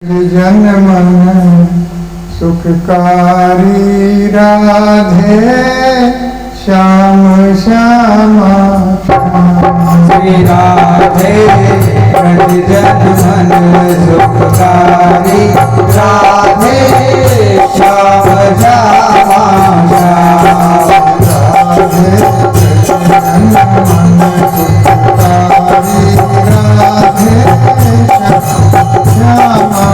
जन मन सुखकारी राधे श्याम श्यामा श्री राधे ब्रज जन मन सुखकारी राधे श्याम श्यामा राधे जन मन सुखकारी राधे श्यामा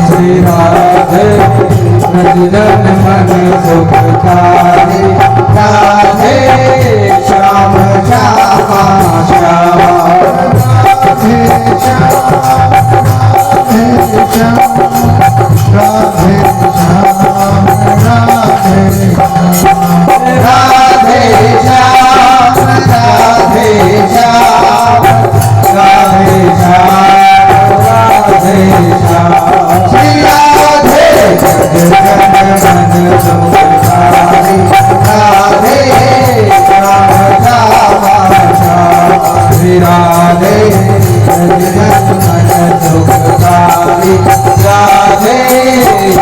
श्री राधे ब्रज जन मन सुखकारी राधे श्याम श्यामा राधे श्याम राधे श्याम राधे श्याम राधे श्याम राधे श्याम राधे श्याम राधे श्याम राधे श्याम श्री राधे जन मन सुखकारी राधे श्याम श्याम श्री राधे जन मन सुखकारी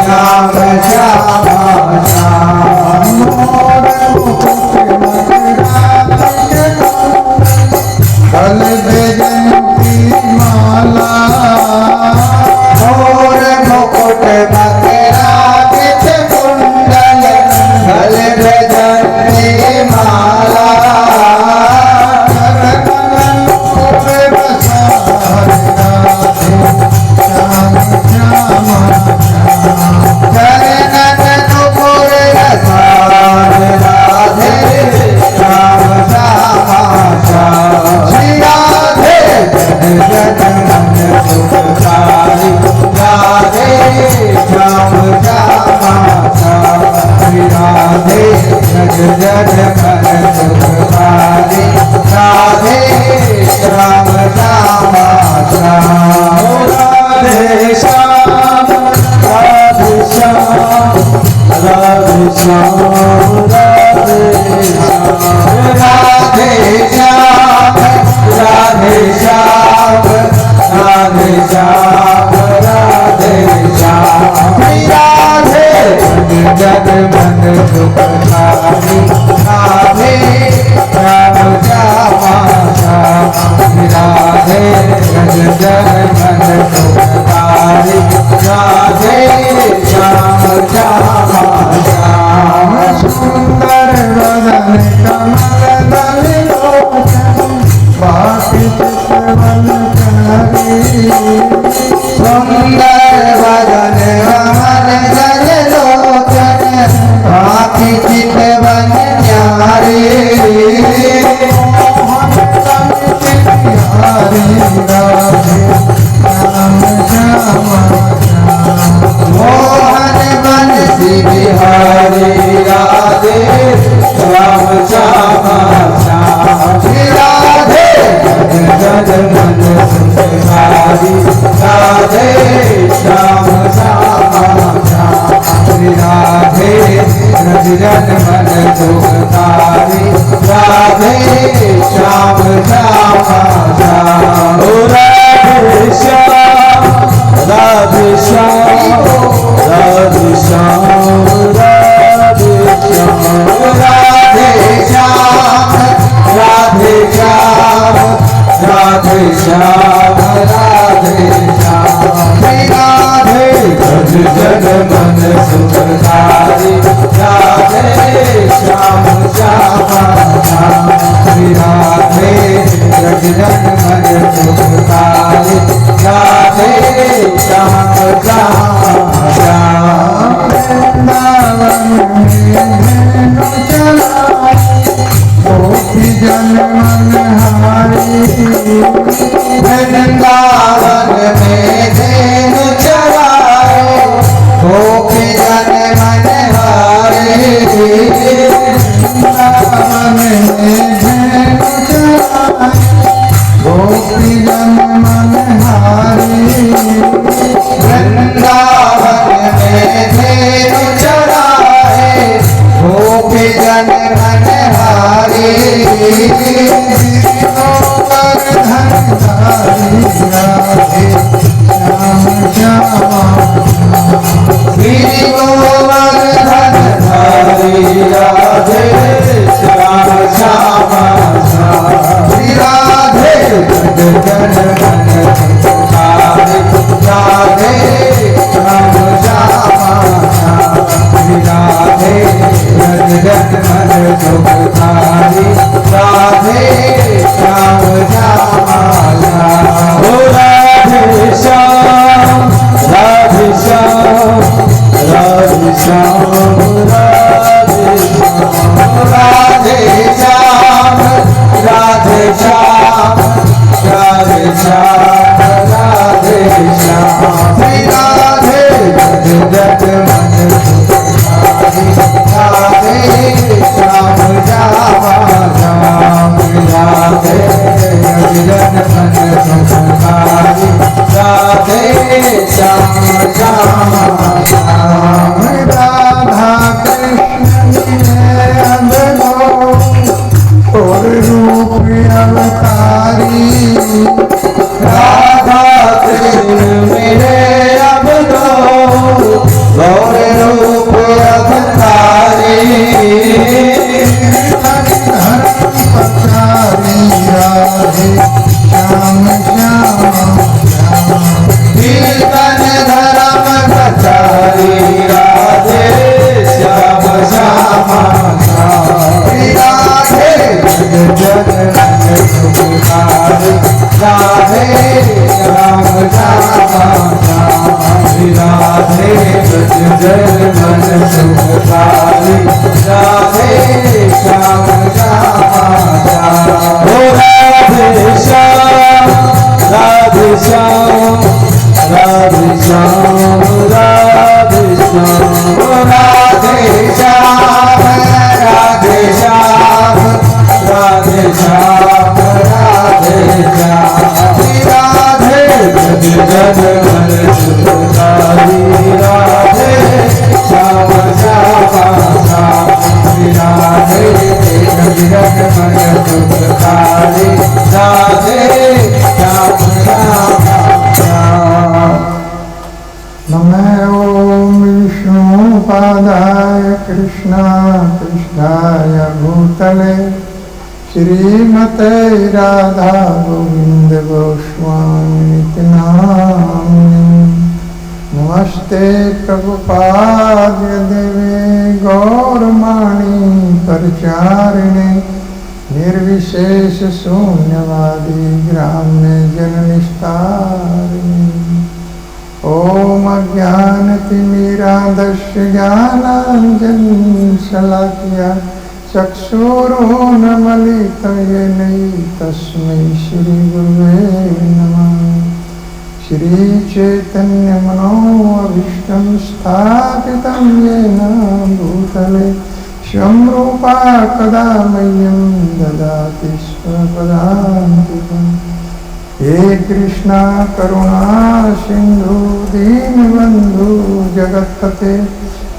राधे श्याम कल बेजंती माला और मुकुट मकरा कित कुंडल गल बेजंती माला सुंदर वदन कमल दल लोचन बाकी चितवन करी सुंदर वदन कमल दल लोचन बाकी चितवन न्यारी मोहन बंसी बिहारी राधे श्याम श्यामा श्री राधे जन मन सुखकारी राधे श्याम श्यामा श्री राधे ब्रज जन मन सुखकारी राधे श्याम श्यामा राधे श्याम राधे श्याम राधे श्याम राधे श्याम राधे श्याम राधे श्याम राधे श्याम राधे श्याम श्री राधे ब्रज जन मन सुखकारी राधे श्याम श्यामा श्री राधे ब्रज जन मन सुखकारी राधे श्याम श्याम गोपी जन मन हारी वृंदावन में धेनु चराए गोपी जन मन हारे वृंदावन में धेनु चराए गोपी जन मन हारी वृंदावन में धेनु चराए गोपी जन मन हारे धन धारी राधे श्याम श्री राधे जग मन सुखारी राधे श्याम श्यामा श्याम राधे जग मन सुखारी राधे श्याम श्यामा श्याम राधा कृष्ण अब और रूप अवतारी राधा कृष्ण मेरे अब दो गौर रूप अवतारी पचारी राधे श्याम श्याम कीर्तन धर्म प्रचारी राधे श्याम श्यामा श्री राधे जग मन सुखारी राधे श्याम श्यामा श्री राधे जग मन सुखारी राधे श्याम श्यामा ओ राधे श्याम राधे श्याम राधे श्याम राधे श्याम राधे श्याम राधे श्याम राधे श्याम राधे श्याम राधे जग मन सुखारी राधे श्याम श्यामा श्री राधे जग मन सुखारी राधे श्याम श्यामा नमो ओम विष्णुपादाय कृष्णाय भूतले श्रीमते राधा गोविंद गोस्वामी नामिने नमस्ते प्रभुपाद्य देवे गौरवाणी परिचारिणे निर्विशेष शून्यवादी ग्राम्य जननिष्ठारिणे ओम अज्ञानतिमिरान्धस्य ज्ञानाञ्जनशलाकया चक्षुरुन्मीलितं येन तस्मै श्रीगुरुवे नमः श्रीचैतन्यमनोभीष्टं स्थापितं येन भूतले स्वं रूपा कदा मह्यं ददाति स्वपदान्तिकम् हे कृष्णा करुणा सिंधु दीनबंधु जगत्पते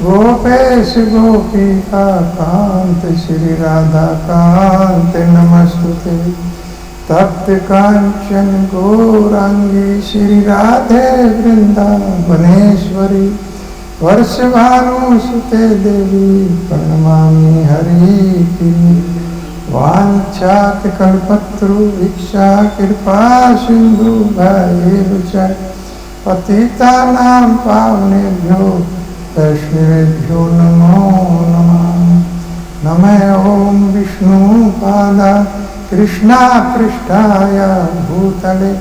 गोपेश गोपिका कांत श्री राधा कांत नमस्तुते तप्त कांचन गौरांगी श्री राधे वृंदावनेश्वरी वर्षभानुसुते देवी प्रणमामि हरिप्रिये वाञ्छाकल्पतरुभिक्षा कृपा सिन्धु भैरुच पतितानां पावनेभ्यो वैष्णवेभ्यो नमो नमः नमः ॐ विष्णुपादा कृष्णापृष्ठाय भूतले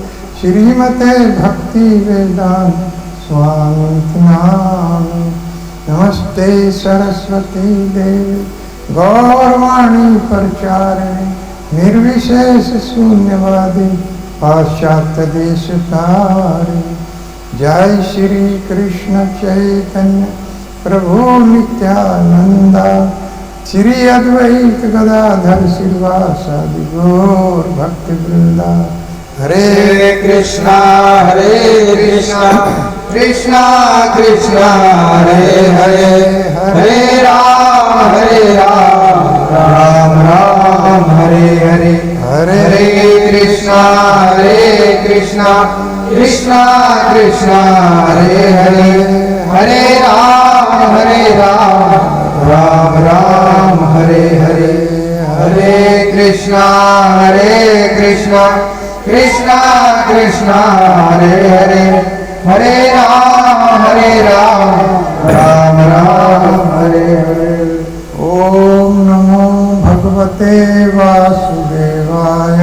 श्रीमते भक्तिवेदान्त स्वामी नामिने नमस्ते सरस्वती देवी गौरवाणी परिचारिणे निर्विशेष शून्यवादी पाश्चात्य देश तारिणे जय श्री कृष्ण चैतन्य प्रभु नित्यानंद श्री अद्वैत गदाधर श्रीवासादि गौर भक्ति वृंदा हरे कृष्णा कृष्णा कृष्णा हरे हरे हरे राम राम राम हरे हरे हरे हरे कृष्णा कृष्णा कृष्णा हरे हरे हरे राम राम राम हरे हरे हरे कृष्णा कृष्णा कृष्णा हरे हरे हरे राम राम राम हरे हरे ओम नमो भगवते वासुदेवाय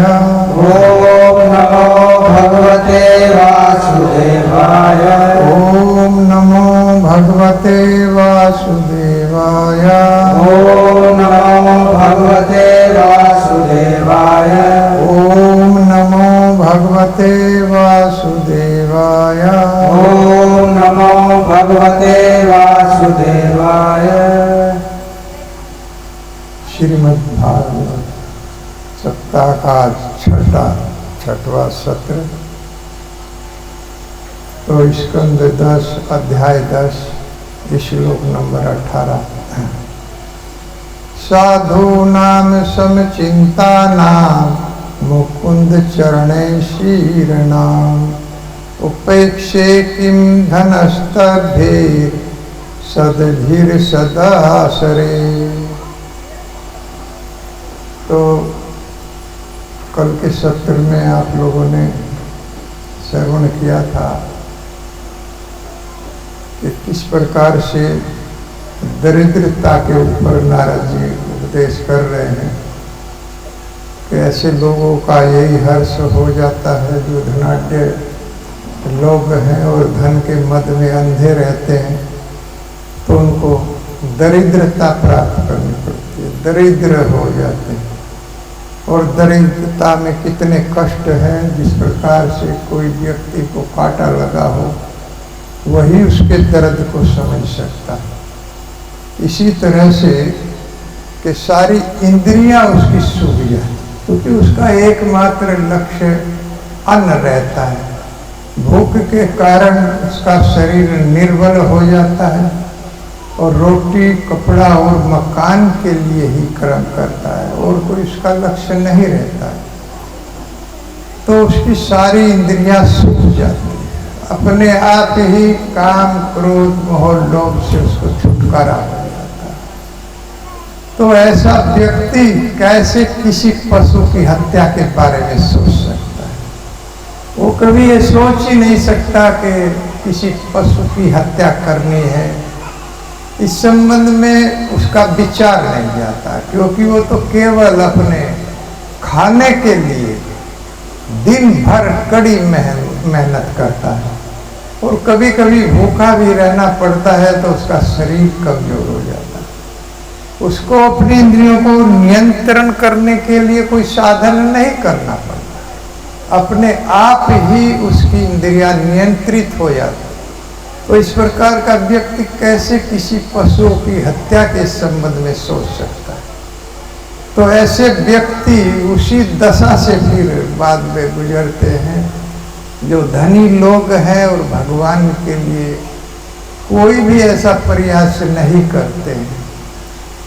ओम नमो भगवते वासुदेवाय ओम नमो भगवते वासुदेवाय ओम नमो भगवते वासुदेवाय ओम नमो भगवते वासुदेवाय ओम भगवते वासुदेवाय। श्रीमद्भागवत सप्ताह का छठवां सत्र। तो स्कंद 10 अध्याय 10 श्लोक नंबर 18। साधूनां समचिंतानां मुकुंद चरणे शीर्णाम् उपेक्षे किं धनस्तभेर सदधीर सदासरे। तो कल के सत्र में आप लोगों ने श्रवण किया था कि किस प्रकार से दरिद्रता के ऊपर नारद जी उपदेश कर रहे हैं कि ऐसे लोगों का यही हर्ष हो जाता है जो धनाढ्य लोग हैं और धन के मद में अंधे रहते हैं, तो उनको दरिद्रता प्राप्त करनी पड़ती है, दरिद्र हो जाते हैं। और दरिद्रता में कितने कष्ट हैं, जिस प्रकार से कोई व्यक्ति को कांटा लगा हो वही उसके दर्द को समझ सकता है। इसी तरह से कि सारी इंद्रियां उसकी सूख जाती, क्योंकि उसका एकमात्र लक्ष्य अन्न रहता है। भूख के कारण उसका शरीर निर्बल हो जाता है और रोटी कपड़ा और मकान के लिए ही कर्म करता है और कोई उसका लक्ष्य नहीं रहता है। तो उसकी सारी इंद्रियां सूख जाती है, अपने आप ही काम क्रोध मोह लोभ से उसको छुटकारा हो जाता है। तो ऐसा व्यक्ति कैसे किसी पशु की हत्या के बारे में सोच सकता है? वो कभी ये सोच ही नहीं सकता कि किसी पशु की हत्या करनी है। इस संबंध में उसका विचार नहीं जाता, क्योंकि वो तो केवल अपने खाने के लिए दिन भर कड़ी मेहनत करता है और कभी कभी भूखा भी रहना पड़ता है, तो उसका शरीर कमजोर हो जाता है। उसको अपनी इंद्रियों को नियंत्रण करने के लिए कोई साधन नहीं करना पड़ता, अपने आप ही उसकी इंद्रियां नियंत्रित हो जाती। तो इस प्रकार का व्यक्ति कैसे किसी पशु की हत्या के संबंध में सोच सकता है? तो ऐसे व्यक्ति उसी दशा से फिर बाद में गुजरते हैं जो धनी लोग हैं और भगवान के लिए कोई भी ऐसा प्रयास नहीं करते हैं,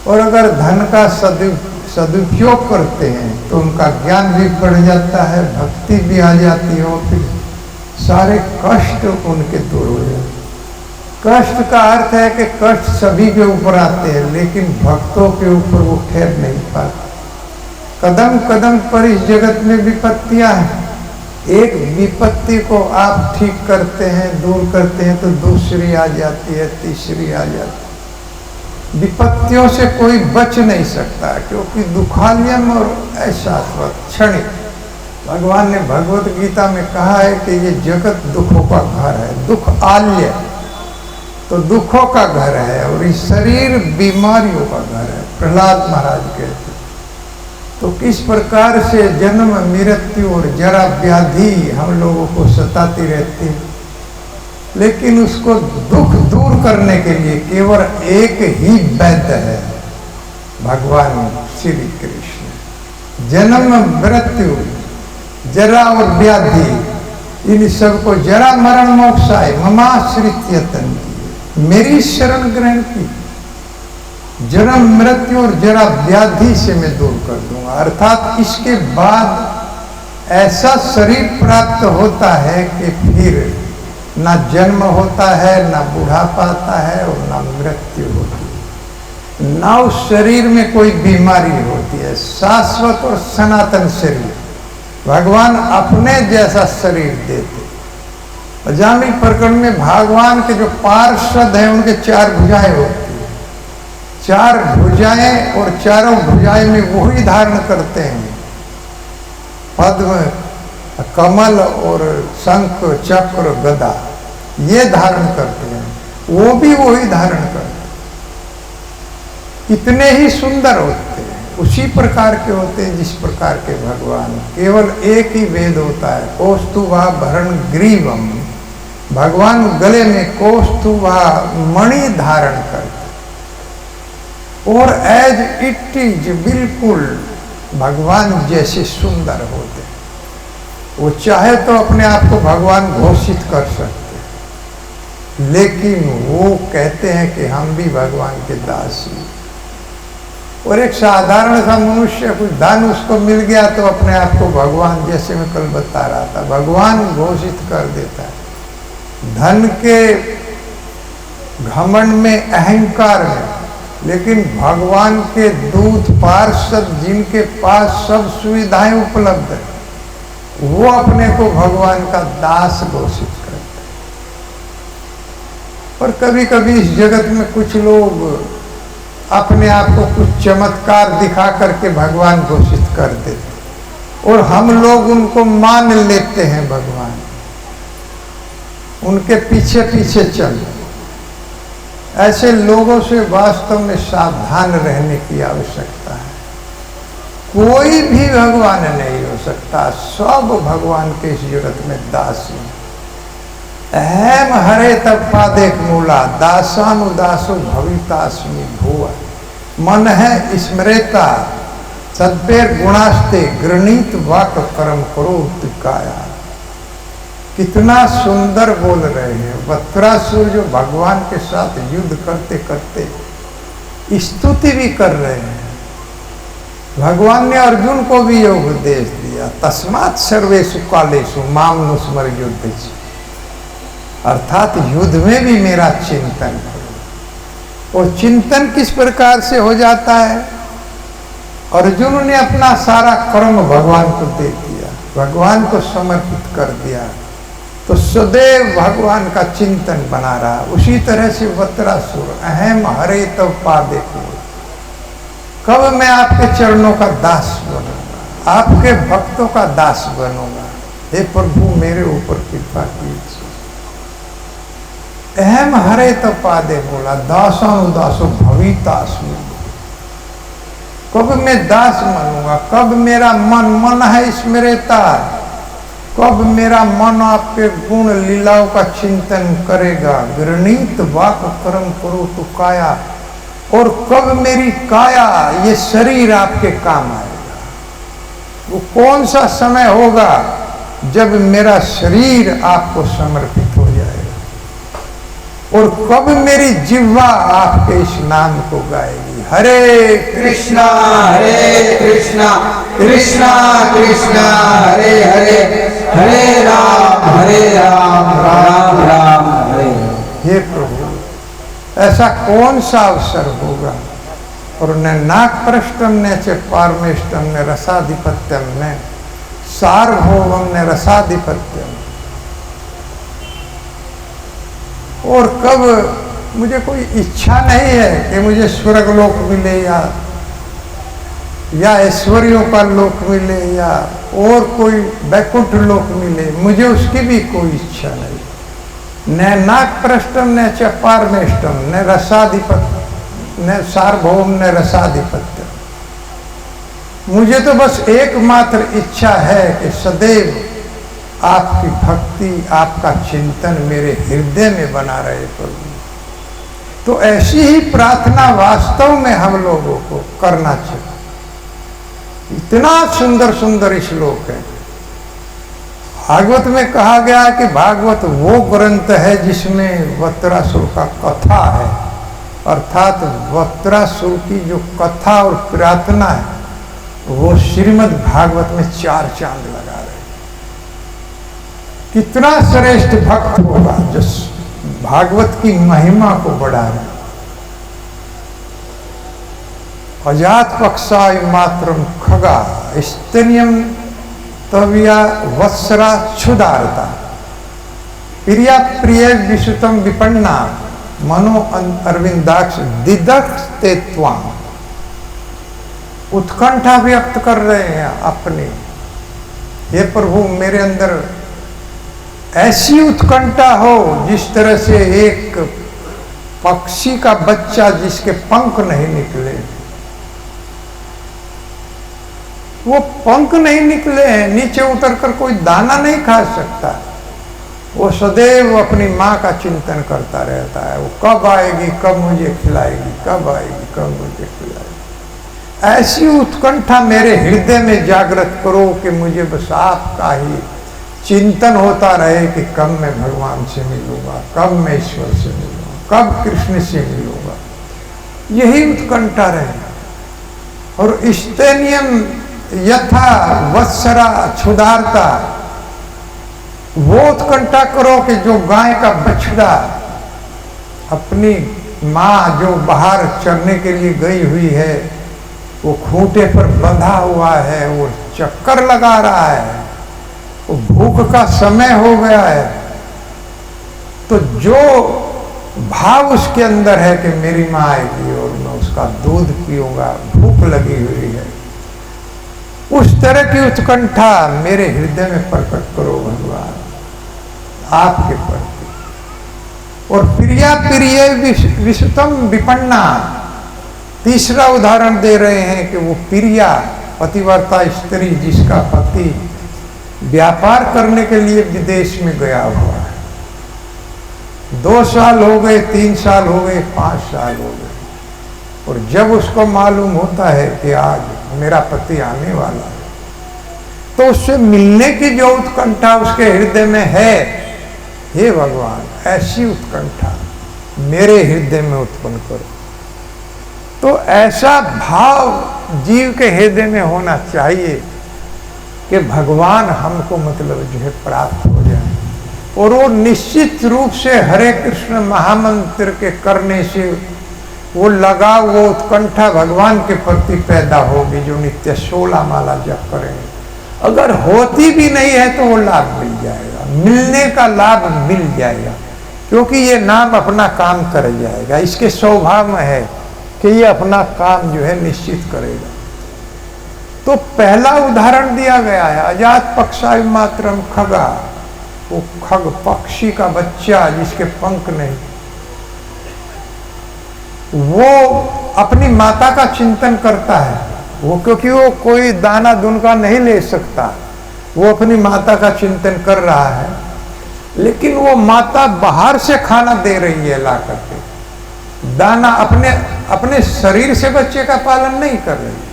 और अगर धन का सदुपयोग करते हैं तो उनका ज्ञान भी बढ़ जाता है, भक्ति भी आ जाती है और फिर सारे कष्ट उनके दूर हो जाते हैं। कष्ट का अर्थ है कि कष्ट सभी के ऊपर आते हैं, लेकिन भक्तों के ऊपर वो ठहर नहीं पाते। कदम कदम पर इस जगत में विपत्तियां हैं। एक विपत्ति को आप ठीक करते हैं, दूर करते हैं, तो दूसरी आ जाती है, तीसरी आ जाती है। विपत्तियों से कोई बच नहीं सकता, क्योंकि दुखालयम और अशाश्वत क्षणिक। भगवान ने भगवत गीता में कहा है कि ये जगत दुखों का घर है। दुख आल्य तो दुखों का घर है और ये शरीर बीमारियों का घर है, प्रहलाद महाराज कहते। तो किस प्रकार से जन्म मृत्यु और जरा व्याधि हम लोगों को सताती रहती है, लेकिन उसको दुख दूर करने के लिए केवल एक ही वैद्य है, भगवान श्री कृष्ण। जन्म मृत्यु जरा और व्याधि इन सबको जरा मरण मोक्षाय ममाश्रित्य तन्ति, मेरी शरण ग्रहण की। जन्म मृत्यु और जरा व्याधि से मैं दूर कर दूंगा। अर्थात इसके बाद ऐसा शरीर प्राप्त होता है कि फिर ना जन्म होता है, ना बुढ़ापा आता है और ना मृत्यु होती है, ना उस शरीर में कोई बीमारी होती है। शाश्वत और सनातन शरीर भगवान अपने जैसा शरीर देते। अजामी प्रकरण में भगवान के जो पार्षद हैं उनके 4 भुजाएं होती है, 4 भुजाएं, और चारों भुजाएं में वही धारण करते हैं, पद्म कमल और शंख चक्र गदा, ये धारण करते हैं। वो भी वही धारण करते, इतने ही सुंदर होते हैं, उसी प्रकार के होते हैं जिस प्रकार के भगवान। केवल एक ही वेद होता है, कौस्तुभा भरण ग्रीवम भगवान गले में कौस्तुभा मणि धारण करते और एज इट इज बिल्कुल भगवान जैसे सुंदर होते। वो चाहे तो अपने आप को भगवान घोषित कर सकते, लेकिन वो कहते हैं कि हम भी भगवान के दास हैं। और एक साधारण सा मनुष्य कुछ धन उसको मिल गया तो अपने आप को भगवान, जैसे मैं कल बता रहा था, भगवान घोषित कर देता है। धन के घमंड में, अहंकार में, लेकिन भगवान के दूत पार्षद जिनके पास सब सुविधाएं उपलब्ध है, वो अपने को भगवान का दास घोषित करते हैं। और कभी कभी इस जगत में कुछ लोग अपने आप को कुछ चमत्कार दिखा करके भगवान घोषित कर देते और हम लोग उनको मान लेते हैं भगवान, उनके पीछे पीछे चलते। ऐसे लोगों से वास्तव में सावधान रहने की आवश्यकता है। कोई भी भगवान नहीं हो सकता, सब भगवान के इस जगत में दास हैं। अहम हरे तब पादेक मूला दासानुदासो भवितास्मि भुव मन है स्मृता सद्पेर गुणास्ते गृणीत वाक कर्म करो काया। कितना सुंदर बोल रहे हैं। वक्रासुर जो भगवान के साथ युद्ध करते करते स्तुति भी कर रहे हैं। भगवान ने अर्जुन को भी ये उपदेश दिया, तस्मात् सर्वेषु कालेषु माम नुस्मर युद्ध, अर्थात युद्ध में भी मेरा चिंतन करो। और चिंतन किस प्रकार से हो जाता है? अर्जुन ने अपना सारा कर्म भगवान को दे दिया, भगवान को समर्पित कर दिया, तो सदैव भगवान का चिंतन बना रहा। उसी तरह से वक्रासुर अहम हरे तव पादे, कब मैं आपके चरणों का दास बनूंगा, आपके भक्तों का दास बनूंगा। हे प्रभु मेरे ऊपर कृपा कीजिए। अहम हरे तव पादे बोला, दासानुदासो भवितास्मि, कब मैं दास बनूंगा, कब मेरा मन है स्मृता, कब मेरा मन आपके गुण लीलाओं का चिंतन करेगा। गृणीत वाक कर्म करो तो काया, और कब मेरी काया, ये शरीर आपके काम आएगा। वो कौन सा समय होगा जब मेरा शरीर आपको समर्पित हो जाएगा, और कब मेरी जिह्वा आपके इस नाम को गाएगी। हरे कृष्णा कृष्णा कृष्णा हरे हरे, हरे राम राम राम हरे। हे प्रभु, ऐसा कौन सा अवसर होगा? और न नागप्रष्टम ने च पारमेष्टम ने रसाधिपत्यम ने सार्वभौमम ने रसाधिपत्यम। और कब मुझे कोई इच्छा नहीं है कि मुझे स्वर्गलोक मिले या ऐश्वर्यों का लोक मिले या और कोई वैकुंठ लोक मिले, मुझे उसकी भी कोई इच्छा नहीं। न नागप्रष्टम न च पारमेष्टम न रसाधिपत्य न सार्वभौम न रसाधिपत्य। मुझे तो बस एकमात्र इच्छा है कि सदैव आपकी भक्ति, आपका चिंतन मेरे हृदय में बना रहे प्रभु। तो ऐसी ही प्रार्थना वास्तव में हम लोगों को करना चाहिए। इतना सुंदर सुंदर श्लोक है। भागवत में कहा गया कि भागवत वो ग्रंथ है जिसमें वक्रासुर का कथा है, अर्थात वक्रासुर की जो कथा और प्रार्थना है वो श्रीमद् भागवत में 4 चांद लगा रहे। कितना श्रेष्ठ भक्त होगा जो भागवत की महिमा को बढ़ा रहे। अजात पक्षाय मात्रम खगा स्तनियम तविया वत्सरा क्षुदारता प्रिया प्रिय विशुतम विपन्ना मनो अरविंदाक्ष दिदक्षते त्वाम। उत्कंठा व्यक्त कर रहे हैं अपने, हे प्रभु मेरे अंदर ऐसी उत्कंठा हो जिस तरह से एक पक्षी का बच्चा जिसके पंख नहीं निकले, वो पंख नहीं निकले हैं, नीचे उतरकर कोई दाना नहीं खा सकता, वो सदैव अपनी माँ का चिंतन करता रहता है। वो कब आएगी, कब मुझे खिलाएगी, कब आएगी, कब मुझे खिलाएगी। ऐसी उत्कंठा मेरे हृदय में जागृत करो कि मुझे बस आपका ही चिंतन होता रहे कि कब मैं भगवान से मिलूंगा, कब मैं ईश्वर से मिलूंगा, कब कृष्ण से मिलूंगा। यही उत्कंठा रहे। और स्तनियम यथा वत्सरा क्षुधारता, वो उत्कंठा करो कि जो गाय का बछड़ा अपनी माँ जो बाहर चरने के लिए गई हुई है, वो खूंटे पर बंधा हुआ है, वो चक्कर लगा रहा है, वो भूख का समय हो गया है, तो जो भाव उसके अंदर है कि मेरी माँ आएगी और मैं उसका दूध पीऊंगा, भूख लगी हुई है, उस तरह की उत्कंठा मेरे हृदय में प्रकट करो भगवान आपके प्रति। और प्रिया प्रिय विषतम विपन्ना, तीसरा उदाहरण दे रहे हैं कि वो प्रिया पतिव्रता स्त्री जिसका पति व्यापार करने के लिए विदेश में गया हुआ है, 2 साल हो गए, 3 साल हो गए, 5 साल हो गए, और जब उसको मालूम होता है कि आज मेरा पति आने वाला है, तो उससे मिलने की जो उत्कंठा उसके हृदय में है, हे भगवान ऐसी उत्कंठा मेरे हृदय में उत्पन्न करो। तो ऐसा भाव जीव के हृदय में होना चाहिए कि भगवान हमको मतलब जो है प्राप्त हो जाए। और वो निश्चित रूप से हरे कृष्ण महामंत्र के करने से वो लगाव, वो उत्कंठा भगवान के प्रति पैदा होगी, जो नित्य 16 माला जप करेंगे। अगर होती भी नहीं है तो वो लाभ मिल जाएगा, मिलने का लाभ मिल जाएगा, क्योंकि ये नाम अपना काम कर जाएगा। इसके स्वभाव में है कि ये अपना काम जो है निश्चित करेगा। तो पहला उदाहरण दिया गया है अजात पक्षाय मात्रम खगा, वो खग पक्षी का बच्चा जिसके पंख नहीं, वो अपनी माता का चिंतन करता है। वो क्योंकि वो कोई दाना दुनका नहीं ले सकता, वो अपनी माता का चिंतन कर रहा है, लेकिन वो माता बाहर से खाना दे रही है ला करके, दाना अपने शरीर से बच्चे का पालन नहीं कर रही है,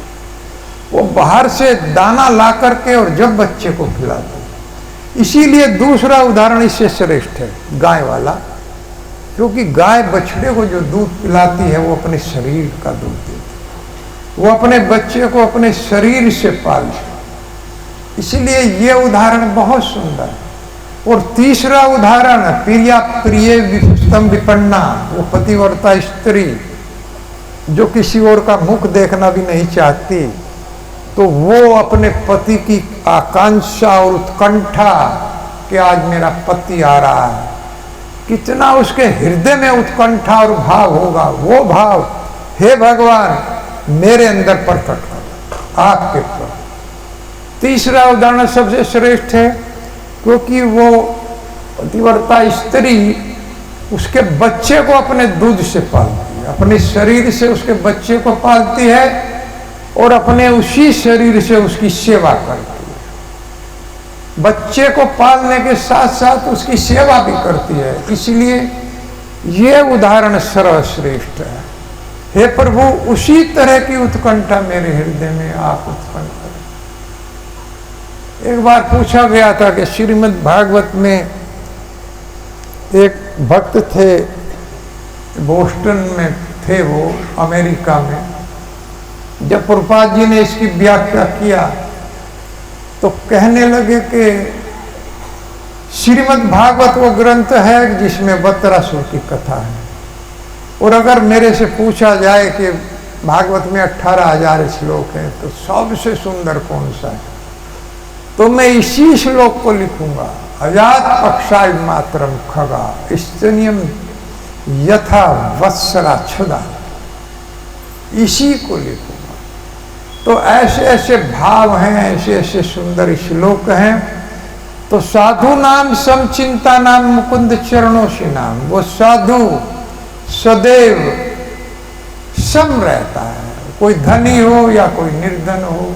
वो बाहर से दाना ला करके और जब बच्चे को खिलाती है। इसीलिए दूसरा उदाहरण इससे श्रेष्ठ है गाय वाला, क्योंकि गाय बछड़े को जो दूध पिलाती है वो अपने शरीर का दूध देती है, वो अपने बच्चे को अपने शरीर से पालती है। इसलिए ये उदाहरण बहुत सुंदर है। और तीसरा उदाहरण प्रिया प्रिय विषतम विपन्ना, वो पतिव्रता स्त्री जो किसी और का मुख देखना भी नहीं चाहती, तो वो अपने पति की आकांक्षा और उत्कंठा कि आज मेरा पति आ रहा है, कितना उसके हृदय में उत्कंठा और भाव होगा, वो भाव हे भगवान मेरे अंदर प्रकट करो आपके प्रति। तीसरा उदाहरण सबसे श्रेष्ठ है, क्योंकि वो पतिव्रता स्त्री उसके बच्चे को अपने दूध से पालती है, अपने शरीर से उसके बच्चे को पालती है और अपने उसी शरीर से उसकी सेवा करती है। बच्चे को पालने के साथ साथ उसकी सेवा भी करती है। इसलिए ये उदाहरण सर्वश्रेष्ठ है। हे प्रभु उसी तरह की उत्कंठा मेरे हृदय में आप उत्पन्न करें। एक बार पूछा गया था कि श्रीमद् भागवत में एक भक्त थे, बोस्टन में थे वो, अमेरिका में, जब प्रभुपाद जी ने इसकी व्याख्या किया तो कहने लगे कि श्रीमद् भागवत वो ग्रंथ है जिसमें वत्रासुर की कथा है, और अगर मेरे से पूछा जाए कि भागवत में 18,000 श्लोक हैं तो सबसे सुंदर कौन सा है, तो मैं इसी श्लोक को लिखूंगा, अजात पक्षाय मात्रम खगा स्तनियम यथा वत्सरा क्षुधा, इसी को लिखूंगा। तो ऐसे ऐसे भाव हैं, ऐसे ऐसे सुंदर श्लोक हैं। तो साधु नाम समचिंता नाम मुकुंद चरणों से नाम, वो साधु सदैव सम रहता है, कोई धनी हो या कोई निर्धन हो,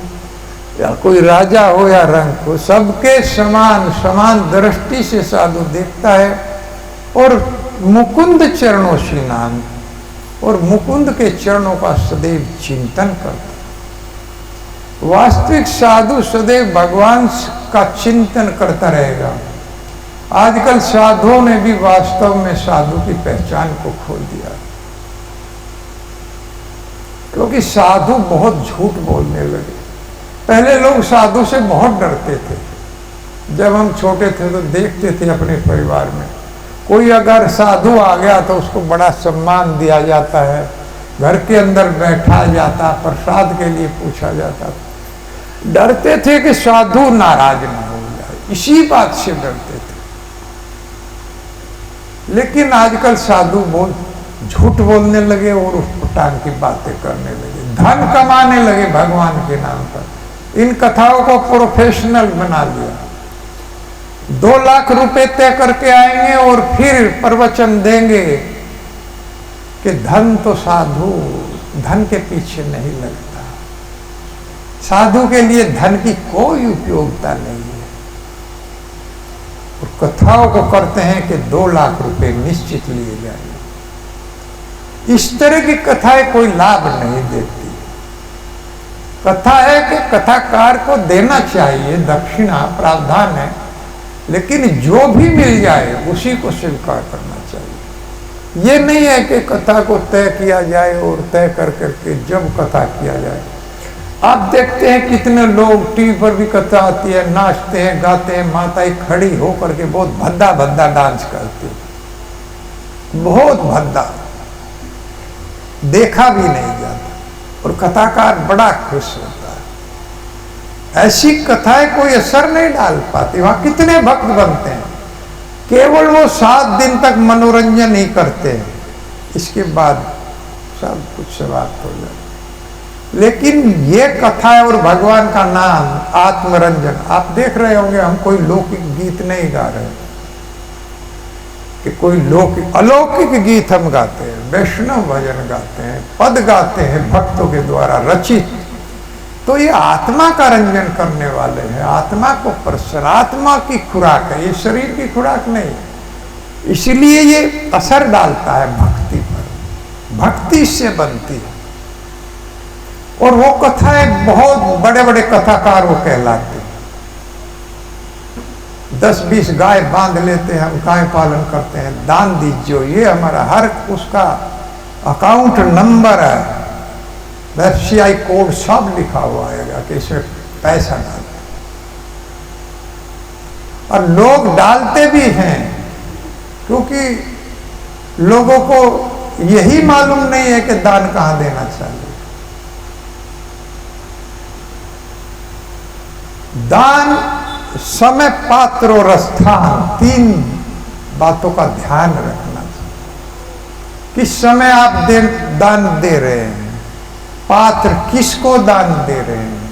या कोई राजा हो या रंग हो, सबके समान समान दृष्टि से साधु देखता है और मुकुंद चरणों से नाम और मुकुंद के चरणों का सदैव चिंतन करता है। वास्तविक साधु सदैव भगवान का चिंतन करता रहेगा। आजकल साधुओं ने भी वास्तव में साधु की पहचान को खो दिया, क्योंकि साधु बहुत झूठ बोलने लगे। पहले लोग साधु से बहुत डरते थे। जब हम छोटे थे तो देखते थे अपने परिवार में कोई अगर साधु आ गया तो उसको बड़ा सम्मान दिया जाता है, घर के अंदर बैठा जाता, प्रसाद के लिए पूछा जाता। डरते थे कि साधु नाराज ना हो जाए, इसी बात से डरते थे। लेकिन आजकल साधु बहुत झूठ बोलने लगे और उस पटांग की बातें करने लगे, धन कमाने लगे भगवान के नाम पर। इन कथाओं को प्रोफेशनल बना लिया। 2 लाख रुपए तय करके आएंगे और फिर प्रवचन देंगे कि धन तो साधु धन के पीछे नहीं लगता, साधु के लिए धन की कोई उपयोगिता नहीं है। और कथाओं को करते हैं कि 2 लाख रुपए निश्चित लिए जाएंगे। इस तरह की कथाएं कोई लाभ नहीं देती। कथा है कि कथाकार को देना चाहिए, दक्षिणा प्रावधान है, लेकिन जो भी मिल जाए उसी को स्वीकार करना चाहिए। ये नहीं है कि कथा को तय किया जाए और तय कर करके जब कथा किया जाए। आप देखते हैं कितने लोग टीवी पर भी कथा आती है, नाचते हैं, गाते हैं, माताएं खड़ी होकर के बहुत भद्दा भद्दा डांस करती है, बहुत भद्दा, देखा भी नहीं जाता और कथाकार बड़ा खुश होता है। ऐसी कथाएं कोई असर नहीं डाल पाती। वहां कितने भक्त बनते हैं, केवल वो 7 दिन तक मनोरंजन ही करते हैं, इसके बाद सब कुछ समाप्त हो जाता। लेकिन ये कथा और भगवान का नाम आत्मरंजन, आप देख रहे होंगे हम कोई लौकिक गीत नहीं गा रहे कि कोई लौकिक अलौकिक गीत हम गाते हैं, वैष्णव भजन गाते हैं, पद गाते हैं भक्तों के द्वारा रचित। तो ये आत्मा का रंजन करने वाले हैं, आत्मा को प्रसन्न, आत्मा की खुराक है, ये शरीर की खुराक नहीं। इसलिए ये असर डालता है भक्ति पर, भक्ति से बनती है। और वो कथाएं बहुत बड़े बड़े कथाकार वो कहलाते हैं। 10-20 गाय बांध लेते हैं, हम गाय पालन करते हैं, दान दीजिए, ये हमारा हर उसका अकाउंट नंबर है, FCI कोड सब लिखा हुआ आएगा कि इसमें पैसा डाल। और लोग डालते भी हैं, क्योंकि लोगों को यही मालूम नहीं है कि दान कहां देना चाहिए। दान, समय, पात्र और स्थान, 3 बातों का ध्यान रखना चाहिए। किस समय आप दान दे रहे हैं, पात्र किसको दान दे रहे हैं,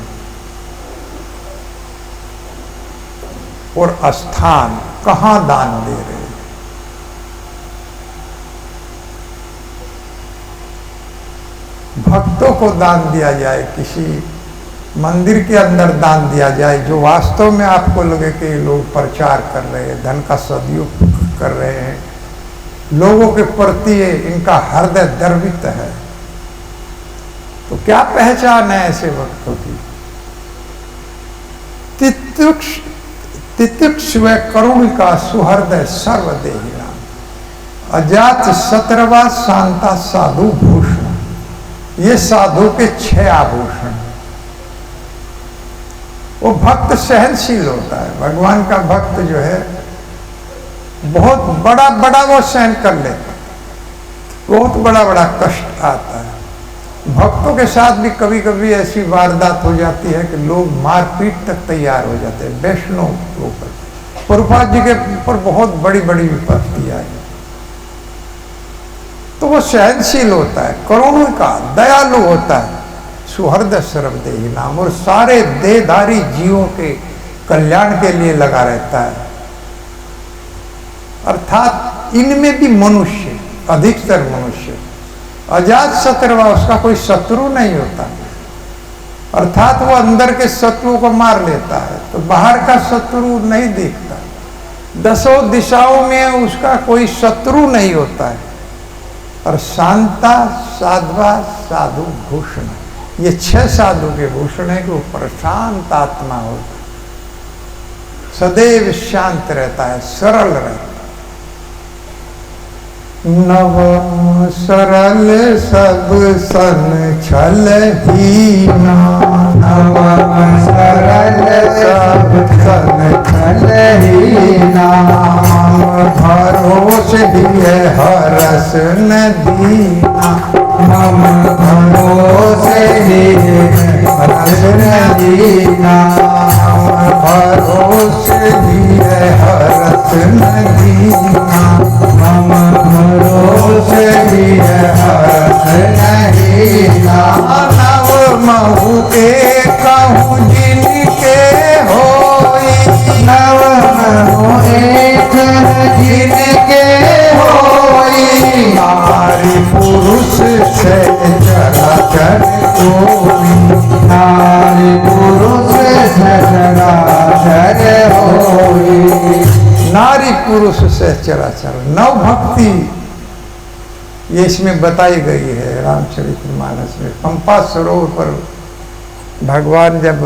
और स्थान कहां दान दे रहे हैं। भक्तों को दान दिया जाए, किसी मंदिर के अंदर दान दिया जाए जो वास्तव में आपको लगे कि लोग प्रचार कर रहे हैं, धन का सदुपयोग कर रहे हैं, लोगों के प्रति इनका हृदय द्रवित है। तो क्या पहचान है ऐसे भक्तों की? तितिक्ष व करुण का सुहृदय सर्वदेही नाम, अजात 17वां शांता साधु भूषण। ये साधु के 6 आभूषण। वो भक्त सहनशील होता है। भगवान का भक्त जो है बहुत बड़ा बड़ा वो सहन कर लेता, बहुत बड़ा बड़ा कष्ट आता है। भक्तों के साथ भी कभी कभी ऐसी वारदात हो जाती है कि लोग मारपीट तक तैयार हो जाते हैं। वैष्णव के ऊपर, प्रभुपाद जी के ऊपर बहुत बड़ी बड़ी विपत्ति आई, तो वो सहनशील होता है, करुणा का दयालु होता है, सुहृदय सर्वदेही नाम, और सारे देहधारी जीवों के कल्याण के लिए लगा रहता है। अर्थात इनमें भी मनुष्य, अधिकतर मनुष्य, अजात 17वां, उसका कोई शत्रु नहीं होता। अर्थात वो अंदर के शत्रुओं को मार लेता है, तो बाहर का शत्रु नहीं दिखता। दसों दिशाओं में उसका कोई शत्रु नहीं होता है। और शांता साध्वा साधु भूषण, ये 6 साधु के भूषण है कि वो प्रशांत आत्मा होता है, सदैव शांत रहता है, सरल रहता है। नव सरल सब सन छल हीना, नव सरल सब सन छल हीना, भरोसे दिए हरस न दीना, मम भरोसे दिए हरस न दीना, भरोसे दिए हरस न दीना, मम भरोसे दिए हरस न दीना। नव महु एक कहूँ जिनके होई, नव मनु एक जिनके होई, नारी पुरुष से चराचर कोई, नारी पुरुष सचराचर होई। नारी पुरुष से चराचर। नव भक्ति ये इसमें बताई गई है रामचरितमानस में। पंपा सरोवर पर भगवान जब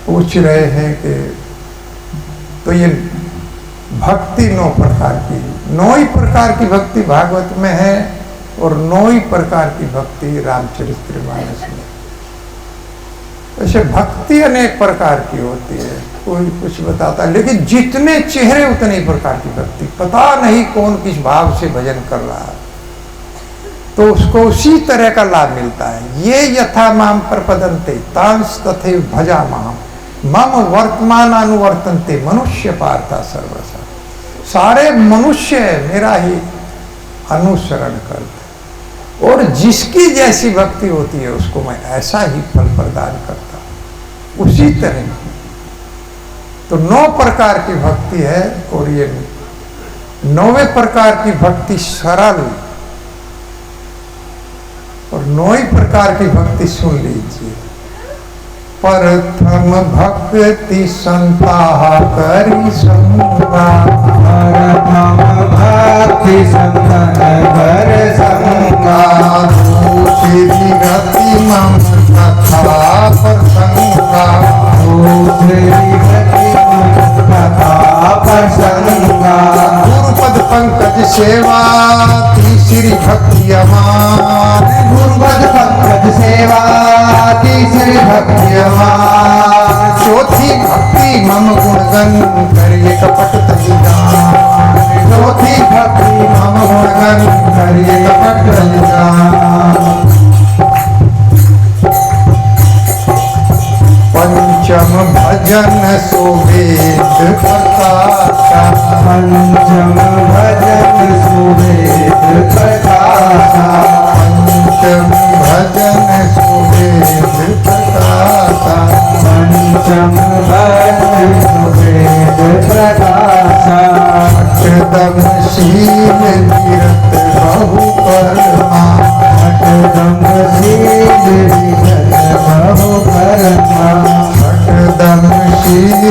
पूछ रहे हैं कि तो ये भक्ति 9 प्रकार की, 9 ही प्रकार की भक्ति भागवत में है और 9 ही प्रकार की भक्ति रामचरितमानस में। ऐसे भक्ति अनेक प्रकार की होती है, कोई कुछ बताता है, लेकिन जितने चेहरे उतने ही प्रकार की भक्ति। पता नहीं कौन किस भाव से भजन कर रहा है, तो उसको उसी तरह का लाभ मिलता है। ये यथा माम प्रपदन्ते तांस तथैव भजामहम्, मम वर्तमान अनुवर्तन्ते मनुष्य पार्था सर्वसा। सारे मनुष्य मेरा ही अनुसरण करते, और जिसकी जैसी भक्ति होती है उसको मैं ऐसा ही फल प्रदान करता हूं, उसी तरह। तो 9 प्रकार की भक्ति है, और ये 9वें प्रकार की भक्ति सरल, और 9 ही प्रकार की भक्ति सुन लीजिए। प्रथम भक्ति संताह करी संगा, प्रथम भक्ति संतन कर संगा, दूसरी गति मम कथा प्रसंगा, दूसरी गति कथा प्रसंगा, गुरुपद पंकज सेवा तीसरी भक्ति अमान, गुरुपद पंकज सेवा तीसरी भक्ति अमान, चौथी भक्ति मम गुणगन करिए कपट तजिदान, चौथी भक्ति मम गुणगन करिए कपट तजिदान। पंचम भजन सुवेद प्रकाशा, पंचम भजन सुवेद प्रकाशा, पंचम भजन सुवेद प्रकाशा, पंचम भजन सुवेद प्रकाशा, अष्टदम शील तीरथ बहु कर्मा, अष्टदम शील विगत बहु कर्मा, अष्टदम शील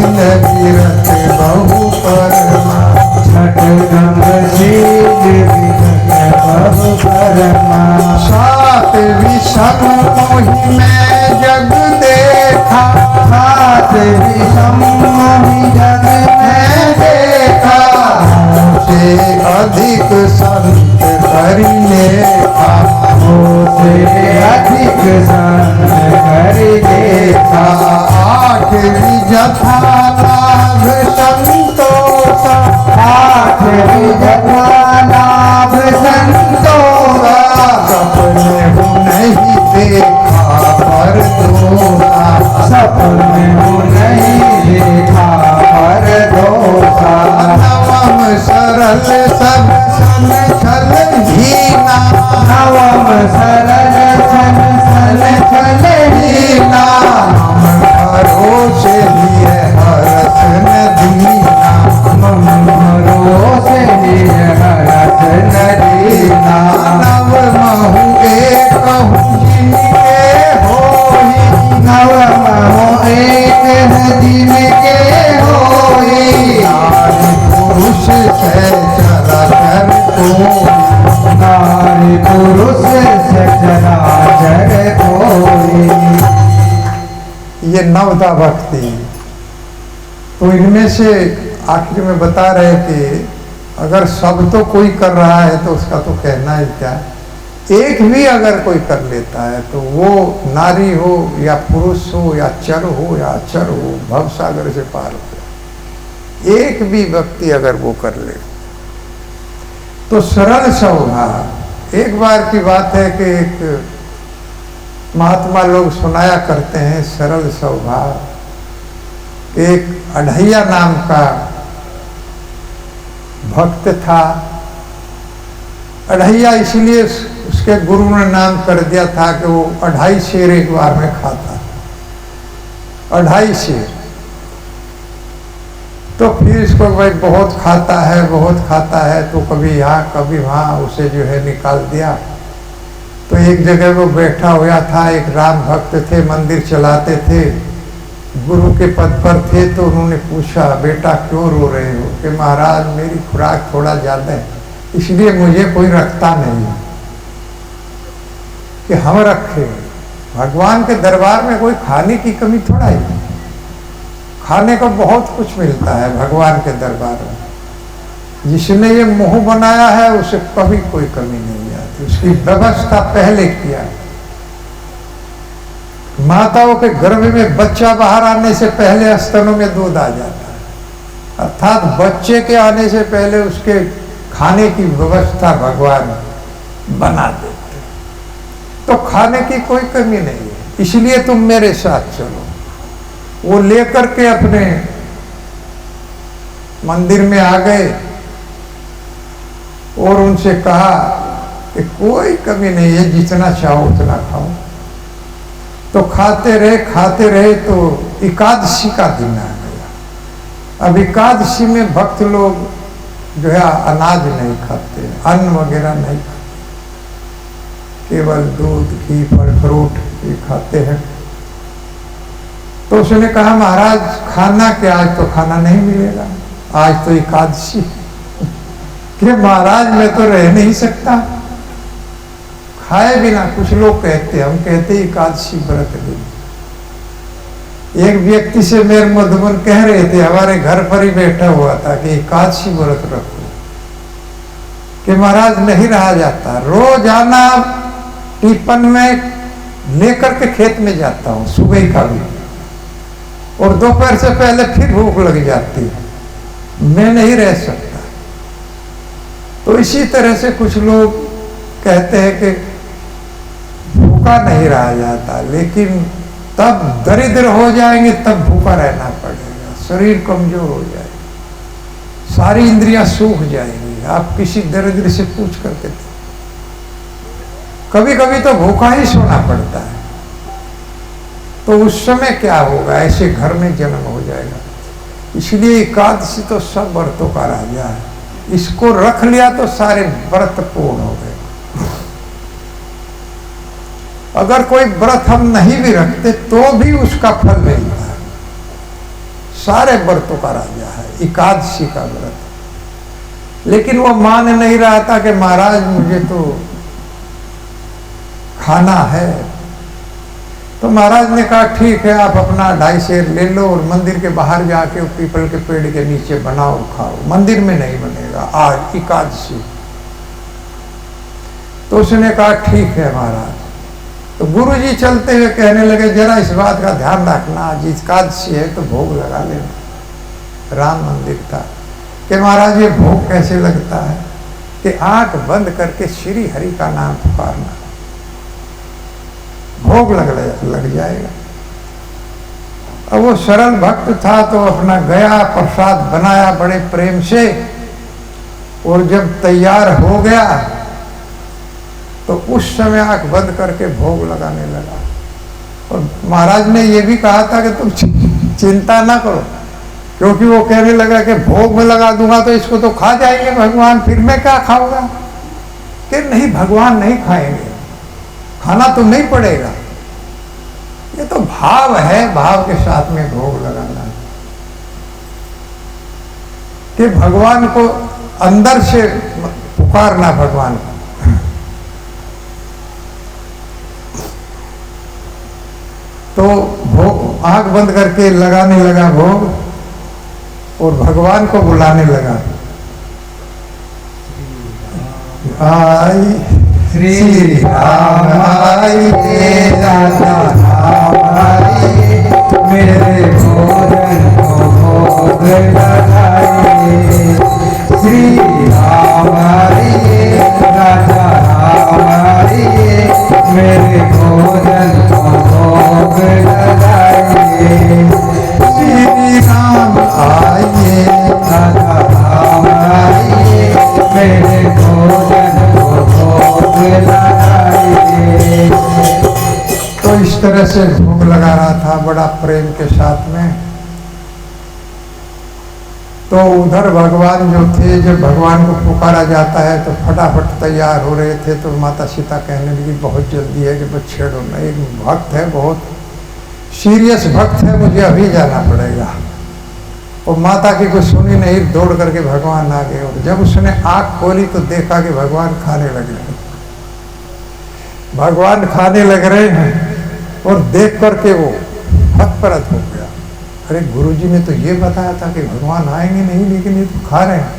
तीरथ बहु कर्मा, अष्टदम शील विगत बहु कर्मा, सात विषम मोहि मैं जग देखा, सात विषम मोहि जग में देखा, से अधिक संत करि लेखा, से अधिक संत कर देखा, आठवीं जथा लाभ संतोष, आठवीं जथा लाभ संतोष, सपने हूँ नहीं देखा पर दोषा, सपने हूँ नहीं देखा पर दोषा, नवम सरल सब सन छल हीना, नवम सरल सन सन छल हीना, मम भरोसे लिए हरस न दीना, मम भरोसे लिए हरस न दीना, नव महु एक कहूँ जिनके हो ये नवदा भक्ति। तो इनमें से आखिर में बता रहे कि अगर सब तो कोई कर रहा है तो उसका तो कहना ही क्या, एक भी अगर कोई कर लेता है तो वो नारी हो या पुरुष हो या चर हो या अचर हो, भवसागर से पार हो जाए। एक भी व्यक्ति अगर वो कर ले तो सरल स्वभाव। एक बार की बात है कि एक महात्मा लोग सुनाया करते हैं सरल स्वभाव। एक अढ़ैया नाम का भक्त था। अढ़ैया इसलिए उसके गुरु ने नाम कर दिया था कि वो 2.5 शेर एक बार में खाता, 2.5 शेर। तो फिर इसको भाई बहुत खाता है, तो कभी यहाँ कभी वहाँ उसे जो है निकाल दिया। तो एक जगह वो बैठा हुआ था, एक राम भक्त थे, मंदिर चलाते थे, गुरु के पद पर थे। तो उन्होंने पूछा, बेटा क्यों रो रहे हो? कि महाराज मेरी खुराक थोड़ा ज़्यादा है, इसलिए मुझे कोई रखता नहीं कि हम रखे। भगवान के दरबार में कोई खाने की कमी थोड़ा ही, खाने को बहुत कुछ मिलता है भगवान के दरबार में। जिसने ये मुंह बनाया है उसे कभी कोई कमी नहीं आती, उसकी व्यवस्था पहले किया। माताओं के गर्भ में बच्चा बाहर आने से पहले स्तनों में दूध आ जाता है, अर्थात बच्चे के आने से पहले उसके खाने की व्यवस्था भगवान बना देते। तो खाने की कोई कमी नहीं है, इसलिए तुम मेरे साथ चलो। वो लेकर के अपने मंदिर में आ गए और उनसे कहा कि कोई कमी नहीं है, जितना चाहो उतना खाओ। तो खाते रहे तो एकादशी का दिन आ गया। अब एकादशी में भक्त लोग जो है अनाज नहीं खाते, अन्न वगैरह नहीं खाते, केवल दूध घी फल फ्रूट ये खाते हैं। तो उसने कहा, महाराज खाना क्या? आज तो खाना नहीं मिलेगा, आज तो एकादशी। कि महाराज मैं तो रह नहीं सकता खाए बिना। कुछ लोग कहते, हम कहते एकादशी व्रत दिन। एक व्यक्ति से मेरे मधुबन कह रहे थे, हमारे घर पर ही बैठा हुआ था, कि एकादशी व्रत रखो। कि महाराज नहीं रहा जाता, रोजाना टिफिन में लेकर के खेत में जाता हूँ, सुबह का भी, और दोपहर से पहले फिर भूख लग जाती है, मैं नहीं रह सकता। तो इसी तरह से कुछ लोग कहते हैं कि भूखा नहीं रहा जाता, लेकिन तब दरिद्र हो जाएंगे तब भूखा रहना पड़ेगा, शरीर कमजोर हो जाएगा, सारी इंद्रियां सूख जाएंगी। आप किसी दरिद्र से पूछ करके, कभी कभी तो भूखा ही सोना पड़ता है। तो उस समय क्या होगा? ऐसे घर में जन्म हो जाएगा। इसलिए एकादशी तो सब व्रतों का राजा है, इसको रख लिया तो सारे व्रत पूर्ण हो गए। अगर कोई व्रत हम नहीं भी रखते तो भी उसका फल मिलता है। सारे व्रतों का राजा है एकादशी का व्रत। लेकिन वो मान नहीं रहा था कि महाराज मुझे तो खाना है। तो महाराज ने कहा, ठीक है, आप अपना 2.5 शेर ले लो और मंदिर के बाहर जाके पीपल के पेड़ के नीचे बनाओ खाओ, मंदिर में नहीं बनेगा आज एकादशी। तो उसने कहा, ठीक है महाराज। तो गुरुजी चलते हुए कहने लगे, जरा इस बात का ध्यान रखना, आज एकादशी है तो भोग लगा लेना। राम मंदिर था कि महाराज ये भोग कैसे लगता है? कि आंख बंद करके श्री हरि का नाम पुकारना, भोग लग जाएगा। अब वो सरल भक्त था तो अपना गया, प्रसाद बनाया बड़े प्रेम से, और जब तैयार हो गया तो उस समय आंख बंद करके भोग लगाने लगा। और महाराज ने ये भी कहा था कि तुम चिंता ना करो, क्योंकि वो कहने लगा कि भोग में लगा दूंगा तो इसको तो खा जाएंगे भगवान, फिर मैं क्या खाऊंगा? कि नहीं, भगवान नहीं खाएंगे, खाना तो नहीं पड़ेगा। ये तो भाव है, भाव के साथ में भोग लगाना है कि भगवान को अंदर से पुकारना, भगवान को। तो भोग आंख बंद करके लगाने लगा भोग और भगवान को बुलाने लगा। आई श्री राम आइए, राजा राम आइए, मेरे भोजन को भोग लगाइए। श्री राम आइए, राजा राम आइए, मेरे भोजन को भोग लगाइए। श्री राम आइए, राजा राम आइए, मेरे भोजन को भोग लगाइए। तो इस तरह से भोग लगा रहा था बड़ा प्रेम के साथ में। तो उधर भगवान जो थे, जब भगवान को पुकारा जाता है तो फटाफट तैयार हो रहे थे। तो माता सीता कहने लगी बहुत जल्दी है कि बस छेड़ो ना, एक भक्त है, बहुत सीरियस भक्त है, मुझे अभी जाना पड़ेगा। और माता की कुछ सुनी नहीं, दौड़ करके भगवान आ गए। और जब उसने आँख खोली तो देखा कि भगवान खाने लग रहे हैं। भगवान खाने लग रहे हैं और देख करके वो हतप्रत हो गया। अरे गुरुजी ने तो ये बताया था कि भगवान आएंगे नहीं, लेकिन ये तो खा रहे हैं।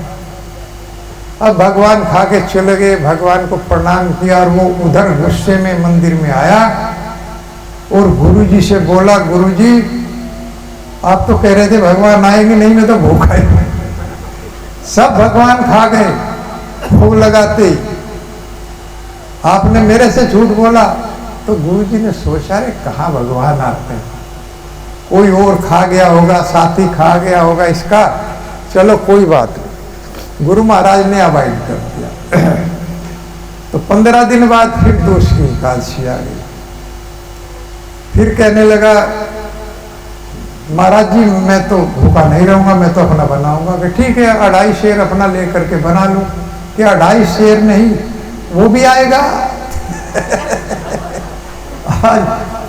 अब भगवान खा के चले गए, भगवान को प्रणाम किया और वो उधर गुस्से में मंदिर में आया और गुरुजी से बोला, गुरुजी आप तो कह रहे थे भगवान आएंगे नहीं, मैं तो भूखा ही। सब भगवान खा गए भोग लगाते, आपने मेरे से झूठ बोला। तो गुरुजी ने सोचा रे कहाँ भगवान आते हैं, कोई और खा गया होगा, साथी खा गया होगा इसका, चलो कोई बात नहीं। गुरु महाराज ने अवॉइड कर दिया। तो 15 दिन बाद फिर दूसरी एकादशी आ गई। फिर कहने लगा महाराज जी मैं तो भूखा नहीं रहूंगा, मैं तो अपना बनाऊंगा। कि ठीक है 2.5 शेर अपना लेकर के बना लूं। कि 2.5 शेर नहीं, वो भी आएगा। आज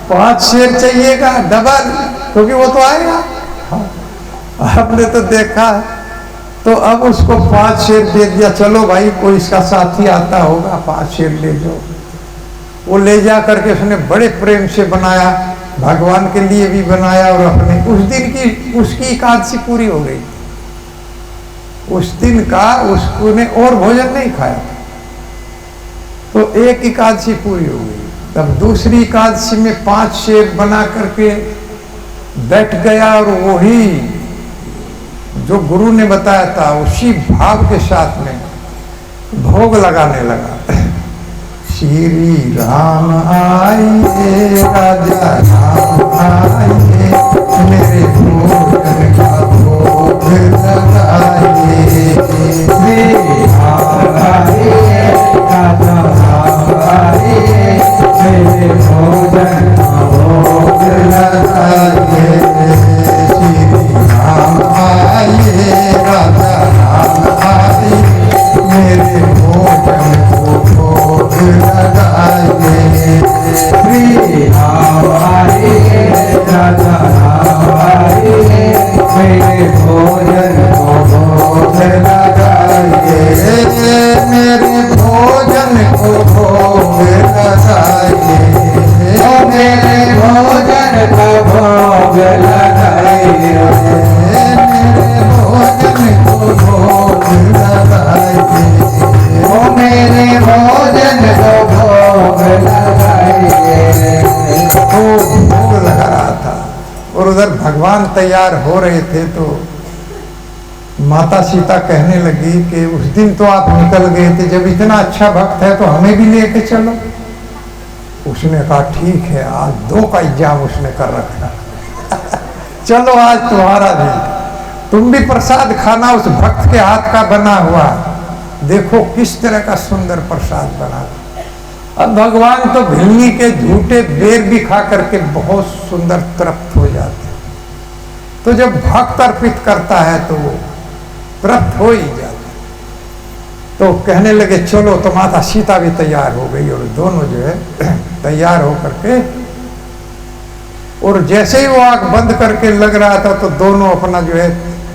5 शेर चाहिएगा डबल, क्योंकि वो तो आएगा। आपने तो देखा। तो अब उसको 5 शेर दे दिया। चलो भाई कोई इसका साथी आता होगा, 5 शेर ले जाओ। वो ले जा करके उसने बड़े प्रेम से बनाया, भगवान के लिए भी बनाया और अपने उस दिन की उसकी एकादशी पूरी हो गई। उस दिन का उसने और भोजन नहीं खाया, तो एक एकादशी पूरी हो गई। तब दूसरी एकादशी में 5 शेर बना करके बैठ गया और वही जो गुरु ने बताया था उसी भाव के साथ में भोग लगाने लगा। श्री राम आइए, राजा राम आइए, मेरे भोजन का भोग लगाइए। श्री राम आइए, राजा राम आइए, मेरे भोजन का भोग लगाइए। श्री राम आइए, राजा राम आइए, मेरे भोजन को भोग लगाइए। श्री राम आइए, राजा राम आइए, मेरे भोजन को भोग लगाइए। मेरे भोजन को भोग लगाइए। ओ मेरे भोजन को भोग लगाइए। मेरे भोजन को भोग लगाइए। ओ मेरे भोजन को भोग लगाइए। भोग लगा रहा था और उधर भगवान तैयार हो रहे थे। तो माता सीता कहने लगी कि उस दिन तो आप निकल गए थे, जब इतना अच्छा भक्त है तो हमें भी लेके चलो। उसने कहा ठीक है, आज 2 का इंतजाम उसने कर रखा। चलो आज तुम्हारा भी, तुम भी प्रसाद खाना उस भक्त के हाथ का बना हुआ। देखो किस तरह का सुंदर प्रसाद बना। अब भगवान तो भिल्ली के झूठे बेर भी खा करके बहुत सुंदर तृप्त हो जाते। तो जब भक्त अर्पित करता है तो वो तृप्त हो ही जाता। तो कहने लगे चलो, तो माता सीता भी तैयार हो गई और दोनों जो है तैयार हो करके, और जैसे ही वो आंख बंद करके लग रहा था तो दोनों अपना जो है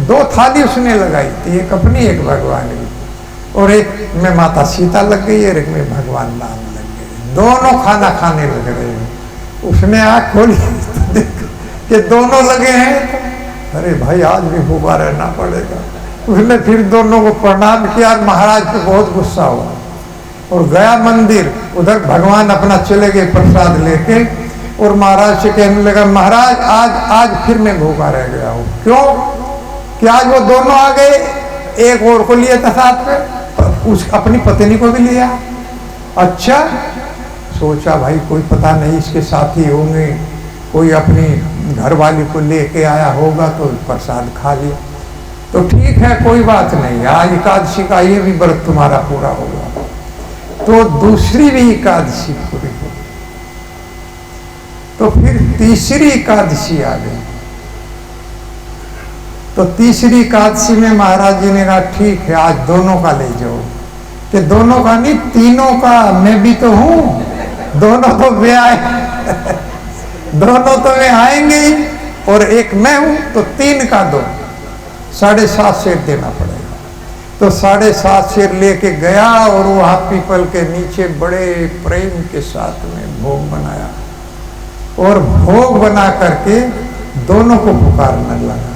2 थाली उसने लगाई थी, एक अपनी एक भगवान की, और एक में माता सीता लग गई और एक में भगवान राम लग गए। दोनों खाना खाने लग रहे हैं। उसने आंख खोली तो कि दोनों लगे हैं। अरे भाई आज भी भूखा रहना पड़ेगा। उसने फिर दोनों को प्रणाम किया और महाराज पे बहुत गुस्सा हुआ और गया मंदिर। उधर भगवान अपना चले गए प्रसाद लेके और महाराज से कहने लगा, महाराज आज फिर मैं भूखा रह गया हूँ। क्यों? कि आज वो दोनों आ गए, एक और को लिया था साथ में, उस अपनी पत्नी को भी लिया। अच्छा, सोचा भाई कोई पता नहीं इसके साथी होंगे, कोई अपनी घरवाली को लेके आया होगा तो प्रसाद खा लिया। तो ठीक है, कोई बात नहीं, आज एकादशी का ये भी व्रत तुम्हारा पूरा होगा। तो दूसरी भी एकादशी पूरी हो। तो फिर तीसरी एकादशी आ गई। तो तीसरी एकादशी में महाराज जी ने कहा ठीक है आज दोनों का ले जाओ। कि दोनों का नहीं, तीनों का, मैं भी तो हूं, दोनों तो वे आए दोनों तो वे आएंगे ही और एक मैं हूं, तो 3 का दो, 7.5 सेर देना पड़ेगा। तो 7.5 सेर लेके गया और वहां पीपल के नीचे बड़े प्रेम के साथ में भोग बनाया और भोग बना करके दोनों को पुकारने लगा,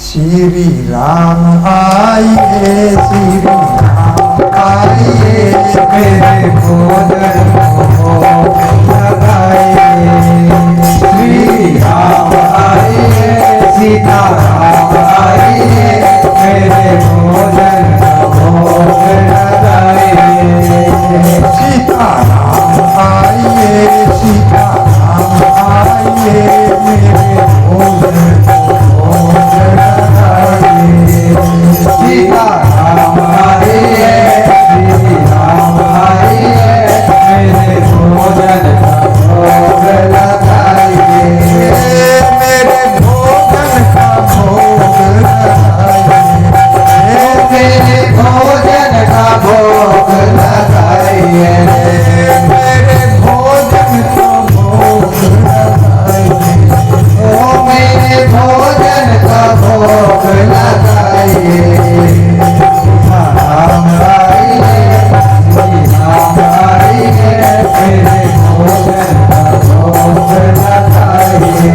श्री राम आइए, श्री राम आइए, मेरे भोजन को लगाइए। श्री राम आइए, सीता राम आइए, मेरे भोजन भोग लगाइए। सीता राम आइए, सीता राम आइए, मेरे भोजन भोग लगाइए। सीता राम आइए, श्री राम आइए, मेरे भोजन भोग लगाइए। मेरे भोजन का भोग लगाइए। मेरे भोजन का भोग लगाइए। मेरे भोजन का भोग लगाइए। ओ मेरे भोजन का भोग लगाइए। राम आइए, श्री राम आइए, मेरे भोजन का भोग लगाइए।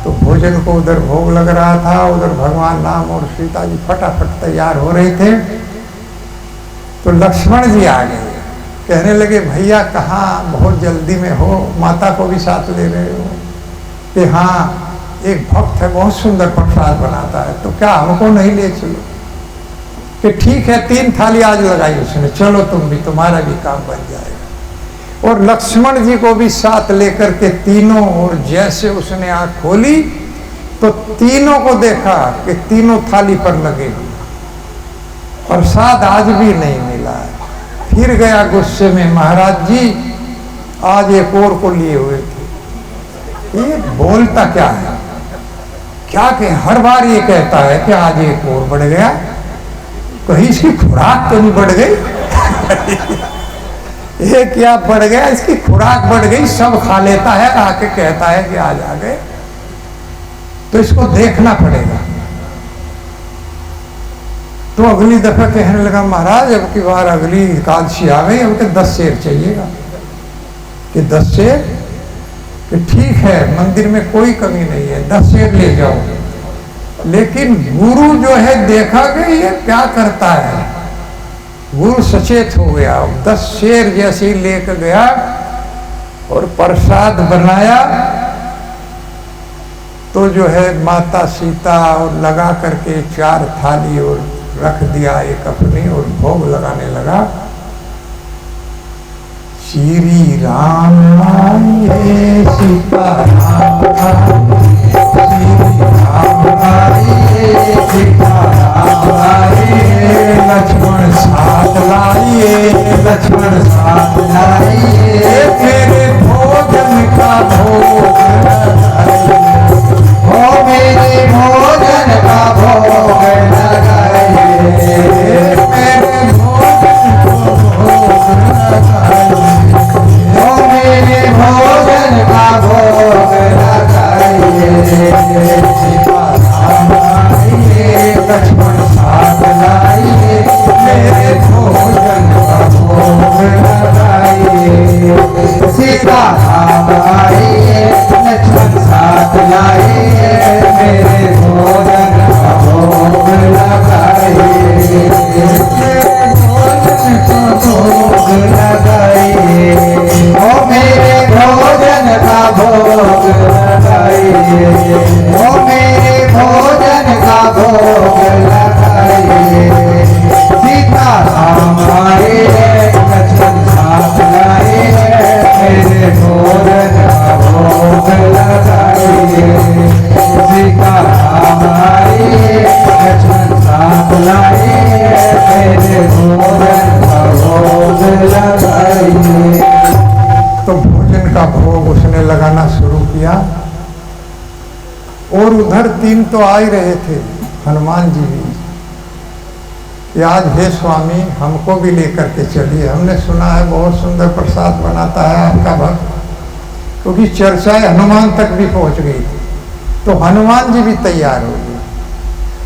तो भोजन को उधर भोग लग रहा था, उधर भगवान राम और सीता जी फटाफट तैयार हो रहे थे। तो लक्ष्मण जी आ गए, कहने लगे भैया कहाँ, बहुत जल्दी में हो, माता को भी साथ ले रहे हो? कि हाँ, एक भक्त है बहुत सुंदर प्रसाद बनाता है, तो क्या हमको नहीं ले चलो? कि ठीक है, 3 थाली आज लगाई उसने, चलो तुम भी, तुम्हारा भी काम बन जाएगा। और लक्ष्मण जी को भी साथ लेकर के तीनों, और जैसे उसने आंख खोली तो तीनों को देखा कि तीनों थाली पर लगे हुए, प्रसाद आज भी नहीं मिला है। फिर गया गुस्से में, महाराज जी आज एक और को लिए हुए थे। ये बोलता क्या है, क्या कि हर बार ये कहता है कि आज एक और बढ़ गया, कहीं इसकी खुराक तो नहीं बढ़ गई ये क्या बढ़ गया, इसकी खुराक बढ़ गई, सब खा लेता है, आके कहता है कि आज आ गए, तो इसको देखना पड़ेगा। तो अगली दफा कहने लगा, महाराज अब की बार अगली एकादशी आ गई, अब के 10 सेर चाहिएगा। कि 10 सेर? कि ठीक है, मंदिर में कोई कमी नहीं है, 10 सेर ले जाओ। लेकिन गुरु जो है देखा कि ये क्या करता है, गुरु सचेत हो गया, 10 सेर जैसे ही लेकर गया और प्रसाद बनाया। तो जो है माता सीता और लगा करके 4 थाली और रख दिया एक अपनी, और भोग लगाने लगा। श्री राम आइए, सीता राम आइए, श्री राम आइए, सीता राम आइए, लक्ष्मण साथ लाइए, लक्ष्मण साथ लाइए, मेरे भोजन का भोग लगाइए। ओ मेरे भोजन का भोग लगाइए। मेरे भोजन का भोग लगाइए। ओ मेरे भोजन का भोग लगाइए। सीता राम आइए, लक्ष्मण साथ लाइए, मेरे भोजन का भोग और उधर 3 तो आ ही रहे थे, हनुमान जी भी, कि आज हे स्वामी हमको भी लेकर के चलिए, हमने सुना है बहुत सुंदर प्रसाद बनाता है आपका भक्त, क्योंकि चर्चाएं हनुमान तक भी पहुंच गई थी। तो हनुमान जी भी तैयार हो गए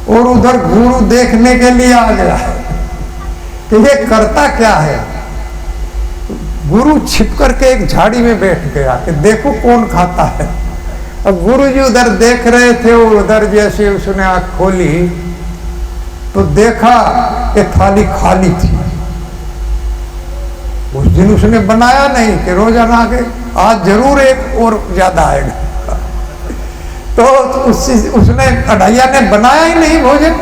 और उधर गुरु देखने के लिए आ गया कि ये करता क्या है। गुरु छिप करके एक झाड़ी में बैठ गया कि देखो कौन खाता है। अब गुरु जी उधर देख रहे थे और उधर जैसे उसने आंख खोली तो देखा कि थाली खाली थी। उस दिन उसने बनाया नहीं कि रोजाना के आज जरूर एक और ज्यादा आएगा। तो उसने अढ़ैया ने बनाया ही नहीं भोजन,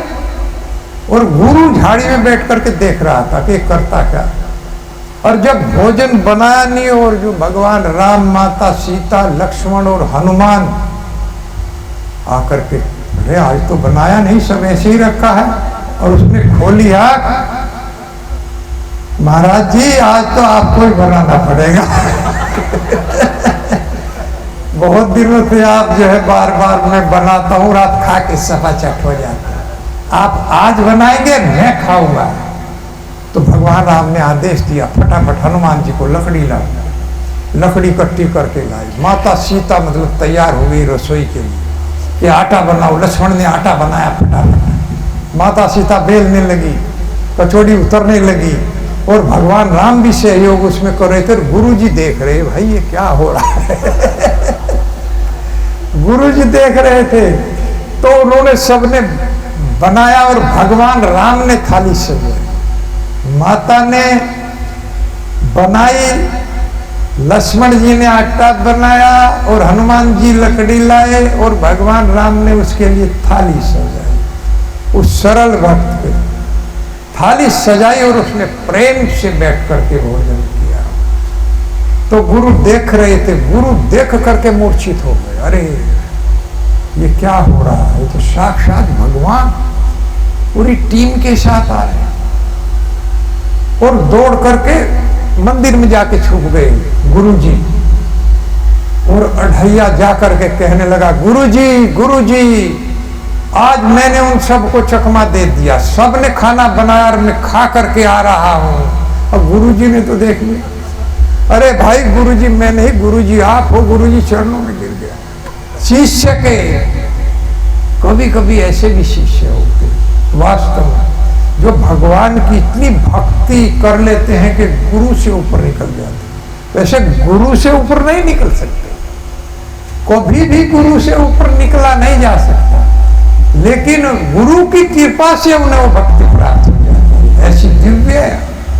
और गुरु झाड़ी में बैठ करके देख रहा था कि करता क्या। और जब भोजन बनाया नहीं और जो भगवान राम, माता सीता, लक्ष्मण और हनुमान आकर के, अरे आज तो बनाया नहीं, सब ऐसे ही रखा है। और उसने खोली आंख, महाराज जी आज तो आपको ही बनाना पड़ेगा। बहुत दिनों से आप जो है बार बार मैं बनाता हूँ और आप खा के सफा चट हो जाता है, आप आज बनाएंगे मैं खाऊंगा। तो भगवान राम ने आदेश दिया, फटाफट हनुमान जी को लकड़ी ला, लकड़ी इकट्ठी करके लाई। माता सीता मतलब तैयार हो गई रसोई के लिए कि आटा बनाओ। लक्ष्मण ने आटा बनाया फटाफट, माता सीता बेलने लगी, कचौड़ी उतरने लगी, और भगवान राम भी सहयोग उसमें कर रहे थे। गुरु जी देख रहे, भाई ये क्या हो रहा है। गुरु जी देख रहे थे तो उन्होंने सबने बनाया और भगवान राम ने थाली सजाई, माता ने बनाई, लक्ष्मण जी ने आटा बनाया और हनुमान जी लकड़ी लाए और भगवान राम ने उसके लिए थाली सजाई। उस सरल भक्त के थाली सजाई और उसने प्रेम से बैठ करके भोजन किया। तो गुरु देख रहे थे, गुरु देख करके मूर्छित हो गए, अरे ये क्या हो रहा है, ये तो साक्षात भगवान पूरी टीम के साथ आ रहे हैं। और दौड़ करके मंदिर में जाके छुप गए गुरु जी, और अढ़ैया जाकर के कहने लगा, गुरु जी आज मैंने उन सबको चकमा दे दिया, सबने खाना बनाया और मैं खा करके आ रहा हूं। अब गुरुजी ने तो देख लिया, अरे भाई गुरुजी मैं नहीं, गुरुजी आप हो। गुरुजी चरणों में गिर गया। शिष्य के कभी कभी ऐसे भी शिष्य होते वास्तव में, जो भगवान की इतनी भक्ति कर लेते हैं कि गुरु से ऊपर निकल जाते। वैसे गुरु से ऊपर नहीं निकल सकते, कभी भी गुरु से ऊपर निकला नहीं जा सकता, लेकिन गुरु की कृपा से उन्हें वो भक्ति प्राप्त हो जाती है, ऐसी दिव्य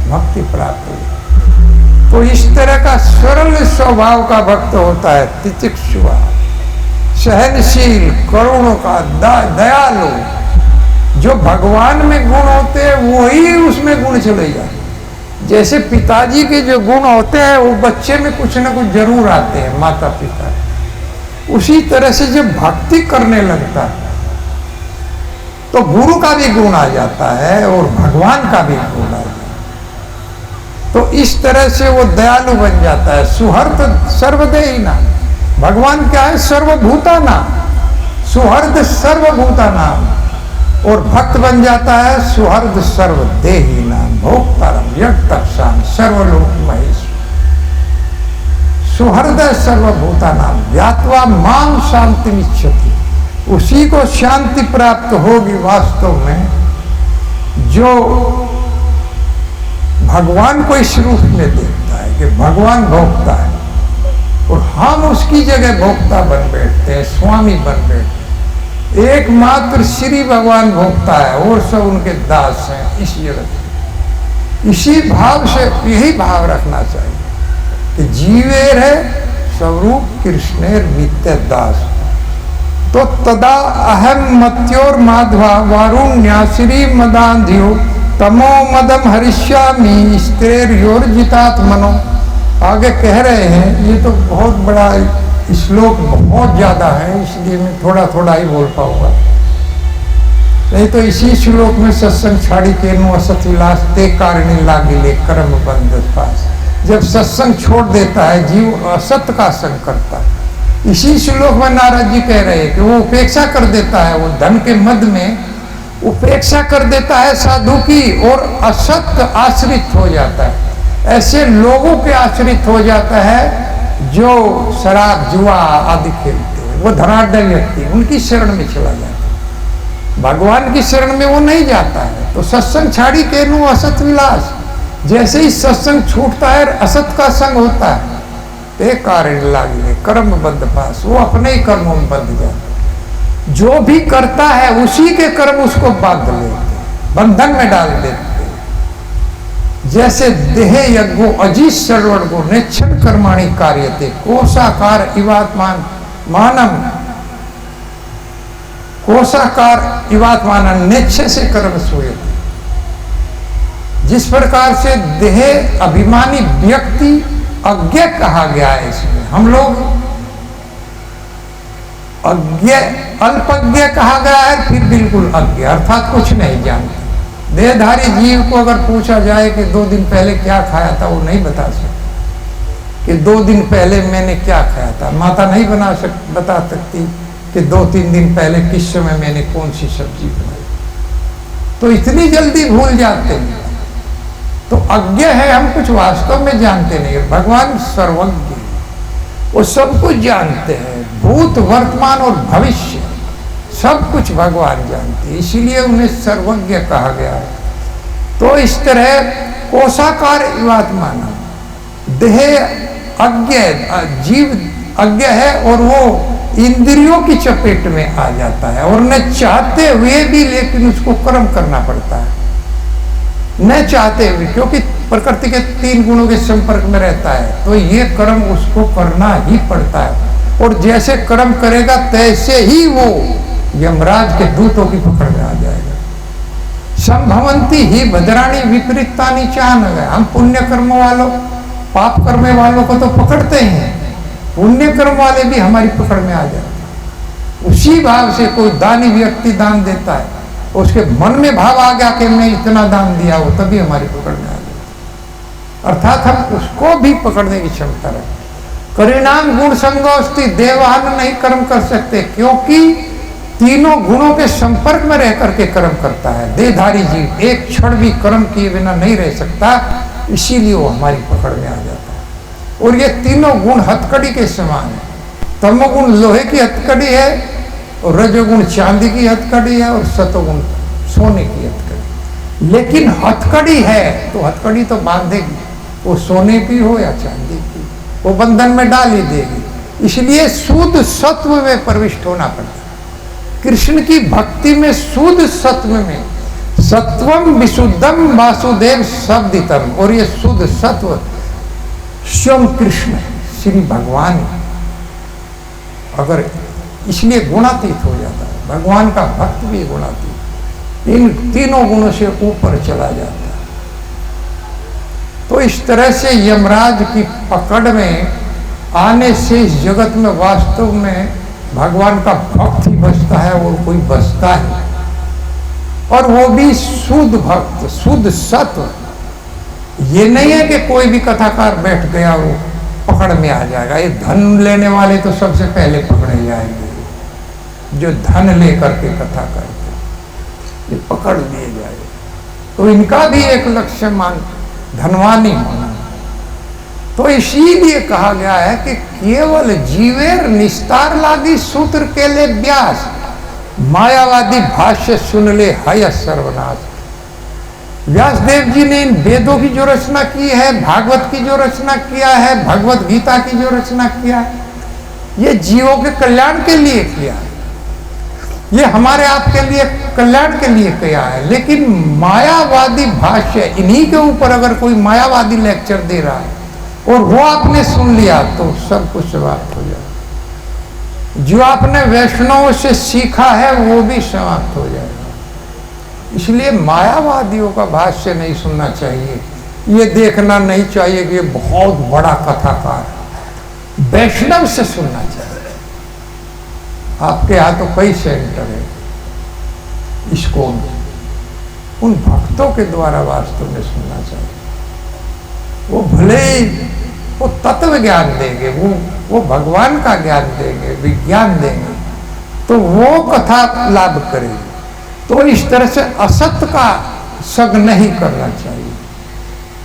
भक्ति प्राप्त हो जाती है। तो इस तरह का सरल स्वभाव का भक्त होता है, तितिक्षुआ, सहनशील, करुण का, दयालु। जो भगवान में गुण होते हैं वही उसमें गुण चले जाते। जैसे पिताजी के जो गुण होते हैं वो बच्चे में कुछ ना कुछ जरूर आते हैं, माता पिता। उसी तरह से जब भक्ति करने लगता है तो गुरु का भी गुण आ जाता है और भगवान का भी गुण आ जाता है। तो इस तरह से वो दयालु बन जाता है। सुहृद सर्वदेहिना, भगवान क्या है, सर्वभूताना, सुहृद सर्वभूताना। और भक्त बन जाता है सुहृद सर्वदेहिना, भोक्तारम यज्ञ सर्वलोक महेश। सुहृद सर्वभूताना ज्ञात्वा मां शांति इच्छति, उसी को शांति प्राप्त होगी वास्तव में जो भगवान को इस रूप में देखता है कि भगवान भोक्ता है और हम उसकी जगह भोक्ता बन बैठते हैं, स्वामी बन बैठते हैं। एकमात्र श्री भगवान भोक्ता है और सब उनके दास हैं इस जगत में। इसी भाव से यही भाव रखना चाहिए कि जीवेर है स्वरूप कृष्णेर नित्य दास। तो तदा अहम मत्योर माधवा वारुण्याश्री मदांध्यो तमो मदम हरिष्यामि स्त्रेर योर्जितात मनो। आगे कह रहे हैं, ये तो बहुत बड़ा श्लोक, बहुत ज्यादा है, इसलिए मैं थोड़ा थोड़ा ही बोल पाऊंगा। नहीं तो इसी श्लोक में सत्संग छाड़ी के नु असत विलास ते कारिणी लागिले कर्म बंध पास। जब सत्संग छोड़ देता है जीव असत का संग करता है, इसी श्लोक में नारद जी कह रहे हैं कि वो उपेक्षा कर देता है, वो धन के मद में उपेक्षा कर देता है साधु की और असत आश्रित हो जाता है। ऐसे लोगों के आश्रित हो जाता है जो शराब जुआ आदि खेलते हैं, वो धनाढ्य व्यक्ति उनकी शरण में चला जाता है, भगवान की शरण में वो नहीं जाता है। तो सत्संग छाड़ी केनु असत विलास, जैसे ही सत्संग छूटता है असत का संग होता है, कारण लागे कर्म बंध पास, वो अपने ही कर्मों में बंध जाता है। जो भी करता है उसी के कर्म उसको बांध लेते, बंधन में डाल देते। जैसे देह यज्ञो अजीत श्रवण को नेच्छन कर्माणि कार्यते कोशाकार इवात्मान मानम, कोशाकार इवात्मान नेच्छ से कर्म सोयते। जिस प्रकार से देह अभिमानी व्यक्ति अज्ञ कहा गया है, इसमें हम लोग अज्ञ अल्पज्ञ कहा गया है, फिर बिल्कुल अज्ञ अर्थात कुछ नहीं जानते। देहधारी जीव को अगर पूछा जाए कि 2 दिन पहले क्या खाया था, वो नहीं बता सकता कि 2 दिन पहले मैंने क्या खाया था। माता नहीं बता सकती कि 2-3 दिन पहले किस समय मैंने कौन सी सब्जी बनाई। तो इतनी जल्दी भूल जाते हैं, तो अज्ञ है, हम कुछ वास्तव में जानते नहीं। भगवान सर्वज्ञ, वो सब कुछ जानते हैं, भूत वर्तमान और भविष्य सब कुछ भगवान जानते हैं, इसीलिए उन्हें सर्वज्ञ कहा गया है। तो इस तरह कोशाकार इवात्मान, देह अज्ञ, जीव अज्ञ है और वो इंद्रियों की चपेट में आ जाता है और न चाहते हुए भी, लेकिन उसको कर्म करना पड़ता है, न चाहते हुए, क्योंकि प्रकृति के 3 गुणों के संपर्क में रहता है, तो ये कर्म उसको करना ही पड़ता है। और जैसे कर्म करेगा तैसे ही वो यमराज के दूतों की पकड़ में आ जाएगा। संभवंती ही भद्राणी विपरीतानी चान है। हम पुण्य कर्म वालों, पाप करने वालों को तो पकड़ते हैं, पुण्य कर्म वाले भी हमारी पकड़ में आ जाते हैं। उसी भाव से कोई दानी व्यक्ति दान देता है, उसके मन में भाव आ गया कि मैं इतना दान दिया हो, तभी हमारी पकड़ में आ गई। अर्थात हम उसको भी पकड़ने की क्षमता रखते। परिणाम गुण संगोष्ठी, देवहान नहीं कर्म कर सकते, क्योंकि तीनों गुणों के संपर्क में रह करके कर्म करता है। देहधारी जीव एक क्षण भी कर्म किए बिना नहीं रह सकता, इसीलिए वो हमारी पकड़ में आ जाता है। और ये तीनों गुण हथकड़ी के समान है। तमोगुण लोहे की हथकड़ी है, और रजोगुण चांदी की हथकड़ी है, और सतोगुण सोने की हथकड़ी। लेकिन हथकड़ी है तो हथकड़ी तो बांधेगी, वो सोने की हो या चांदी की, वो बंधन में डाल ही देगी। इसलिए शुद्ध सत्व में प्रविष्ट होना पड़ता है। कृष्ण की भक्ति में शुद्ध सत्व में, सत्वम विशुद्धम वासुदेव शब्दितम, और ये शुद्ध सत्व स्वयं कृष्ण श्री भगवान, अगर इसलिए गुणातीत हो जाता है। भगवान का भक्त भी गुणातीत, इन तीनों गुणों से ऊपर चला जाता है। तो इस तरह से यमराज की पकड़ में आने से इस जगत में वास्तव में भगवान का भक्त ही बचता है, और कोई बचता है, और वो भी शुद्ध भक्त, शुद्ध सत्व। ये नहीं है कि कोई भी कथाकार बैठ गया वो पकड़ में आ जाएगा। ये धन लेने वाले तो सबसे पहले पकड़े जाएंगे, जो धन लेकर के कथा करते, ये पकड़ लिए जाएंगे। तो इनका भी एक लक्ष्य मान धनवानी होना। तो इसीलिए कहा गया है कि केवल जीवेर निस्तार लागी सूत्र के लिए व्यास, मायावादी भाष्य सुन ले हय सर्वनाश। व्यास देव जी ने इन वेदों की जो रचना की है, भागवत की जो रचना किया है, भगवत गीता की जो रचना किया है, ये जीवों के कल्याण के लिए किया है, ये हमारे आपके लिए कल्याण के लिए किया है। लेकिन मायावादी भाष्य, इन्हीं के ऊपर अगर कोई मायावादी लेक्चर दे रहा है और वो आपने सुन लिया तो सब कुछ समाप्त हो जाएगा। जो आपने वैष्णव से सीखा है वो भी समाप्त हो जाएगा। इसलिए मायावादियों का भाष्य नहीं सुनना चाहिए, ये देखना नहीं चाहिए कि ये बहुत बड़ा कथाकार है। वैष्णव से सुनना चाहिए। आपके यहाँ तो कई सेंटर है इसको, उन भक्तों के द्वारा वास्तव में सुनना चाहिए। वो भले ही वो तत्व ज्ञान देंगे, वो भगवान का ज्ञान देंगे, विज्ञान देंगे, तो वो कथा लाभ करेगी। तो इस तरह से असत्य का संग नहीं करना चाहिए,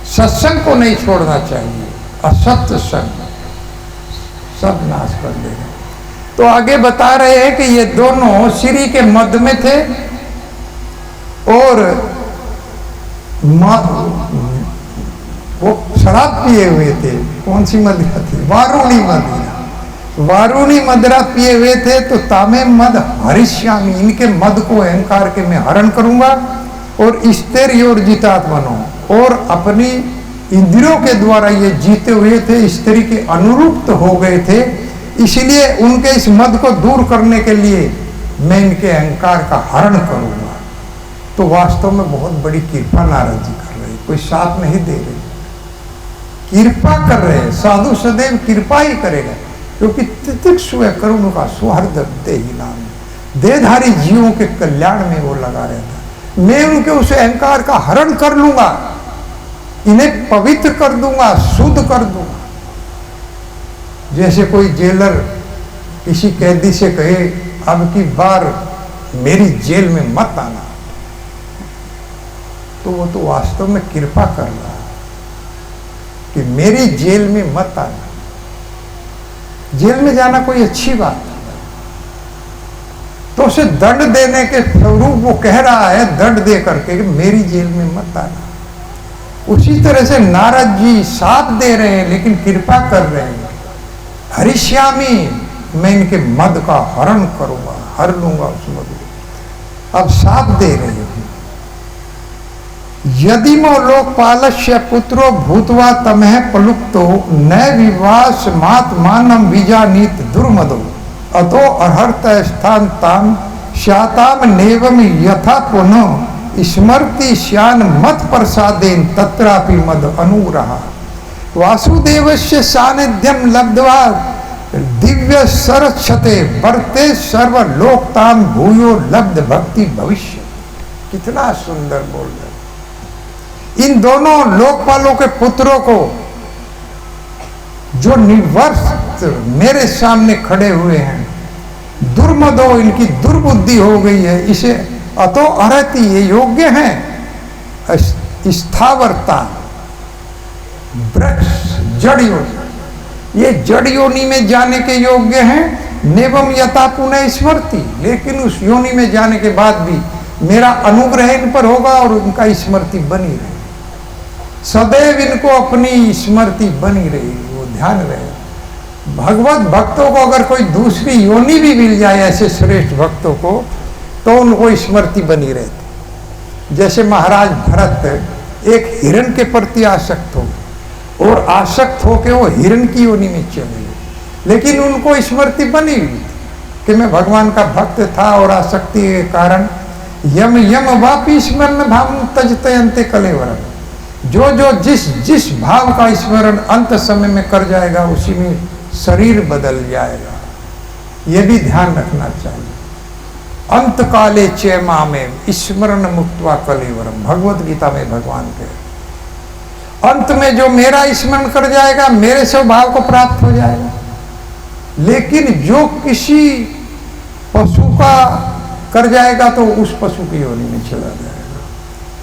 सत्संग को नहीं छोड़ना चाहिए, असत्य संग सब नाश कर देगा। तो आगे बता रहे हैं कि ये दोनों श्री के मध्य में थे और वो शराब पिए हुए थे। कौन सी मदिरा थी? वारुणी मदिरा। वारुणी मदिरा पिए हुए थे। तो तामे मद हरिष्यामी, इनके मद को अहंकार के मैं हरण करूंगा और स्थिर्योर्जितात्मनो, और अपनी इंद्रियों के द्वारा ये जीते हुए थे, स्त्री के अनुरूप हो गए थे, इसलिए उनके इस मद को दूर करने के लिए मैं इनके अहंकार का हरण करूंगा। तो वास्तव में बहुत बड़ी कृपा नारद जी कर रहे हैं, कोई साथ नहीं दे रहे, कृपा कर रहे हैं। साधु सदैव कृपा ही करेगा, क्योंकि तितिक्षु करुण का सुहृद देहि नाम, देहधारी जीवों के कल्याण में वो लगा रहता है। मैं उनके उस अहंकार का हरण कर लूंगा, इन्हें पवित्र कर दूंगा, शुद्ध कर दूंगा। जैसे कोई जेलर किसी कैदी से कहे अब की बार मेरी जेल में मत आना, तो वो तो वास्तव में कृपा कर रहा है कि मेरी जेल में मत आना। जेल में जाना कोई अच्छी बात है, तो उसे दंड देने के स्वरूप वो कह रहा है, दंड दे करके कि मेरी जेल में मत आना। उसी तरह से नारद जी साथ दे रहे हैं, लेकिन कृपा कर रहे हैं। हरिष्यामी, मैं इनके मद का हरण करूंगा, हर लूंगा उस मद को। अब साथ दे रहे हैं, यदि मो लोकपालस्य पुत्रो भूतवा तमह पलुप्तो न विवास मातमानम विजानीत दुर्मदो अतो अर्हत स्थान ताम श्याताम नेवम यथा पुनः स्मृति श्यान मत प्रसादेन तत्रापि मद अनुग्रहा वासुदेवस्य सानिध्यम लब्ध्वा दिव्य सरक्षते वर्ते सर्वलोकताम भूयो लब्ध भक्ति भविष्य। कितना सुंदर बोल रहे। इन दोनों लोकपालों के पुत्रों को जो निर्वर्ष मेरे सामने खड़े हुए हैं, दुर्मदो, इनकी दुर्बुद्धि हो गई है, इसे अतो अर्हति, ये योग्य हैं स्थावरता, वृक्ष जड़ योनि, ये जड़ योनि में जाने के योग्य हैं। नेवम यथा पुनः स्मृति, लेकिन उस योनि में जाने के बाद भी मेरा अनुग्रह इन पर होगा और उनका स्मृति बनी रहेगी, सदैव इनको अपनी स्मृति बनी रहेगी, वो ध्यान रहे। भगवत भक्तों को अगर कोई दूसरी योनि भी मिल जाए, ऐसे श्रेष्ठ भक्तों को, तो उनको स्मृति बनी रहती। जैसे महाराज भरत एक हिरण के प्रति आसक्त हो और आसक्त होकर वो हिरण की योनि में चले गए, लेकिन उनको स्मृति बनी हुई थी कि मैं भगवान का भक्त था, और आसक्ति के कारण यम यम वापी स्मरण भाव तजतयंते कलेवरम, जो जो जिस भाव का स्मरण अंत समय में कर जाएगा, उसी में शरीर बदल जाएगा। ये भी ध्यान रखना चाहिए। अंत काले चेमा में स्मरण मुक्तवा कलेवरम, भगवत गीता में भगवान के अंत में जो मेरा स्मरण कर जाएगा, मेरे स्वभाव को प्राप्त हो जाएगा। लेकिन जो किसी पशु का कर जाएगा, तो उस पशु की योनि में चला जाएगा।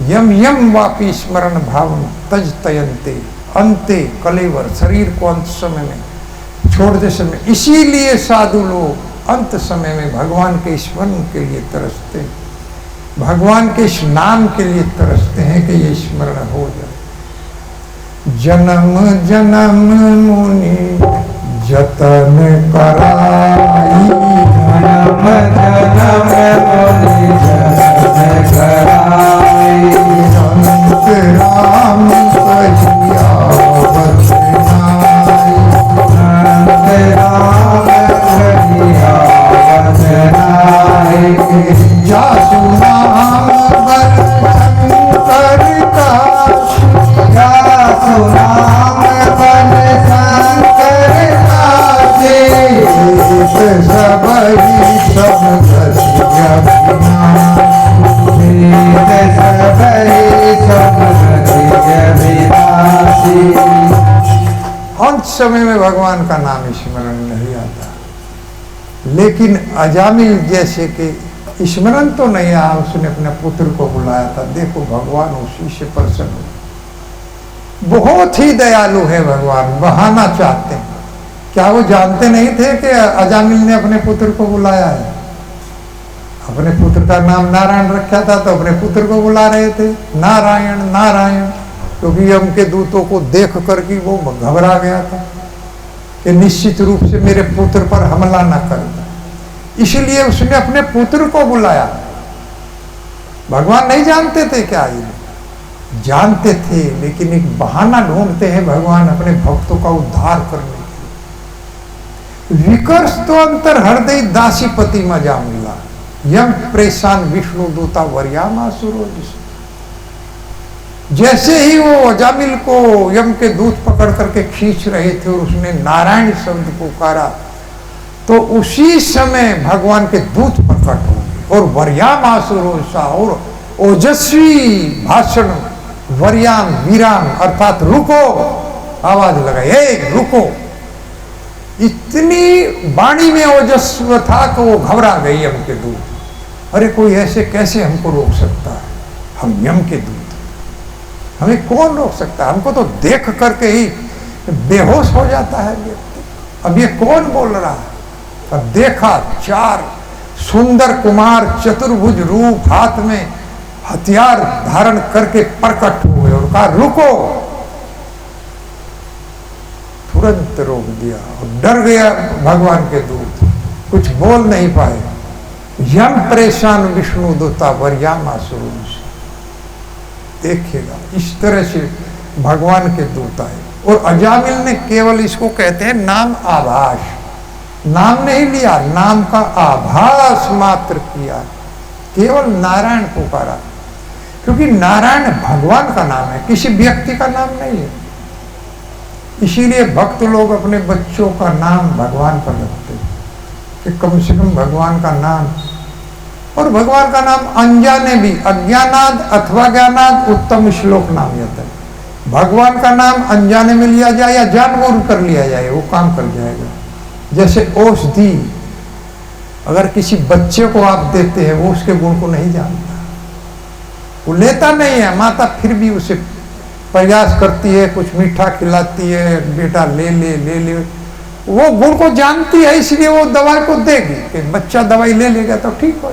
यम यम वापी स्मरण भाव तज तयंते अंते कलेवर, शरीर को अंत समय में छोड़ते समय। इसीलिए साधु लोग अंत समय में भगवान के स्मरण के लिए तरसते, भगवान के इस नाम के लिए तरसते हैं कि ये स्मरण हो जाए। जन्म जन्म मुनि जतन कराई, जन्म जन्म मुनि जतन कराई, संत राम कहिया बचनाई, संत राम कहिया बचनाई, जासु नाम बर शंकर काशी, जासु नाम बन शंकर काशी, सबही सब गति अभिनाशी, सबही समय में भगवान का नाम स्मरण नहीं आता। लेकिन अजामिल जैसे कि स्मरण तो नहीं आया, उसने अपने पुत्र को बुलाया था। देखो भगवान उसी से प्रसन्न हुए। बहुत ही दयालु है भगवान, बहाना चाहते हैं। क्या वो जानते नहीं थे कि अजामिल ने अपने पुत्र को बुलाया है? अपने पुत्र का नाम नारायण रखा था तो अपने पुत्र को बुला रहे थे, नारायण नारायण, क्योंकि यम के दूतों को देख करके वो घबरा गया था कि निश्चित रूप से मेरे पुत्र पर हमला न कर। इसलिए उसने अपने पुत्र को बुलाया। भगवान नहीं जानते थे क्या? ये जानते थे, लेकिन एक बहाना ढूंढते हैं भगवान अपने भक्तों का उद्धार करने के लिए। विकर्ष तो अंतर हृदय दासीपति मजा मिला, यम परेशान विष्णु दूता वर्यामासुरो। जैसे ही वो अजामिल को यम के दूत पकड़ करके खींच रहे थे और उसने नारायण शब्द पुकारा, तो उसी समय भगवान के दूत प्रकट हो गए और वर्यामासुरोसा और ओजस्वी भाषण, वर्याम वीराम अर्थात रुको, आवाज लगाई, ए रुको। इतनी वाणी में ओजस्व था कि वो घबरा गई यम के दूत। अरे कोई ऐसे कैसे हमको रोक सकता है? हम यम के दूत, हमें कौन रोक सकता है? हमको तो देख करके ही बेहोश हो जाता है व्यक्ति। अब ये कौन बोल रहा है? अब देखा 4 सुंदर कुमार चतुर्भुज रूप हाथ में हथियार धारण करके प्रकट हुए और कहा रुको। तुरंत रोक दिया और डर गया भगवान के दूत, कुछ बोल नहीं पाए। यम परेशान विष्णु दूता वर्यामासुरो। देखिएगा इस तरह से भगवान के दूत आए। और अजामिल ने केवल इसको कहते हैं नाम आभास, नाम नहीं लिया, नाम का आभास मात्र किया, केवल नारायण पुकारा। क्योंकि नारायण भगवान का नाम है, किसी व्यक्ति का नाम नहीं है। इसीलिए भक्त लोग अपने बच्चों का नाम भगवान पर रखते हैं कि कम से कम भगवान का नाम। और भगवान का नाम अनजाने भी, अज्ञानाद अथवा ज्ञानाद उत्तम श्लोक नाम होता है। भगवान का नाम अनजाने में लिया जाए या जानबूझ कर लिया जाए, वो काम कर जाएगा। जैसे औषधि अगर किसी बच्चे को आप देते हैं, वो उसके गुण को नहीं जानता, वो लेता नहीं है। माता फिर भी उसे प्रयास करती है, कुछ मीठा खिलाती है, बेटा ले ले ले ले, वो गुण को जानती है, इसलिए वो दवाई को देगी कि बच्चा दवाई ले लेगा तो ठीक हो।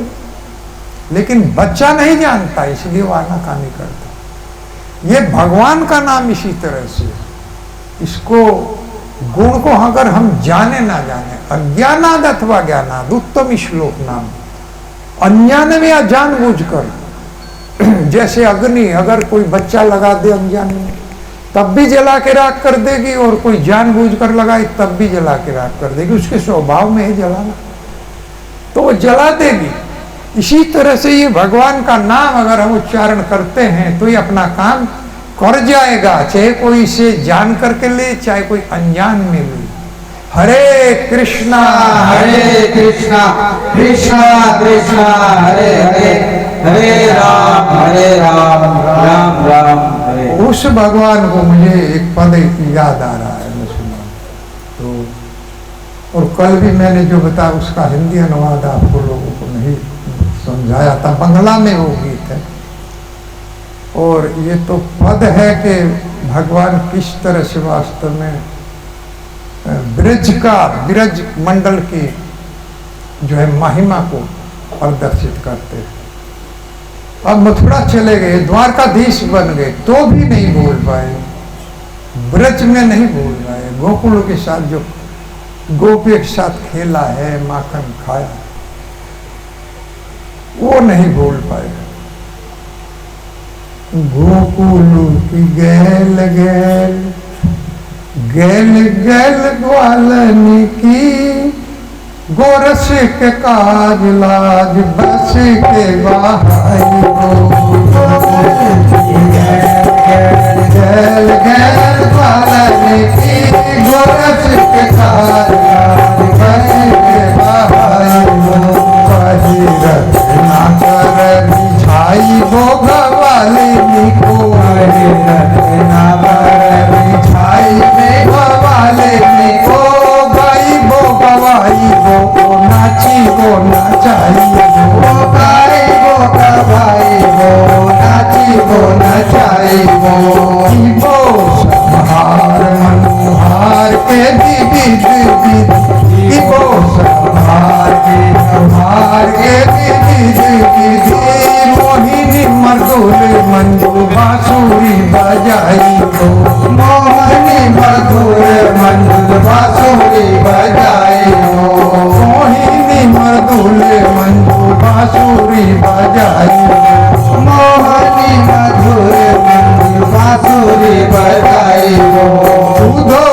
लेकिन बच्चा नहीं जानता, इसलिए वो आनाकानी करता। ये भगवान का नाम इसी तरह से, इसको गुण को अगर हम जाने ना जाने, अज्ञानाद अथवा ज्ञानाद उत्तम श्लोक नाम, अनजाने में या जानबूझकर। जैसे अग्नि अगर कोई बच्चा लगा दे अनजाने में, तब भी जला के राख कर देगी, और कोई जानबूझकर लगाए तब भी जला के राख कर देगी। उसके स्वभाव में है जलाना, तो वो जला देगी। इसी तरह से ये भगवान का नाम अगर हम उच्चारण करते हैं तो ये अपना काम कर जाएगा, चाहे कोई इसे जान करके ले, चाहे कोई अनजान में ले। हरे कृष्णा कृष्णा कृष्णा हरे हरे, हरे राम राम राम हरे। उस भगवान को मुझे एक पद याद आ रहा है, मैं सुना तो। और कल भी मैंने जो बताया उसका हिंदी अनुवाद आपको लोगों को नहीं समझाया था, बंगला में वो गीत है। और ये तो पद है कि भगवान किस तरह से वास्तव में ब्रज मंडल की जो है महिमा को प्रदर्शित करते हैं। अब मथुरा चले गए, द्वारकाधीश बन गए, तो भी नहीं बोल पाए, ब्रज में नहीं बोल पाए। गोकुल के साथ जो गोपियों के साथ खेला है, माखन खाया, वो नहीं बोल पाए। गोकुल की गैल गैल गैल गैल ग्वालन की, गोरस के काज लाज बस के बहाई हो। गैल गैल ग्वालन की, गोरस के काज लाज बस के बहाई हो। रचना कर बिछाई भोग वाले को, रचना कर बिछाई भोग वाले वो संहार मनोहार के विविध विधि, वो संहार के संहार के विविध विधि, मोहिनी मधुर मंजू बांसुरी बजाई तो, मोहिनी मधुर मंजू बांसुरी बजाई तो, मोहिनी मधुर मंजू बांसुरी बजाई, मोहिनी मधुर मंजू बांसुरी बजाई तो, दूधो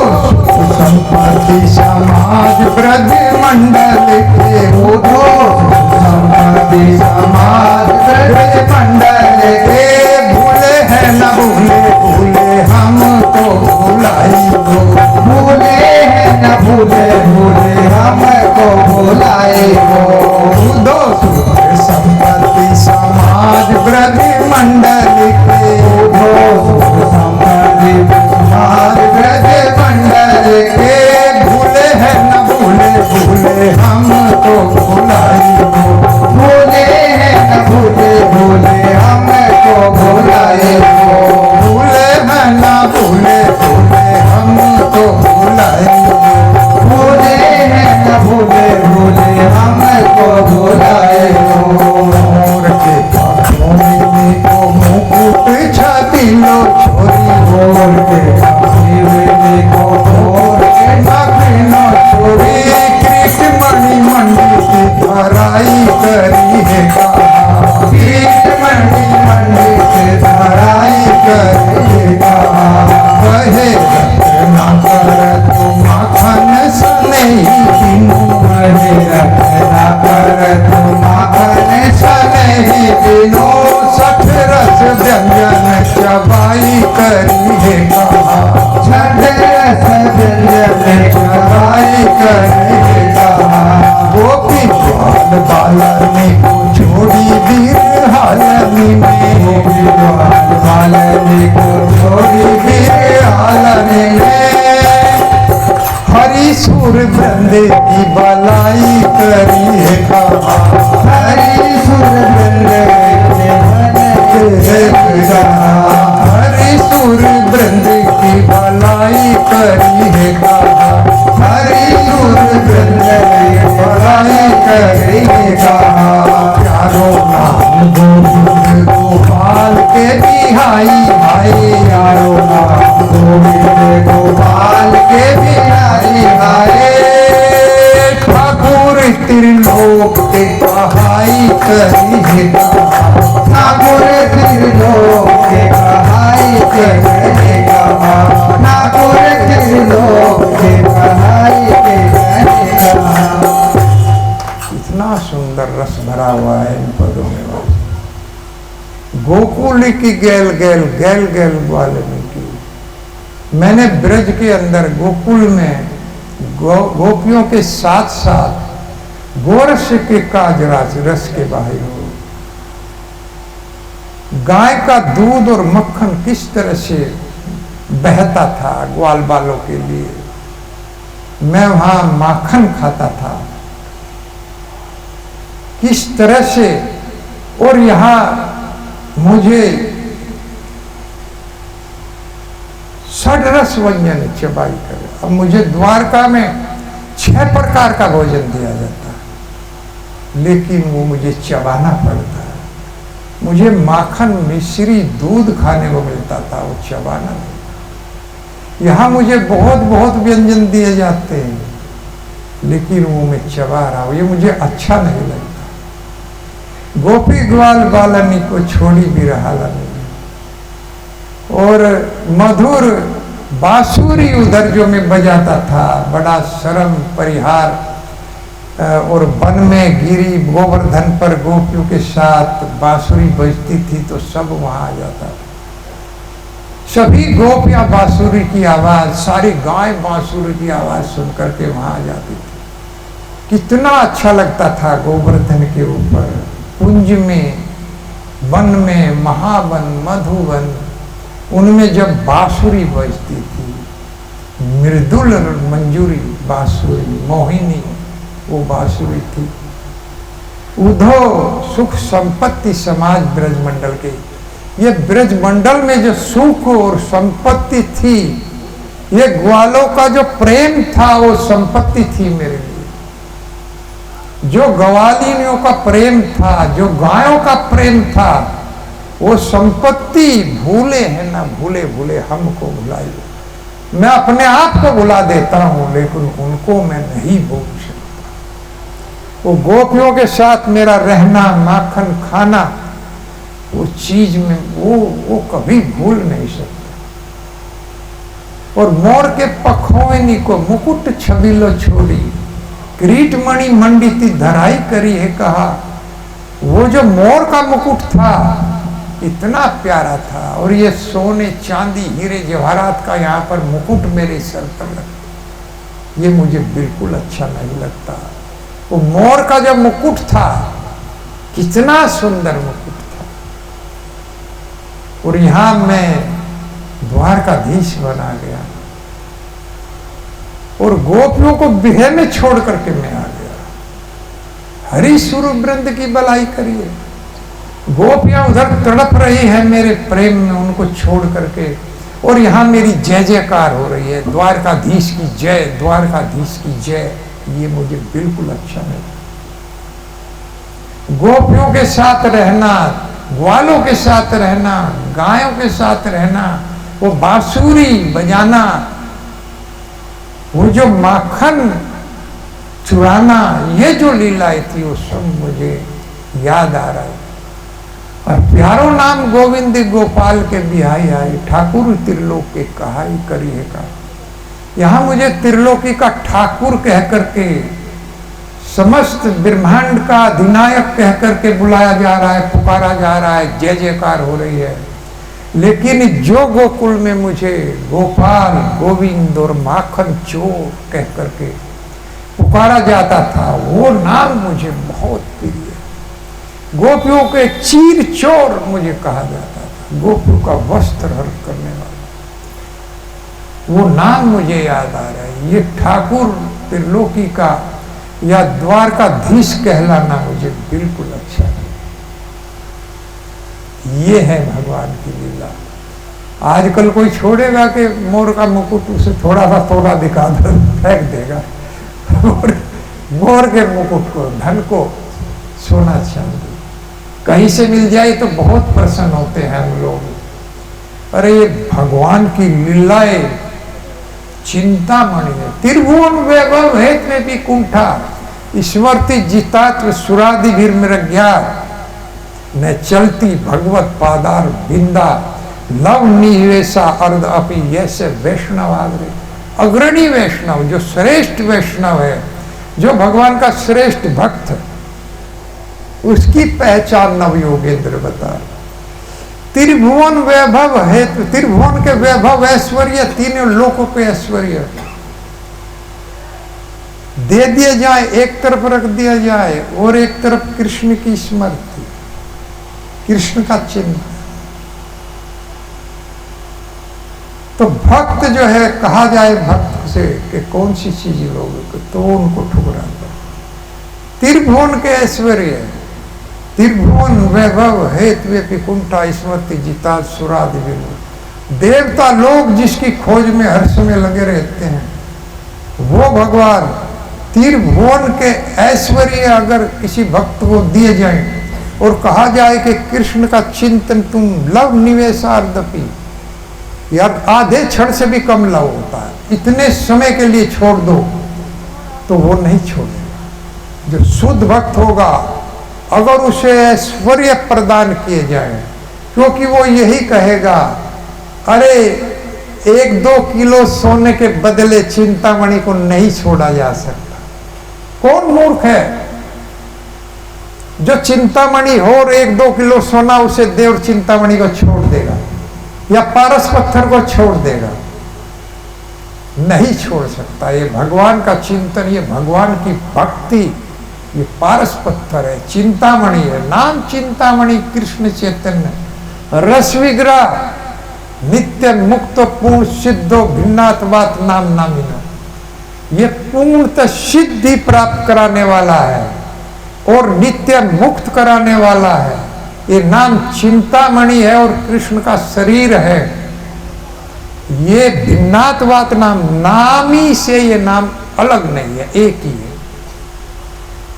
संपत्ति समाज ब्रज मंडल के, दूधो संपत्ति समाज ब्रज मंडल के, भूले हैं न भूले भूले हमको भुलाई दो, भूले हैं न भूले भूले हमको भुलाई दो, दो संपत्ति समाज ब्रज मंडल के, दो संपत्ति समाज ब्रज मंडल के, भूले हैं न भूले भूले हमको भुलाई दो, भूले हैं न भूले भूले हमको भुलाई दो, भूले हैं न भूले भूले हमको भुलाई दो, भूले हैं न भूले भूले हमको भुलाई दो, मोर के कानों में को मुकुट छाती लो छोरी, मोर के कानों में को मोर के नाभि लो छोरी, कृष्णमणि मंडी की धराई करी है कहा, कृष्णमणि मंडी की धराई करी है कहा, कहे रत्ना कर तू माखन सनहि बिनु, कहे रत्ना कर तू माखन सनहि बिनु, सठ रस व्यंजन चबाई करी है कहा, छठ रस व्यंजन चबाई करी है कहा, गोपी ग्वाल बालनी को छोड़ी वीर हालनी में, गोपी ग्वाल बालनी को छोड़ी वीर हालनी में, हरि सुर वृंद की बलाई करी है कहा, हरि सुर वृंद हरि सुर वृंद की भलाई करी है कहा, हरि सुर वृंद की भलाई करी है कहा, प्यारो नाम गोविंद गोपाल के बिहाई भाई, यारो नाम गोविंद गोपाल के बिहाई भाई, ठाकुर त्रिलोक के पहाई करी है कहा, ठाकुर त्रिलोक के पहाई करी है कहा, ठाकुर त्रिलोक के पहाई करी है कहा। इतना सुंदर रस भरा हुआ है इन पदों में। गोकुल की गैल गैल गैल गैल वाल्मीकि, मैंने ब्रज के अंदर गोकुल में गोपियों के साथ साथ गोरस के काज रस के बाहर हो, गाय का दूध और मक्खन किस तरह से बहता था ग्वाल बालों के लिए, मैं वहां माखन खाता था किस तरह से, और यहाँ मुझे षड्रस व्यंजन चबाई करे। अब मुझे द्वारका में 6 प्रकार का भोजन दिया जाता है, लेकिन वो मुझे चबाना पड़ता है। मुझे माखन मिश्री दूध खाने को मिलता था, वो चबाना नहीं। यहाँ मुझे बहुत बहुत व्यंजन दिए जाते हैं, लेकिन वो मैं चबा रहा हूँ, ये मुझे अच्छा नहीं लगता। गोपी ग्वाल बालनी को छोड़ी भी रहा नहीं, और मधुर बांसुरी उधर जो मैं बजाता था, बड़ा शर्म परिहार, और वन में गिरी गोवर्धन पर गोपियों के साथ बांसुरी बजती थी तो सब वहां आ जाता था। सभी गोपियां बांसुरी की आवाज, सारी गाय बांसुरी की आवाज सुन करके वहां आ जाती थी। कितना अच्छा लगता था गोवर्धन के ऊपर, कुंज में, वन में, महावन, मधुवन, उनमें जब बांसुरी बजती थी, मृदुल मंजूरी बांसुरी, मोहिनी वो बांसुरी थी। उधो सुख संपत्ति समाज ब्रजमंडल के, ये ब्रजमंडल में जो सुख और संपत्ति थी, ये ग्वालों का जो प्रेम था वो संपत्ति थी मेरे लिए। जो ग्वालिनियों का प्रेम था, जो गायों का प्रेम था, वो संपत्ति भूले हैं ना भूले भूले हमको भुलाइए। मैं अपने आप को भुला देता हूं लेकिन उनको मैं नहीं भूल सकता। वो गोपियों के साथ मेरा रहना, माखन खाना, वो चीज में वो कभी भूल नहीं सकता। और मोर के पखोनी को मुकुट छबिलो छोड़ी, किरीट मणि मंडिती धराई करी है कहा। वो जो मोर का मुकुट था इतना प्यारा था, और ये सोने चांदी हीरे जवाहरात का यहाँ पर मुकुट मेरे सर पर लगता, ये मुझे बिल्कुल अच्छा नहीं लगता। वो मोर का जो मुकुट था कितना सुंदर मुकुट था। और यहाँ मैं द्वारकाधीश बना गया और गोपियों को बिहे में छोड़ करके मैं आ गया। हरि सुर वृंद की भलाई करिए। गोपियां उधर तड़प रही है मेरे प्रेम में उनको छोड़ करके, और यहां मेरी जय जयकार हो रही है, द्वारकाधीश की जय, द्वारकाधीश की जय। ये मुझे बिल्कुल अच्छा नहीं। गोपियों के साथ रहना, ग्वालों के साथ रहना, गायों के साथ रहना, वो बांसुरी बजाना, वो जो माखन चुराना, ये जो लीलाएं थी वो सब मुझे याद आ रहा है। और प्यारो नाम गोविंद गोपाल के बिहाई आई, ठाकुर त्रिलोक के कहाई करी है का। यहां मुझे त्रिलोकी का ठाकुर कह करके, समस्त ब्रह्मांड का अधिनायक कह करके बुलाया जा रहा है, पुकारा जा रहा है, जय जयकार हो रही है। लेकिन जो गोकुल में मुझे गोपाल, गोविंद और माखन चोर कह करके पुकारा जाता था, वो नाम मुझे बहुत प्रिय है। गोपियों के चीर चोर मुझे कहा जाता था, गोपियों का वस्त्र हर करने वाला, वो नाम मुझे याद आ रहा है। ये ठाकुर त्रिलोकी का या द्वारकाधीश कहलाना मुझे बिल्कुल अच्छा नहीं। ये है भगवान की लीला। आजकल कोई छोड़ेगा कि मोर का मुकुट उसे थोड़ा सा थोड़ा दिखा दे, फेंक देगा। मोर के मुकुट को, धन को, सोना चांदी कहीं से मिल जाए तो बहुत प्रसन्न होते हैं हम लोग। अरे ये भगवान की लीलाएं चिंतामणि है। त्रिभुवन वैभव हेत में भी कुंठा, स्मृति जितात्व सुरादि भीर मृज्ञा, न चलती भगवत पादार बिंदा, लव निवेशा अर्ध अपि यैसे वैष्णव आग्रे। अग्रणी वैष्णव, जो श्रेष्ठ वैष्णव है, जो भगवान का श्रेष्ठ भक्त, उसकी पहचान नवयोगेंद्र बता। त्रिभुवन वैभव है, तो त्रिभुवन के वैभव ऐश्वर्य, तीनों लोकों के ऐश्वर्य दे दिए जाए, एक तरफ रख दिया जाए, और एक तरफ कृष्ण की स्मृति, कृष्ण का चिन्ह। तो भक्त जो है, कहा जाए भक्त से कि कौन सी चीज लोगे, तो उनको ठुकरा दो। त्रिभुवन के ऐश्वर्य, त्रिभुवन वैभव हेतु कुंठा स्मृति जिता सुरादि विभु। देवता लोग जिसकी खोज में हर समय लगे रहते हैं, वो भगवान त्रिभुवन के ऐश्वर्य अगर किसी भक्त को दिए जाए और कहा जाए कि कृष्ण का चिंतन तुम लव निवेशार्दपि, यार आधे क्षण से भी कम लव होता है, इतने समय के लिए छोड़ दो, तो वो नहीं छोड़ेगा। जो शुद्ध भक्त होगा, अगर उसे ऐश्वर्य प्रदान किए जाए, क्योंकि वो यही कहेगा, अरे 1-2 किलो सोने के बदले चिंतामणि को नहीं छोड़ा जा सकता। कौन मूर्ख है जो चिंतामणि हो और 1-2 किलो सोना उसे दे और चिंतामणि को छोड़ देगा, या पारस पत्थर को छोड़ देगा? नहीं छोड़ सकता। ये भगवान का चिंतन, ये भगवान की भक्ति, ये पारस पत्थर है, चिंतामणि है। नाम चिंतामणि कृष्ण चैतन्य रस विग्रह नित्य मुक्त पूर्ण सिद्धो भिन्नात्वात नाम नामिनो। ये पूर्णतः सिद्धि प्राप्त कराने वाला है और नित्य मुक्त कराने वाला है। ये नाम चिंतामणि है और कृष्ण का शरीर है। ये भिन्नात्वात नाम ही से ये नाम अलग नहीं है, एक ही है।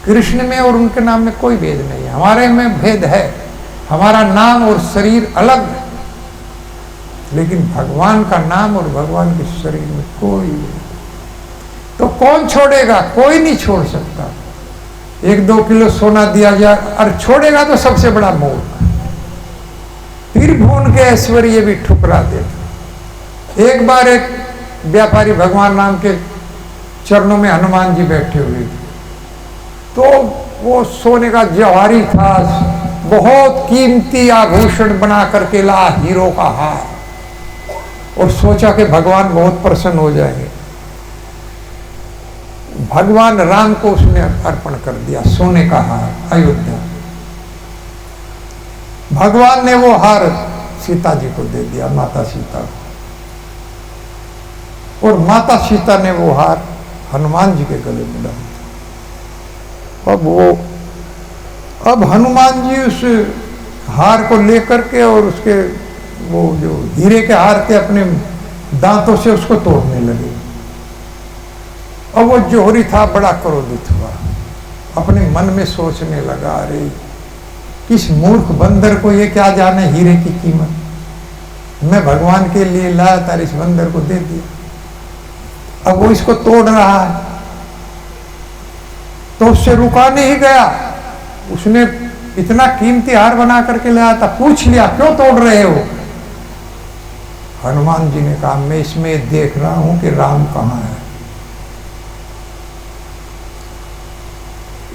कृष्ण में और उनके नाम में कोई भेद नहीं है, हमारे में भेद है। हमारा नाम और शरीर अलग है, लेकिन भगवान का नाम और भगवान के शरीर में कोई भेद। तो कौन छोड़ेगा? कोई नहीं छोड़ सकता। 1-2 किलो सोना दिया जाए और छोड़ेगा तो सबसे बड़ा मूर्ख। त्रिभुवन के ऐश्वर्य भी ठुकरा देता। एक बार एक व्यापारी भगवान राम के चरणों में हनुमान जी बैठे हुए थे, तो वो सोने का जवाहरी था, बहुत कीमती आभूषण बना करके ला, हीरो का हार, और सोचा कि भगवान बहुत प्रसन्न हो जाएंगे। भगवान राम को उसने अर्पण कर दिया, सोने का हार, अयोध्या। भगवान ने वो हार सीता जी को दे दिया, माता सीता को, और माता सीता ने वो हार हनुमान जी के गले में डाल दिया। अब हनुमान जी उस हार को लेकर के और उसके वो जो हीरे के हार थे अपने दांतों से उसको तोड़ने लगे। और वो जोहरी था बड़ा क्रोधित हुआ, अपने मन में सोचने लगा, अरे किस मूर्ख बंदर को ये क्या जाने हीरे की कीमत, मैं भगवान के लिए लाया था, इस बंदर को दे दिया। अब वो इसको तोड़ रहा है, तो उससे रुका नहीं गया। उसने इतना कीमती हार बना करके लाया था, पूछ लिया क्यों तोड़ रहे हो? हनुमान जी ने कहा, मैं इसमें देख रहा हूं कि राम कहां है।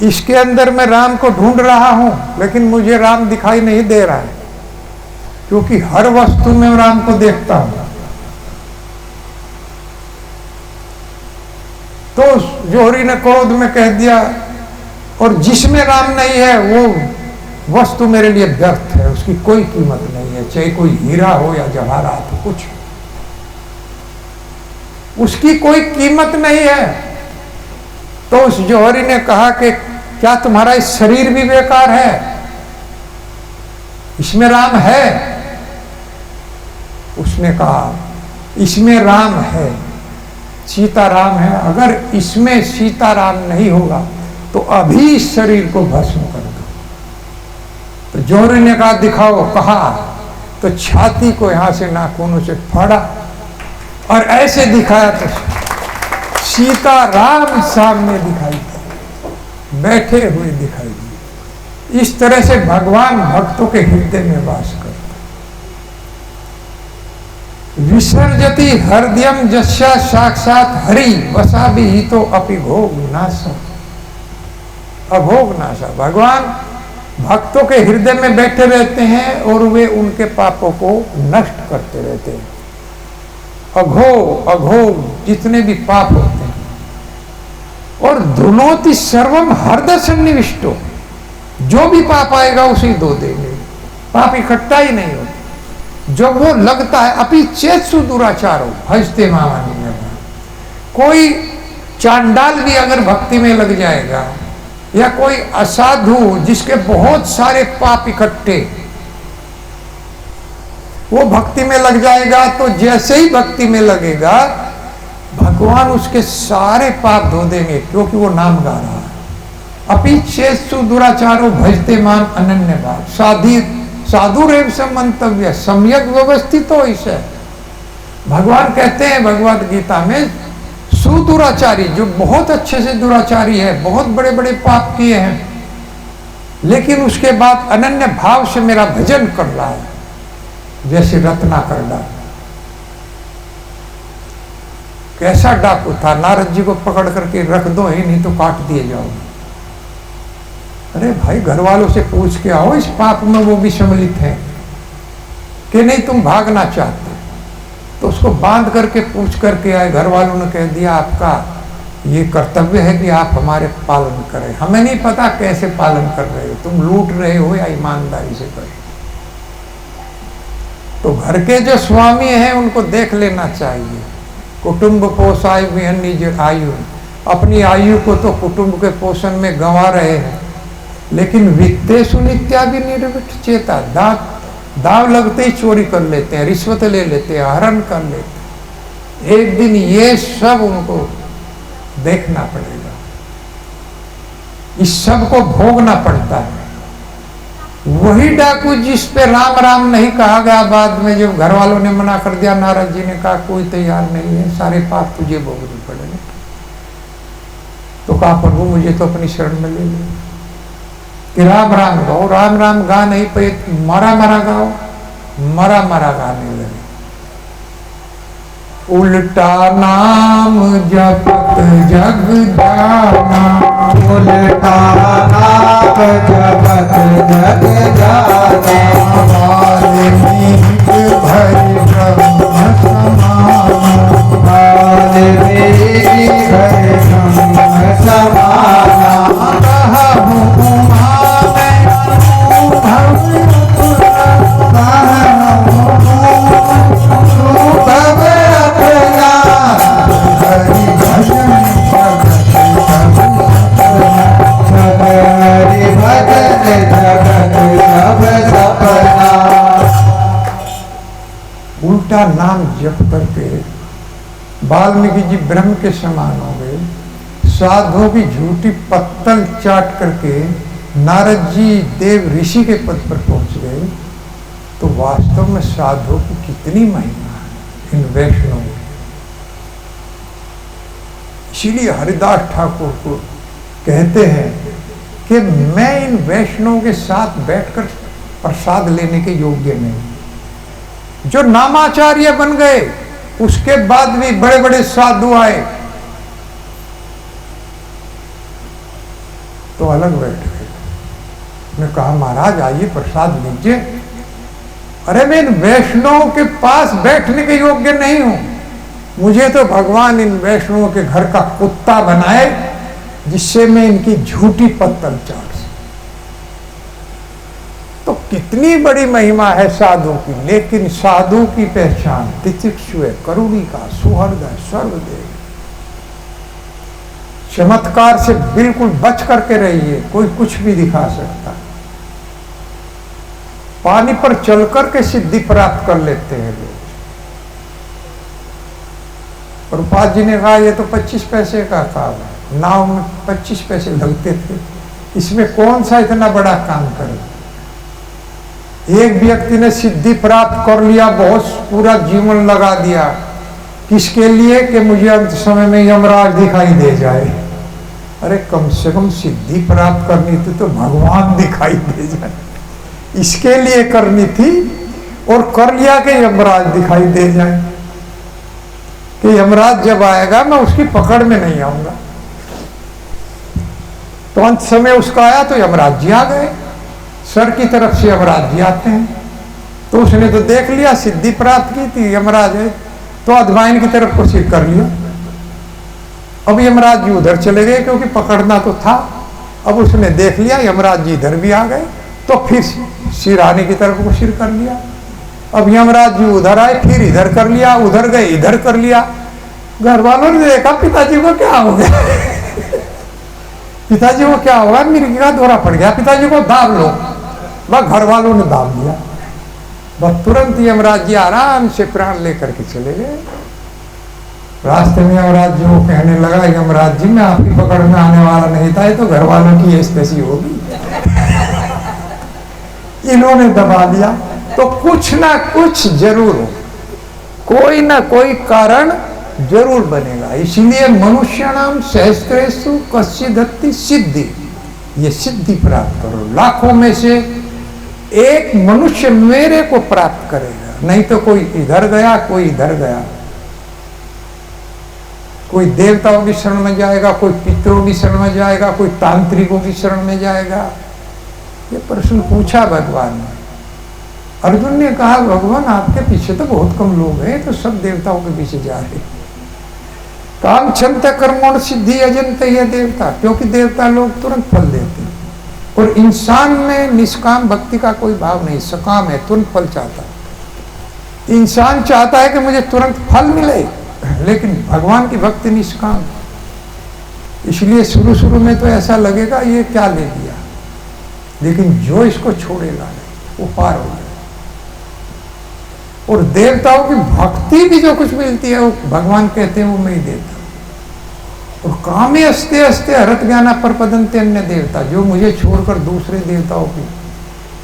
इसके अंदर मैं राम को ढूंढ रहा हूं, लेकिन मुझे राम दिखाई नहीं दे रहा है, क्योंकि हर वस्तु में राम को देखता हूं। तो जोहरी ने क्रोध में कह दिया, और जिसमें राम नहीं है वो वस्तु मेरे लिए व्यर्थ है, उसकी कोई कीमत नहीं है, चाहे कोई हीरा हो या जवाहरात हो, कुछ उसकी कोई कीमत नहीं है। तो उस जोहरी ने कहा कि क्या तुम्हारा इस शरीर भी बेकार है? इसमें राम है? उसने कहा इसमें राम है, सीता राम है, अगर इसमें सीता राम नहीं होगा तो अभी इस शरीर को भस्म कर दो। तो जोहरी ने कहा दिखाओ। कहा तो छाती को यहां से नाखूनों से फाड़ा और ऐसे दिखाया, तो सीता राम सामने दिखाई दी, बैठे हुए दिखाई दी। इस तरह से भगवान भक्तों के हृदय में वास करता। विसर्जति हृदयम जस्या साक्षात हरि वसा भी ही तो अपि भोग नाशा, अभोग नाशा। भगवान भक्तों के हृदय में बैठे रहते हैं और वे उनके पापों को नष्ट करते रहते हैं। अघोग अघोग जितने भी पाप होते हैं, और धुनोति सर्वम हृदय सन्निविष्टो, जो भी पाप आएगा उसे धो देंगे, पाप इकट्ठा ही नहीं होता। जब वो लगता है अपि चेतसु दुराचारो भजते मामानी में, कोई चांडाल भी अगर भक्ति में लग जाएगा, या कोई असाधु जिसके बहुत सारे पाप इकट्ठे, वो भक्ति में लग जाएगा, तो जैसे ही भक्ति में लगेगा भगवान उसके सारे पाप धो देंगे, क्योंकि वो नाम गा रहा है। अपि चेतसु दुराचारो भजते माम अनन्य भाव साधु रेव से मंतव्य सम्यक व्यवस्थित हो। इसे भगवान कहते हैं भगवद गीता में, सुदुराचारी जो बहुत अच्छे से दुराचारी है, बहुत बड़े बड़े पाप किए हैं, लेकिन उसके बाद अनन्य भाव से मेरा भजन कर रहा है, जैसे रत्नाकर डाकू। कैसा डाकू था, नारद जी को पकड़ करके रख दो ही, नहीं तो काट दिए जाओगे। अरे भाई घर वालों से पूछ के आओ इस पाप में वो भी सम्मिलित है कि नहीं, तुम भागना चाहते। तो उसको बांध करके पूछ करके आए, घर वालों ने कह दिया आपका ये कर्तव्य है कि आप हमारे पालन करें, हमें नहीं पता कैसे पालन कर रहे हो, तुम लूट रहे हो या ईमानदारी से कर। तो घर के जो स्वामी हैं उनको देख लेना चाहिए। कुटुंब पोषाय विहन निज आयु, अपनी आयु को तो कुटुंब के पोषण में गंवा रहे हैं, लेकिन वित्तेषु नित्यादि निर्विट चेता, दाव लगते ही चोरी कर लेते हैं, रिश्वत ले लेते हैं, हरण कर लेते हैं। एक दिन ये सब उनको देखना पड़ेगा, इस सब को भोगना पड़ता है। वही डाकू जिस पे राम राम नहीं कहा गया, बाद में जब घर वालों ने मना कर दिया, नारद जी ने कहा कोई तैयार नहीं है, सारे पाप तुझे भोगने पड़ेंगे। तो कहा प्रभु मुझे तो अपनी शरण में ले लो, कि राम राम गाओ। राम राम गा नहीं पे, मरा मरा गाओ, मरा मरा गाने लगे। उल्टा नाम जपत जग जाना, उल्टा नाम जपत जग जाना, वाल्मीकि भरि ब्रह्म समाना, वाल्मीकि भरि ब्रह्म समाना, कहूँ उमा मैं अनुभव उल्टा नाम जप करके वाल्मीकि जी ब्रह्म के समान हो गए। साधुओं की झूठी पत्तल चाट करके नारद जी देव ऋषि के पद पर पहुंच गए। तो वास्तव में साधुओं की कितनी महिमा है इन वैष्णवों की। इसीलिए हरिदास ठाकुर को कहते हैं कि मैं इन वैष्णवों के साथ बैठकर प्रसाद लेने के योग्य नहीं। जो नामाचार्य बन गए उसके बाद भी बड़े बड़े साधु आए तो अलग बैठ गए। मैं कहा महाराज आइए प्रसाद लीजिए। अरे मैं इन वैष्णवों के पास बैठने के योग्य नहीं हूं, मुझे तो भगवान इन वैष्णवों के घर का कुत्ता बनाए जिससे मैं इनकी झूठी पत्तल चाट। तो कितनी बड़ी महिमा है साधु की। लेकिन साधु की पहचान तितिक्षु है, करुणिका, सुहृदय, सर्वदेव। चमत्कार से बिल्कुल बच करके रहिए, कोई कुछ भी दिखा सकता है। पानी पर चल करके सिद्धि प्राप्त कर लेते हैं लोग। प्रभुपाद जी ने कहा ये तो 25 पैसे का काम है, नाव में 25 पैसे लगते थे, इसमें कौन सा इतना बड़ा काम करे। एक व्यक्ति ने सिद्धि प्राप्त कर लिया, बहुत पूरा जीवन लगा दिया, किसके लिए कि मुझे अंत समय में यमराज दिखाई दे जाए। अरे कम से कम सिद्धि प्राप्त करनी थी तो भगवान दिखाई दे जाए, इसके लिए करनी थी। और कर लिया कि यमराज दिखाई दे जाए, कि यमराज जब आएगा मैं उसकी पकड़ में नहीं आऊंगा। तो अंत समय उसका आया तो यमराज जी आ गए, सर की तरफ से यमराज जी आते हैं। तो उसने तो देख लिया सिद्धि प्राप्त की थी, यमराज है, तो अधवाइन की तरफ को सिर कर लिया। अब यमराज जी उधर चले गए क्योंकि पकड़ना तो था। अब उसने देख लिया यमराज जी इधर भी आ गए, तो फिर सिर आने की तरफ को सिर कर लिया। अब यमराज जी उधर आए, फिर इधर कर लिया, उधर गए इधर कर लिया। घर वालों ने देखा पिताजी को क्या हो गया पिताजी को क्या होगा, मिर्गी का दौरा पड़ गया, पिताजी को दाब लो। वह घर वालों ने दाब दिया। वह तुरंत यमराज जी आराम से प्राण लेकर के चले गए। रास्ते में यमराज जी को कहने लगा, यमराज जी मैं आपकी पकड़ में आने वाला नहीं था, ये तो घर वालों की ये स्थिति होगी इन्होंने दबा दिया। तो कुछ ना कुछ जरूर हो, कोई ना कोई कारण जरूर बनेगा। इसलिए मनुष्य नाम सहस्त्रेषु कश्चिदत्ति सिद्धि, ये सिद्धि प्राप्त करो। लाखों में से एक मनुष्य मेरे को प्राप्त करेगा, नहीं तो कोई इधर गया कोई इधर गया। कोई देवताओं की शरण में जाएगा, कोई पितरों की शरण में जाएगा, कोई तांत्रिकों की शरण में जाएगा। ये प्रश्न पूछा भगवान ने। अर्जुन ने कहा भगवान आपके पीछे तो बहुत कम लोग हैं, तो सब देवताओं के पीछे जा रहे। काम क्षमता कर्मों सिद्धि अजंत ये देवता, क्योंकि देवता लोग तुरंत फल देते हैं और इंसान में निष्काम भक्ति का कोई भाव नहीं, सकाम है, तुरंत फल चाहता है। इंसान चाहता है कि मुझे तुरंत फल मिले, लेकिन भगवान की भक्ति निष्काम। इसलिए शुरू शुरू में तो ऐसा लगेगा ये क्या ले लिया, लेकिन जो इसको छोड़ेगा नहीं वो पार हो जाए। और देवताओं की भक्ति भी जो कुछ मिलती है वो भगवान कहते हैं वो मैं ही देता। और कामे अस्ते अस्ते हरत ज्ञाना परपदंते अन्य देवता, जो मुझे छोड़कर दूसरे देवताओं की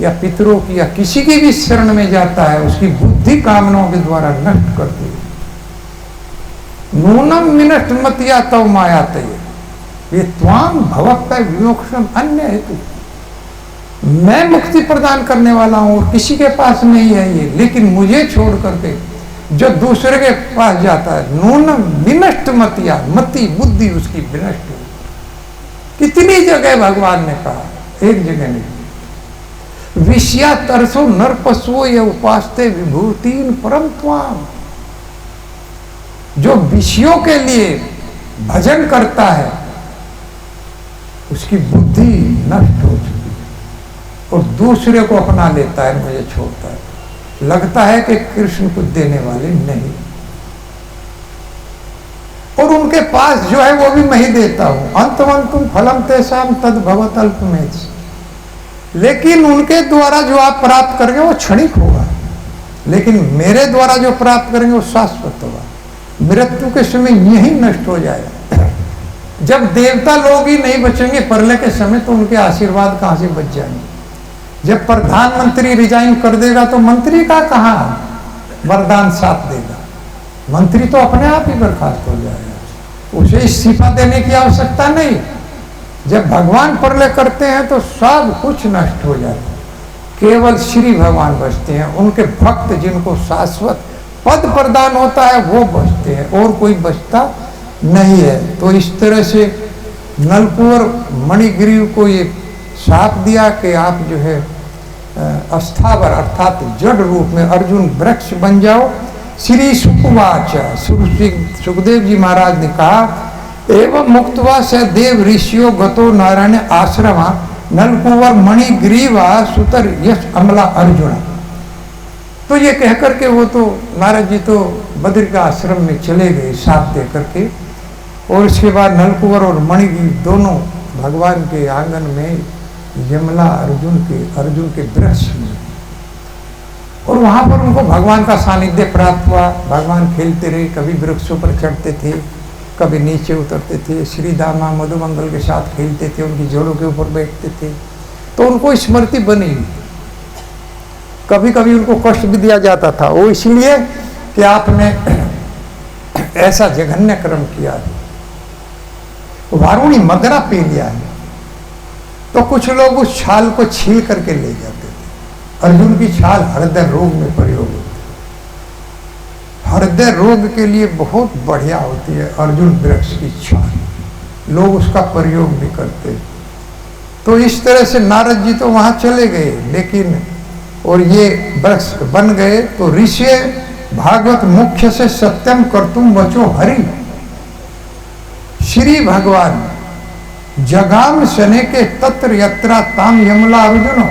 या पितरों की या किसी की भी शरण में जाता है उसकी बुद्धि कामनाओं के द्वारा नष्ट करती है। नूनम मिनट मत या तव माया तय ये त्वाम भवक्ता विमोक्षम अन्य हेतु। मैं मुक्ति प्रदान करने वाला हूं और किसी के पास नहीं है ये, लेकिन मुझे छोड़ करके जो दूसरे के पास जाता है, नूनम विनष्ट मतिया, मति बुद्धि उसकी विनष्ट हो। कितनी जगह भगवान ने कहा, एक जगह नहीं। विषया तरसो नर पशुओ ये उपासते विभूतिन परम त्वाम, जो विषयों के लिए भजन करता है उसकी बुद्धि नष्ट हो चुकी है और दूसरे को अपना लेता है, मुझे छोड़ता है। लगता है कि कृष्ण कुछ देने वाले नहीं, और उनके पास जो है वो भी मैं ही देता हूं। अंतवंतुम फलम तेषाम तद भवत अल्पमेच, लेकिन उनके द्वारा जो आप प्राप्त करेंगे वो क्षणिक होगा, लेकिन मेरे द्वारा जो प्राप्त करेंगे वो शाश्वत होगा। मृत्यु के समय यही नष्ट हो जाएगा। जब देवता लोग ही नहीं बचेंगे प्रलय के समय तो उनके आशीर्वाद कहां से बच जाएंगे। जब प्रधानमंत्री रिजाइन कर देगा तो मंत्री का कहां वरदान साथ देगा, मंत्री तो अपने आप ही बर्खास्त हो जाएगा, उसे इस्तीफा देने की आवश्यकता नहीं। जब भगवान प्रलय करते हैं तो सब कुछ नष्ट हो जाता है, केवल श्री भगवान बचते हैं। उनके भक्त जिनको शाश्वत पद प्रदान होता है वो बचते हैं, और कोई बचता नहीं है। तो इस तरह से नलकुंवर मणिग्रीव को ये शाप दिया कि आप जो है अस्थावर अर्थात जड़ रूप में अर्जुन वृक्ष बन जाओ। श्री सुखवाच, सुखदेव जी महाराज ने कहा, एवं मुक्तवा स देव ऋषियों गतो नारायण आश्रमा नलकुंवर मणिग्रीवा सुतर यश अमला अर्जुन। तो ये कहकर के वो तो नारद जी तो बद्र का आश्रम में चले गए साथ दे करके, और उसके बाद नलकुंवर और मणिग्रीव दोनों भगवान के आंगन में यमला अर्जुन के वृक्ष में, और वहां पर उनको भगवान का सानिध्य प्राप्त हुआ। भगवान खेलते रहे, कभी वृक्षों पर चढ़ते थे, कभी नीचे उतरते थे, श्री दामा मधुमंगल के साथ खेलते थे, उनकी जोड़ों के ऊपर बैठते थे, तो उनको स्मृति बनी। कभी कभी उनको कष्ट भी दिया जाता था, वो इसलिए कि आपने ऐसा जघन्य कर्म किया है, वारुणी मगरा पी लिया है। तो कुछ लोग उस छाल को छील करके ले जाते थे। अर्जुन की छाल हृदय रोग में प्रयोग होती है, हृदय रोग के लिए बहुत बढ़िया होती है अर्जुन वृक्ष की छाल, लोग उसका प्रयोग भी करते हैं। तो इस तरह से नारद जी तो वहां चले गए, लेकिन और ये वृक्ष बन गए। तो ऋषि भागवत मुख्य से सत्यम कर्तुम वचो हरि, श्री भगवान जगाम शने के तत्र यत्रा ताम यमला अर्जुनो।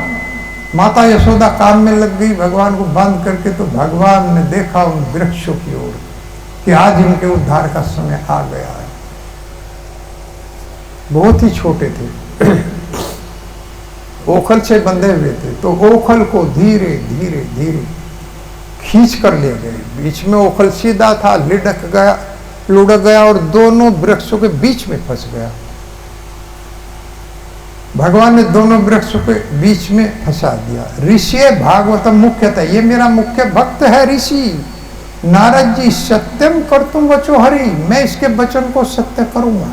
माता यशोदा काम में लग गई भगवान को बांध करके, तो भगवान ने देखा उन वृक्षों की ओर कि आज इनके उद्धार का समय आ गया है। बहुत ही छोटे थे, ओखल से बंधे हुए थे, तो ओखल को धीरे धीरे धीरे खींच कर ले गए। बीच में ओखल सीधा था, लुढ़क गया और दोनों वृक्षों के बीच में फंस गया। भगवान ने दोनों वृक्षों के बीच में फंसा दिया। ऋषि भागवतम मुख्यतः, ये मेरा मुख्य भक्त है ऋषि नारद जी, सत्यम कर्तुम वचो हरि, मैं इसके वचन को सत्य करूंगा,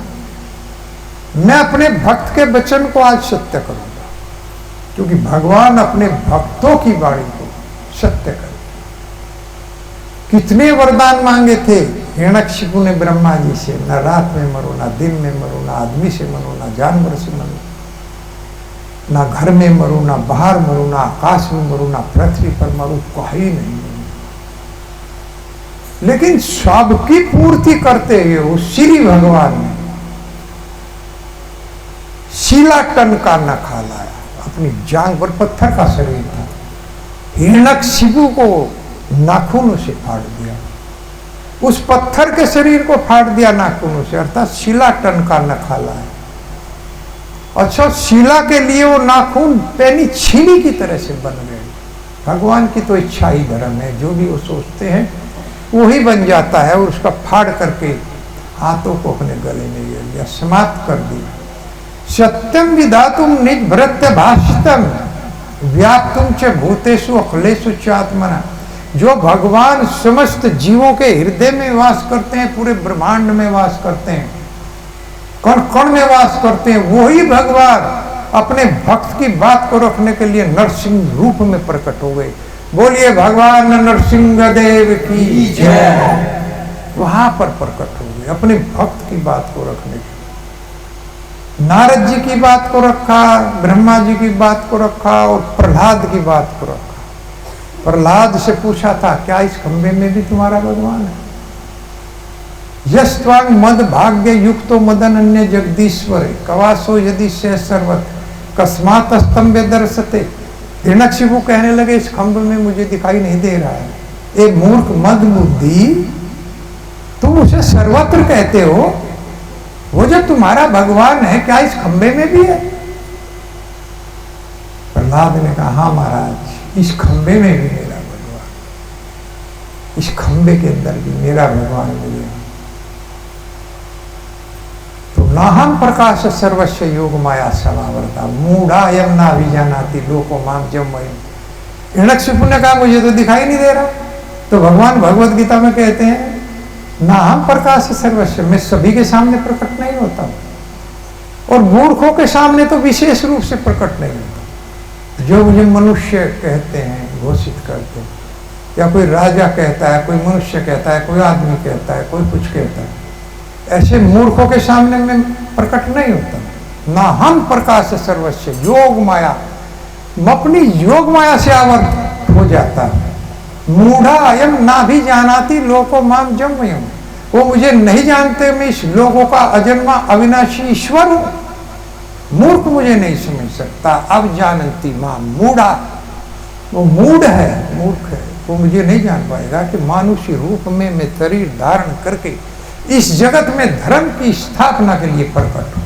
मैं अपने भक्त के वचन को आज सत्य करूंगा, क्योंकि भगवान अपने भक्तों की वाणी को सत्य कर। कितने वरदान मांगे थे हिरण्यकशिपु ने ब्रह्मा जी से, न रात में मरो, ना दिन में मरो, ना आदमी से मरो, ना जानवर से मरो, ना घर में मरो, ना बाहर मरो, ना आकाश में मरो, ना पृथ्वी पर मरो, कहीं नहीं मरो। लेकिन सबकी पूर्ति करते हुए वो श्री भगवान ने शीला टन का नखा लाया, अपनी जांग पर, पत्थर का शरीर था, हिरण्यकशिपु को नाखूनों से फाड़ दिया, उस पत्थर के शरीर को फाड़ दिया नाखूनों से, अर्थात शीला टन का नखा लाया। अच्छा, शिला के लिए वो नाखून पैनी छीली की तरह से बन गए। भगवान की तो इच्छा ही धर्म है, जो भी वो सोचते हैं वही बन जाता है। और उसका फाड़ करके हाथों को अपने गले में ले लिया, समाप्त कर दिया। सत्यम विधातुम निज भृत्य भाषितम व्याप्तुम च भूतेषु अखिलेषु चात्मना। जो भगवान समस्त जीवों के हृदय में वास करते हैं, पूरे ब्रह्मांड में वास करते हैं, कण कण में वास करते हैं, वही भगवान अपने भक्त की बात को रखने के लिए नरसिंह रूप में प्रकट हो गए। बोलिए भगवान नरसिंह देव की जय। वहां पर प्रकट हो गए अपने भक्त की बात को रखने के। नारद जी की बात को रखा, ब्रह्मा जी की बात को रखा और प्रहलाद की बात को रखा। प्रहलाद से पूछा था, क्या इस खंबे में भी तुम्हारा भगवान है? यस्त्वांग मद भाग्य युक्तो मदन अन्य जगदीश्वर कवासो यदि से सर्वत कस्मात स्तंभ दर्शते। हिरण्यकशिपु कहने लगे, इस खंभ में मुझे दिखाई नहीं दे रहा है। ए मूर्ख मद बुद्धि, तुम उसे सर्वत्र कहते हो, वो जो तुम्हारा भगवान है क्या इस खंबे में भी है? प्रहलाद ने कहा, हाँ महाराज, इस खंबे में भी मेरा भगवान, इस खंबे के अंदर भी मेरा भगवान मिले। तो नाहम प्रकाश सर्वस्व योग माया समावर्ता मूढ़ायम ना विजानाति लोको माम जमयम। हिरण्यकशिपु ने कहा, मुझे तो दिखाई नहीं दे रहा। तो भगवान भगवत गीता में कहते हैं, नाहम प्रकाश सर्वस्व, मैं सभी के सामने प्रकट नहीं होता और मूर्खों के सामने तो विशेष रूप से प्रकट नहीं होता। जो मुझे मनुष्य कहते हैं, घोषित करते हैं, या कोई राजा कहता है, कोई मनुष्य कहता है, कोई आदमी कहता है, कोई कुछ कहता है, ऐसे मूर्खों के सामने में प्रकट नहीं होता। ना हम प्रकाश सर्वस्व योग माया, अपनी योग माया से आवर्त हो जाता है। मूढ़ा अयम ना भी जानाती लोको माम जमयम, वो मुझे नहीं जानते, मैं इस लोगों का अजन्मा अविनाशी ईश्वर हूं। मूर्ख मुझे नहीं समझ सकता। अब जानती मां मूढ़ा, वो मूढ़ है, मूर्ख है, वो मुझे नहीं जान पाएगा कि मानुषी रूप में मैं शरीर धारण करके इस जगत में धर्म की स्थापना के लिए प्रकट हूं।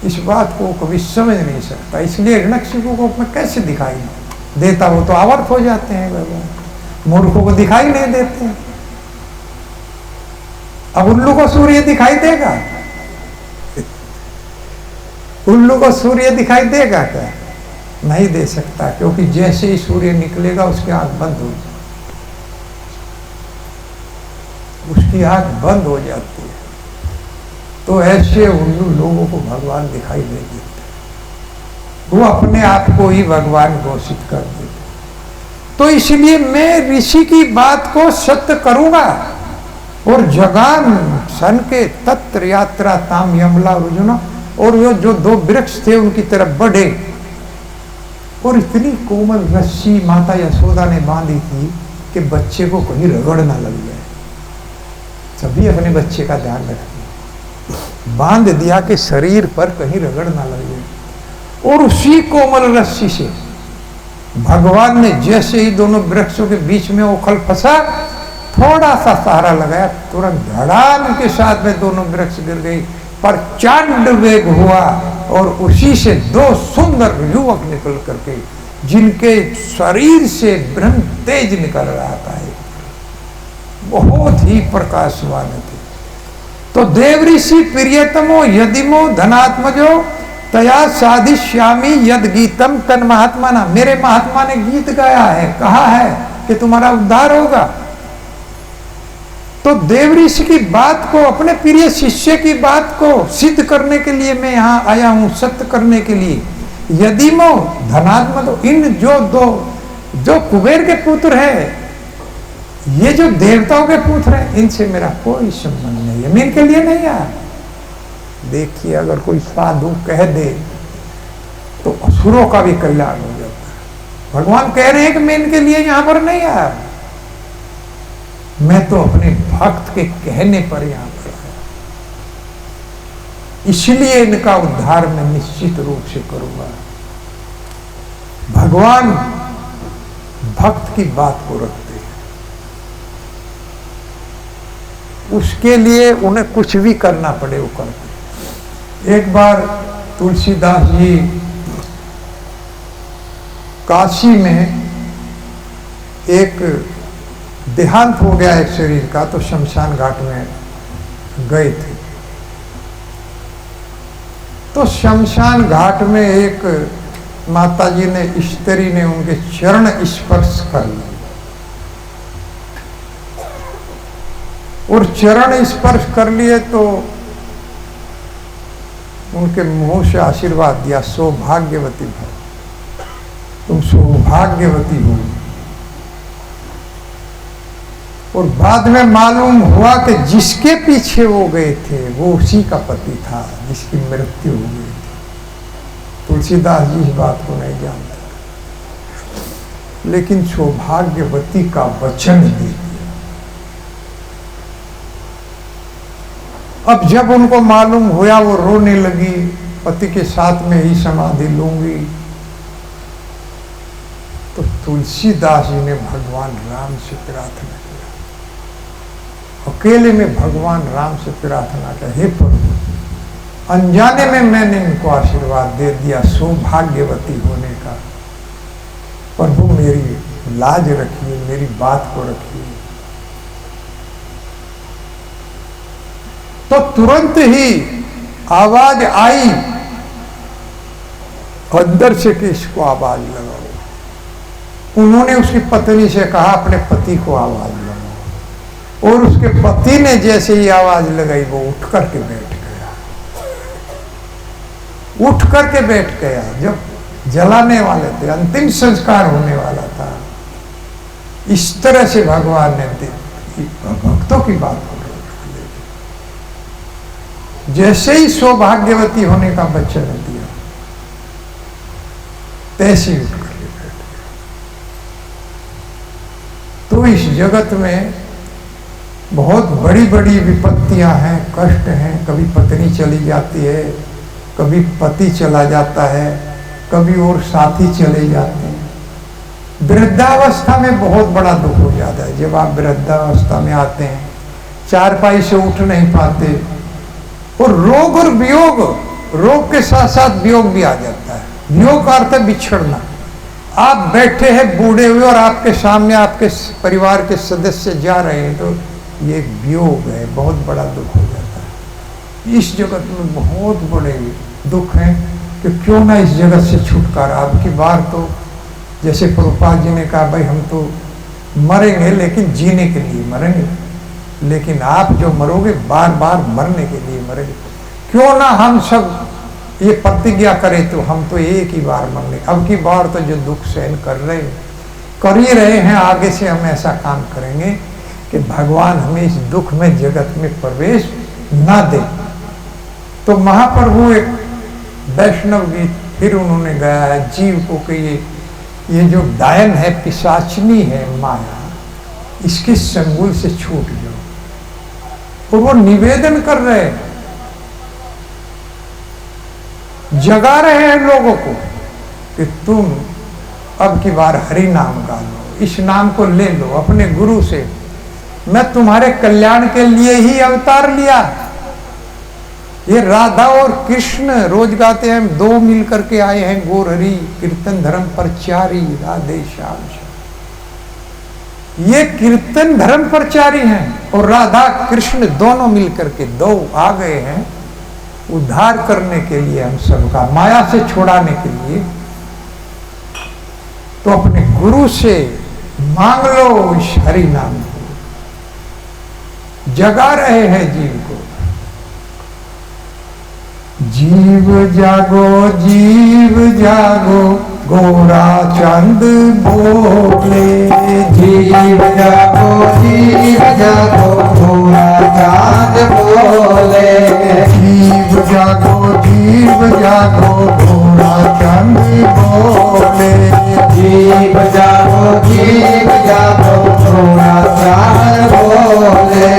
इस बात को कभी समझ नहीं सकता। इसलिए हिरण्यकशिपु को मैं कैसे दिखाई देता? वो तो आवर्त हो जाते हैं भगवान, मूर्खों को दिखाई नहीं देते। अब उल्लू को सूर्य दिखाई देगा? उल्लू को सूर्य दिखाई देगा क्या? नहीं दे सकता, क्योंकि जैसे ही सूर्य निकलेगा उसकी आंख बंद हो जाती, उसकी आंख बंद हो जाती है। तो ऐसे उल्लू लोगों को भगवान दिखाई नहीं देते, वो अपने आप को ही भगवान घोषित कर देते। तो इसलिए मैं ऋषि की बात को सत्य करूंगा और जगान सन के तत्र यात्रा ताम यमला रुजुना, और वो जो दो वृक्ष थे उनकी तरफ बढ़े और इतनी कोमल रस्सी माता यशोदा ने बांधी थी कि बच्चे को कहीं रगड़ ना लग जाए। सभी अपने बच्चे का ध्यान रखते, बांध दिया कि शरीर पर कहीं रगड़ ना लग जाए। और उसी कोमल रस्सी से भगवान ने जैसे ही दोनों वृक्षों के बीच में उखल फंसा, थोड़ा सा सहारा लगाया, तुरंत धड़ाम के साथ में दोनों वृक्ष गिर गई। पर चंड वेग हुआ और उसी से दो सुंदर युवक निकल करके, जिनके शरीर से ब्रह्म तेज निकल रहा था, बहुत ही प्रकाशवान थे। तो देव ऋषि प्रियतमो यदिमो धनात्मजो तया साधिश्यामी यद गीतम तन महात्मा ना, मेरे महात्मा ने गीत गाया है, कहा है कि तुम्हारा उद्धार होगा। तो देव ऋषि की बात को, अपने प्रिय शिष्य की बात को सिद्ध करने के लिए मैं यहाँ आया हूँ, सत्य करने के लिए। यदि मो धनात्मा, तो इन जो कुबेर के पुत्र है, ये जो देवताओं के पुत्र हैं, इनसे मेरा कोई संबंध नहीं है, मैं इनके लिए नहीं आया। देखिए, अगर कोई साधु कह दे तो असुरों का भी कल्याण हो जाता है। भगवान कह रहे हैं कि मैं इनके लिए यहां पर नहीं आया, मैं तो अपने भक्त के कहने पर यहां पर आया, इसलिए इनका उद्धार मैं निश्चित रूप से करूंगा। भगवान भक्त की बात को रखते हैं, उसके लिए उन्हें कुछ भी करना पड़े वो करते। एक बार तुलसीदास जी काशी में एक देहांत हो गया एक शरीर का, तो शमशान घाट में गए थे। तो शमशान घाट में एक माताजी ने, स्त्री ने उनके चरण स्पर्श कर लिए और चरण स्पर्श कर लिए तो उनके मुंह से आशीर्वाद दिया, सौभाग्यवती भव, तुम सौभाग्यवती हो। और बाद में मालूम हुआ कि जिसके पीछे वो गए थे वो उसी का पति था जिसकी मृत्यु हो गई थी। तुलसीदास जी इस बात को नहीं जानते, लेकिन सौभाग्यवती का वचन दे दिया। अब जब उनको मालूम हुआ वो रोने लगी, पति के साथ में ही समाधि लूंगी। तो तुलसीदास जी ने भगवान राम से प्रार्थना किया, अकेले में भगवान राम से प्रार्थना किया, हे प्रभु, अनजाने में मैंने इनको आशीर्वाद दे दिया सौभाग्यवती होने का, प्रभु मेरी लाज रखिए, मेरी बात को रखिए। तो तुरंत ही आवाज आई अंदर से कि इसको आवाज लगाओ। उन्होंने उसकी पत्नी से कहा अपने पति को आवाज लगाओ, और उसके पति ने जैसे ही आवाज लगाई वो उठ करके बैठ गया। उठ करके बैठ गया। जब जलाने वाले थे, अंतिम संस्कार होने वाला था, इस तरह से भगवान ने भक्तों की बात को जैसे ही सौभाग्यवती होने का वचन दिया तैसे ही उठ करके बैठ गया। तो इस जगत में बहुत बड़ी बड़ी विपत्तियां हैं, कष्ट हैं। कभी पत्नी चली जाती है, कभी पति चला जाता है, कभी और साथी चले जाते हैं। वृद्धावस्था में बहुत बड़ा दुख हो जाता है। जब आप वृद्धावस्था में आते हैं, चारपाई से उठ नहीं पाते, और रोग और वियोग, रोग के साथ साथ वियोग भी आ जाता है। वियोग का अर्थ है बिछड़ना। आप बैठे हैं बूढ़े हुए और आपके सामने आपके परिवार के सदस्य जा रहे हैं, तो ये एक वियोग है, बहुत बड़ा दुख हो जाता है। इस जगत में बहुत बड़े दुख हैं कि क्यों ना इस जगत से छुटकारा। अब की बार तो जैसे प्रभुपाद जी ने कहा, भाई हम तो मरेंगे लेकिन जीने के लिए मरेंगे, लेकिन आप जो मरोगे बार बार मरने के लिए मरेंगे। क्यों ना हम सब ये प्रतिज्ञा करें तो हम तो एक ही बार मरने। अब की बार तो जो दुख सहन कर ही रहे हैं, आगे से हम ऐसा काम करेंगे कि भगवान हमें इस दुख में, जगत में प्रवेश ना दे। तो महाप्रभु एक वैष्णव गीत फिर उन्होंने गाया है जीव को कि ये जो डायन है, पिशाचनी है माया, इसके संगुल से छूट जाओ। और वो निवेदन कर रहे हैं, जगा रहे हैं लोगों को कि तुम अब की बार हरि नाम गा लो, इस नाम को ले लो अपने गुरु से। मैं तुम्हारे कल्याण के लिए ही अवतार लिया। ये राधा और कृष्ण रोज गाते हैं, दो मिल करके आए हैं गौर हरि, कीर्तन धर्म प्रचारी, राधे श्याम। ये कीर्तन धर्म प्रचारी हैं और राधा कृष्ण दोनों मिलकर के दो आ गए हैं उद्धार करने के लिए, हम सबका माया से छुड़ाने के लिए। तो अपने गुरु से मांग लो इस हरि नाम को। जगा रहे हैं जीव को। जीव जागो, जीव जागो, गोरा चंद बोले। जीव जागो, जीव जागो, गोरा चांद बोले। जीव जागो, जीव जागो, गोरा चंद बोले। जीव जागो, जीव जागो, गोरा चांद बोले।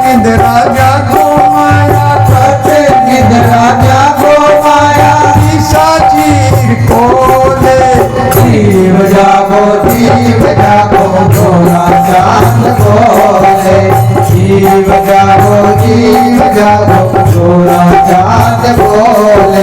निद्रा जागो माया, निद्रा जागो माया, चीर खोले। जीव जागो, जीव जागो, गोरा चांद बोले। जीव जागो, जीव जागो, गोरा चांद बोले।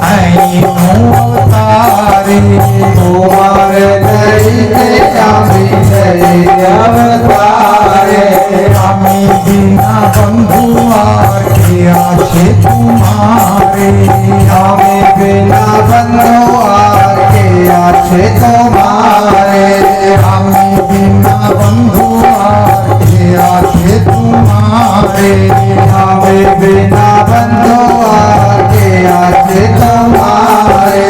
ऐनो अवतारे कुमार दैते आमी जय अवतारे आमी बिना बंधु आर के आछे तुम्हारे आमी बिना बंधु आर के आछे तुम्हारे आमी बिना बंधु आर के आछे तुम्हारे आमी बिना बंधु आर के आछे तुम्हारे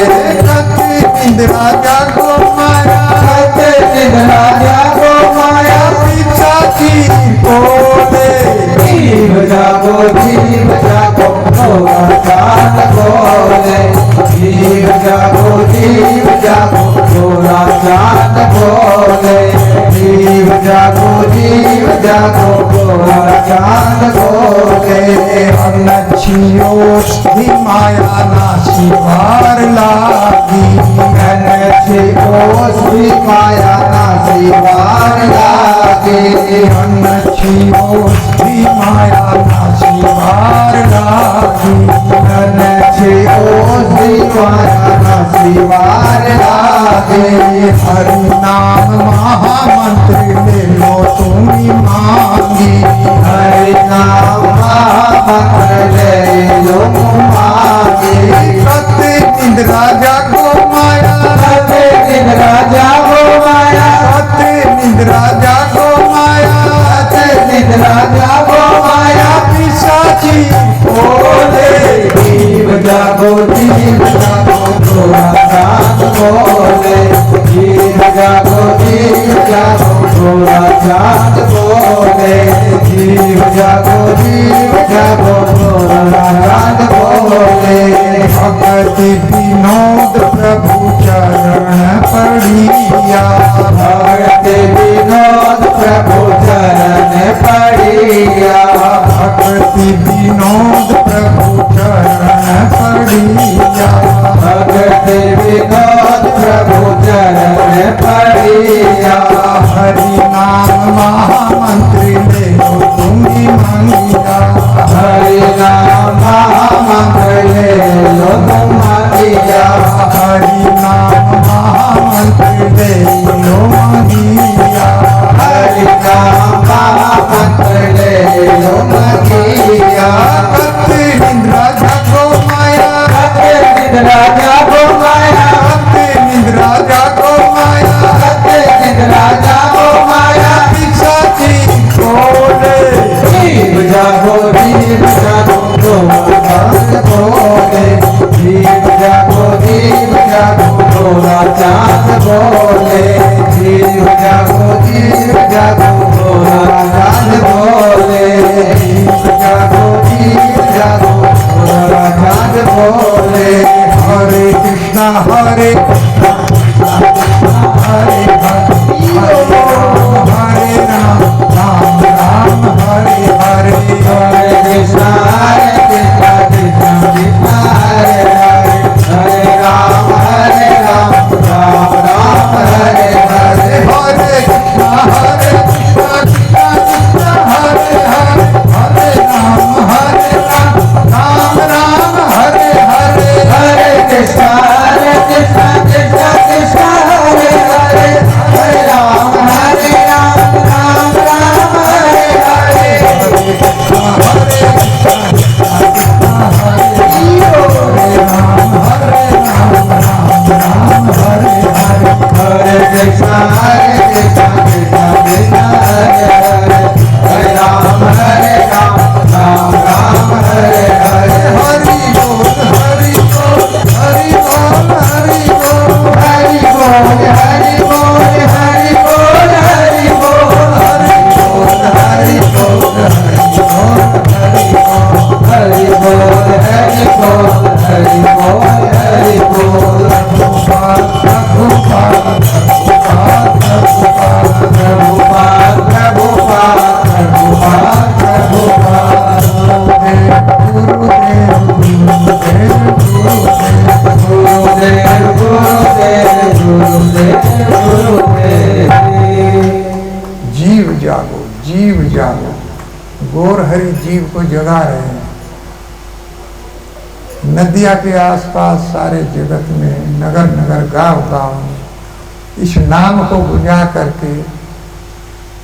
कति निंद्रा जागो माया कते निद्रा जागो माया पिछाची बोले जीव जागो थोड़ा चांद बोले जीव जागो थोड़ा चांद बोले जीव जागो थोड़ा चांद बोले नचियो धी माया नासी वार लागी ओसी माया नासी वार लागे नचियो धी माया नासी वार लागी ओसी माया नासी वार लागे हरि नाम महामंत्र ले लो तुम्ही मांगी हरि नाम महामंत्र ले लो मांगे कति निंद्रा जागो माया कते निद्रा जागो माया कति निंद्रा जागो माया कते निद्रा जागो माया पिशाची बोले जीव जागो थोड़ा चांद बोले जीव जागो थोड़ा चांद बोले जीव जागो थोड़ा चांद बोले भक्ति विनोद प्रभु चरण पड़िया भगत विनोद प्रभु चरण पड़िया भक्ति विनोद प्रभु चरण पड़िया भगत विनोद प्रभु चरण पड़िया हरि नाम महामंत्र ले लो तुम्ही मंगिया हरि नाम महामंत्र ले लो तुम मंगिया हरि नाम महामंत्र ले लो मंगिया हरि नाम महामंत्र ले लो मंगिया कति निंद्रा जागो माया कते निद्रा जागो माया कति निंद्रा जागो माया कते निद्रा जागो माया पिशाची बोले जीव जागो थोड़ा चांद बोले जीव जागो थोड़ा चांद बोले जीव जागो थोड़ा चांद बोले जीव जागो थोड़ा चांद बोले हरे कृष्णा हरे हरे हरे राम राम राम हरे हरे हरे कृष्णा कृष्णा कृष्णा हरे हरे हरे राम राम राम हरे हरे हरे कृष्णा कृष्णा कृष्णा हरे हरे हरे राम राम राम हरे हरे हरे कृष्णा कृष्णा कृष्णा कृष्णा हरे हरे हरे राम राम राम हरे हरे हरे कृष्णा हरे राम राम हरे हरे हरे कृष्णा कृष्णा कृष्णा हरे हरे हरे राम राम राम हरे हरे हरि बोल हरि बोल हरि बोल हरि बोल हरि बोल हरि बोल हरि बोल हरि बोल हरि बोल हरि बोल हरि बोल हरि बोल हरि बोल हरि बोल प्रभुपाद प्रभुपाद प्रभुपाद प्रभुपाद प्रभुपाद गुरुदेव गुरुदेव गुरुदेव गुरुदेव जीव जागो गौर हरि जीव को जगा रहे हैं। नदिया के आसपास सारे जगत में, नगर नगर गांव गांव में इस नाम को गुंजा करके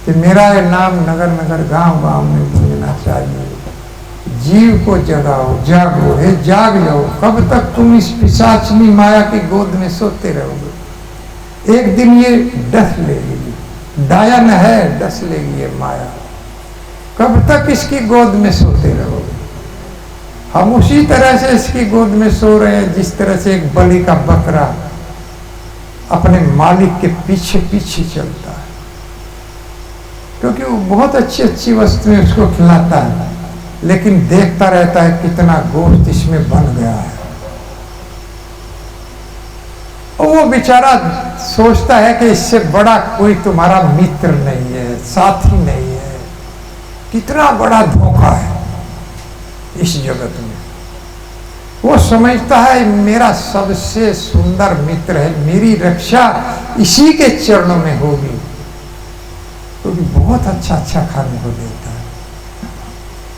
कि मेरा ये नाम नगर नगर गांव गांव में गूंजना चाहिए। जीव को जगाओ, जागो, हे जाग जाओ। कब तक तुम इस पिशाचनी माया की गोद में सोते रहोगे? एक दिन ये डस लेगी, डायन है, डस लेगी ये माया। कब तक इसकी गोद में सोते रहोगे? हम उसी तरह से इसकी गोद में सो रहे हैं जिस तरह से एक बलि का बकरा अपने मालिक के पीछे पीछे चलता है, क्योंकि वो बहुत अच्छी अच्छी वस्तुएं उसको खिलाता है, लेकिन देखता रहता है कितना गोश्त इसमें बन गया है। और वो बेचारा सोचता है कि इससे बड़ा कोई तुम्हारा मित्र नहीं है, साथी नहीं है। कितना बड़ा धोखा है इस जगत में। वो समझता है मेरा सबसे सुंदर मित्र है, मेरी रक्षा इसी के चरणों में होगी, क्योंकि तो बहुत अच्छा अच्छा खाने को देता है।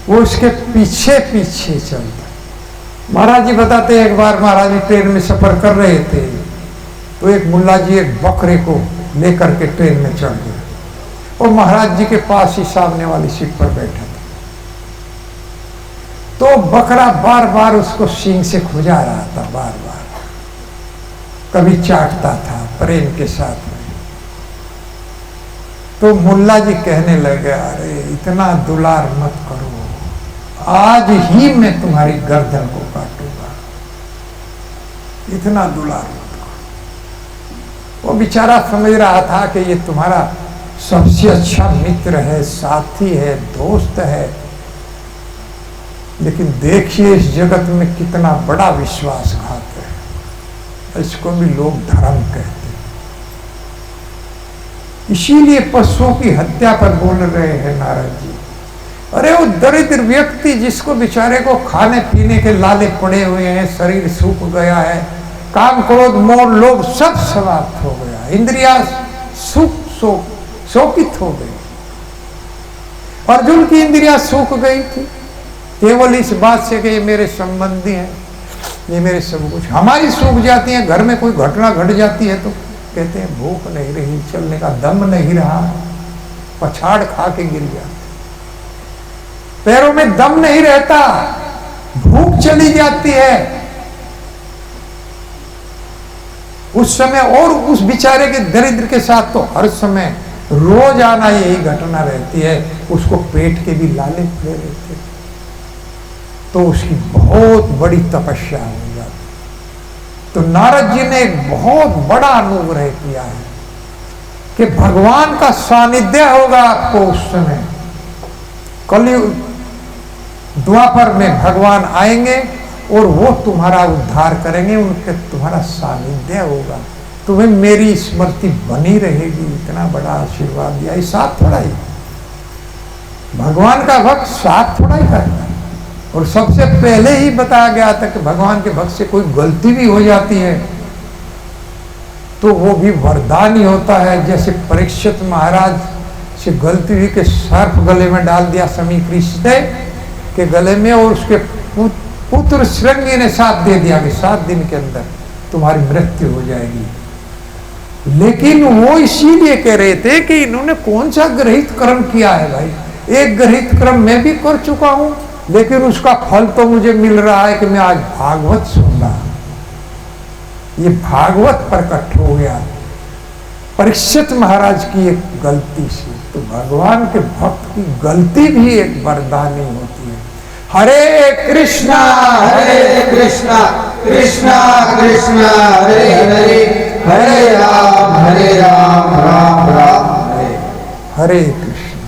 वो उसके पीछे पीछे चलता है। महाराज जी बताते हैं, एक बार महाराज जी ट्रेन में सफर कर रहे थे, तो एक मुल्ला जी एक बकरे को लेकर के ट्रेन में चढ़ गए और महाराज जी के पास ही सामने वाली सीट पर बैठा था। तो बकरा बार बार उसको सींग से खुजा रहा था, बार बार कभी चाटता था प्रेम के साथ में। तो मुल्ला जी कहने लगे, अरे इतना दुलार मत करो, आज ही मैं तुम्हारी गर्दन को काटूंगा, इतना दुलार मत करो। वो बेचारा समझ रहा था कि ये तुम्हारा सबसे अच्छा मित्र है, साथी है, दोस्त है, लेकिन देखिए इस जगत में कितना बड़ा विश्वासघात है। इसको भी लोग धर्म कहते हैं। इसीलिए पशुओं की हत्या पर बोल रहे हैं नारद जी। अरे वो दरिद्र व्यक्ति जिसको बेचारे को खाने पीने के लाले पड़े हुए हैं, शरीर सूख गया है, काम क्रोध मोह लोभ सब समाप्त हो गया, इंद्रिया शोकित हो गई। अर्जुन की इंद्रिया सूख गई थी केवल इस बात से कि ये मेरे संबंधी हैं, ये मेरे सब कुछ। हमारी सूख जाती है, घर में कोई घटना घट जाती है तो कहते हैं भूख नहीं रही, चलने का दम नहीं रहा, पछाड़ खा के गिर जाते, पैरों में दम नहीं रहता, भूख चली जाती है उस समय। और उस बेचारे के दरिद्र के साथ तो हर समय रोज आना यही घटना रहती है, उसको पेट के भी लाले पड़े रहते, तो उसकी बहुत बड़ी तपस्या हो जाती। तो नारद जी ने एक बहुत बड़ा अनुग्रह किया है कि भगवान का सानिध्य होगा आपको उस समय। कलयुग द्वापर में भगवान आएंगे और वो तुम्हारा उद्धार करेंगे, उनके तुम्हारा सानिध्य होगा, तुम्हें मेरी स्मृति बनी रहेगी। इतना बड़ा आशीर्वाद दिया। ये साथ थोड़ा ही भगवान का भक्त साथ थोड़ा ही करता है। और सबसे पहले ही बताया गया था कि भगवान के भक्त से कोई गलती भी हो जाती है तो वो भी वरदान ही होता है। जैसे परीक्षित महाराज से गलती हुई कि सर्प गले में डाल दिया समीकृष्ण के गले में, और उसके पुत्र श्रृंगी ने साथ दे दिया कि 7 दिन के अंदर तुम्हारी मृत्यु हो जाएगी। लेकिन वो इसीलिए कह रहे थे कि इन्होंने कौन सा ग्रहित कर्म किया है भाई। एक ग्रहित कर्म मैं भी कर चुका हूं, लेकिन उसका फल तो मुझे मिल रहा है कि मैं आज भागवत सुन रहा हूं। ये भागवत प्रकट हो गया परीक्षित महाराज की एक गलती से। तो भगवान के भक्त की गलती भी एक वरदान ही होती है। हरे कृष्णा कृष्णा कृष्णा हरे हरे, हरे राम राम राम हरे। हरे कृष्ण।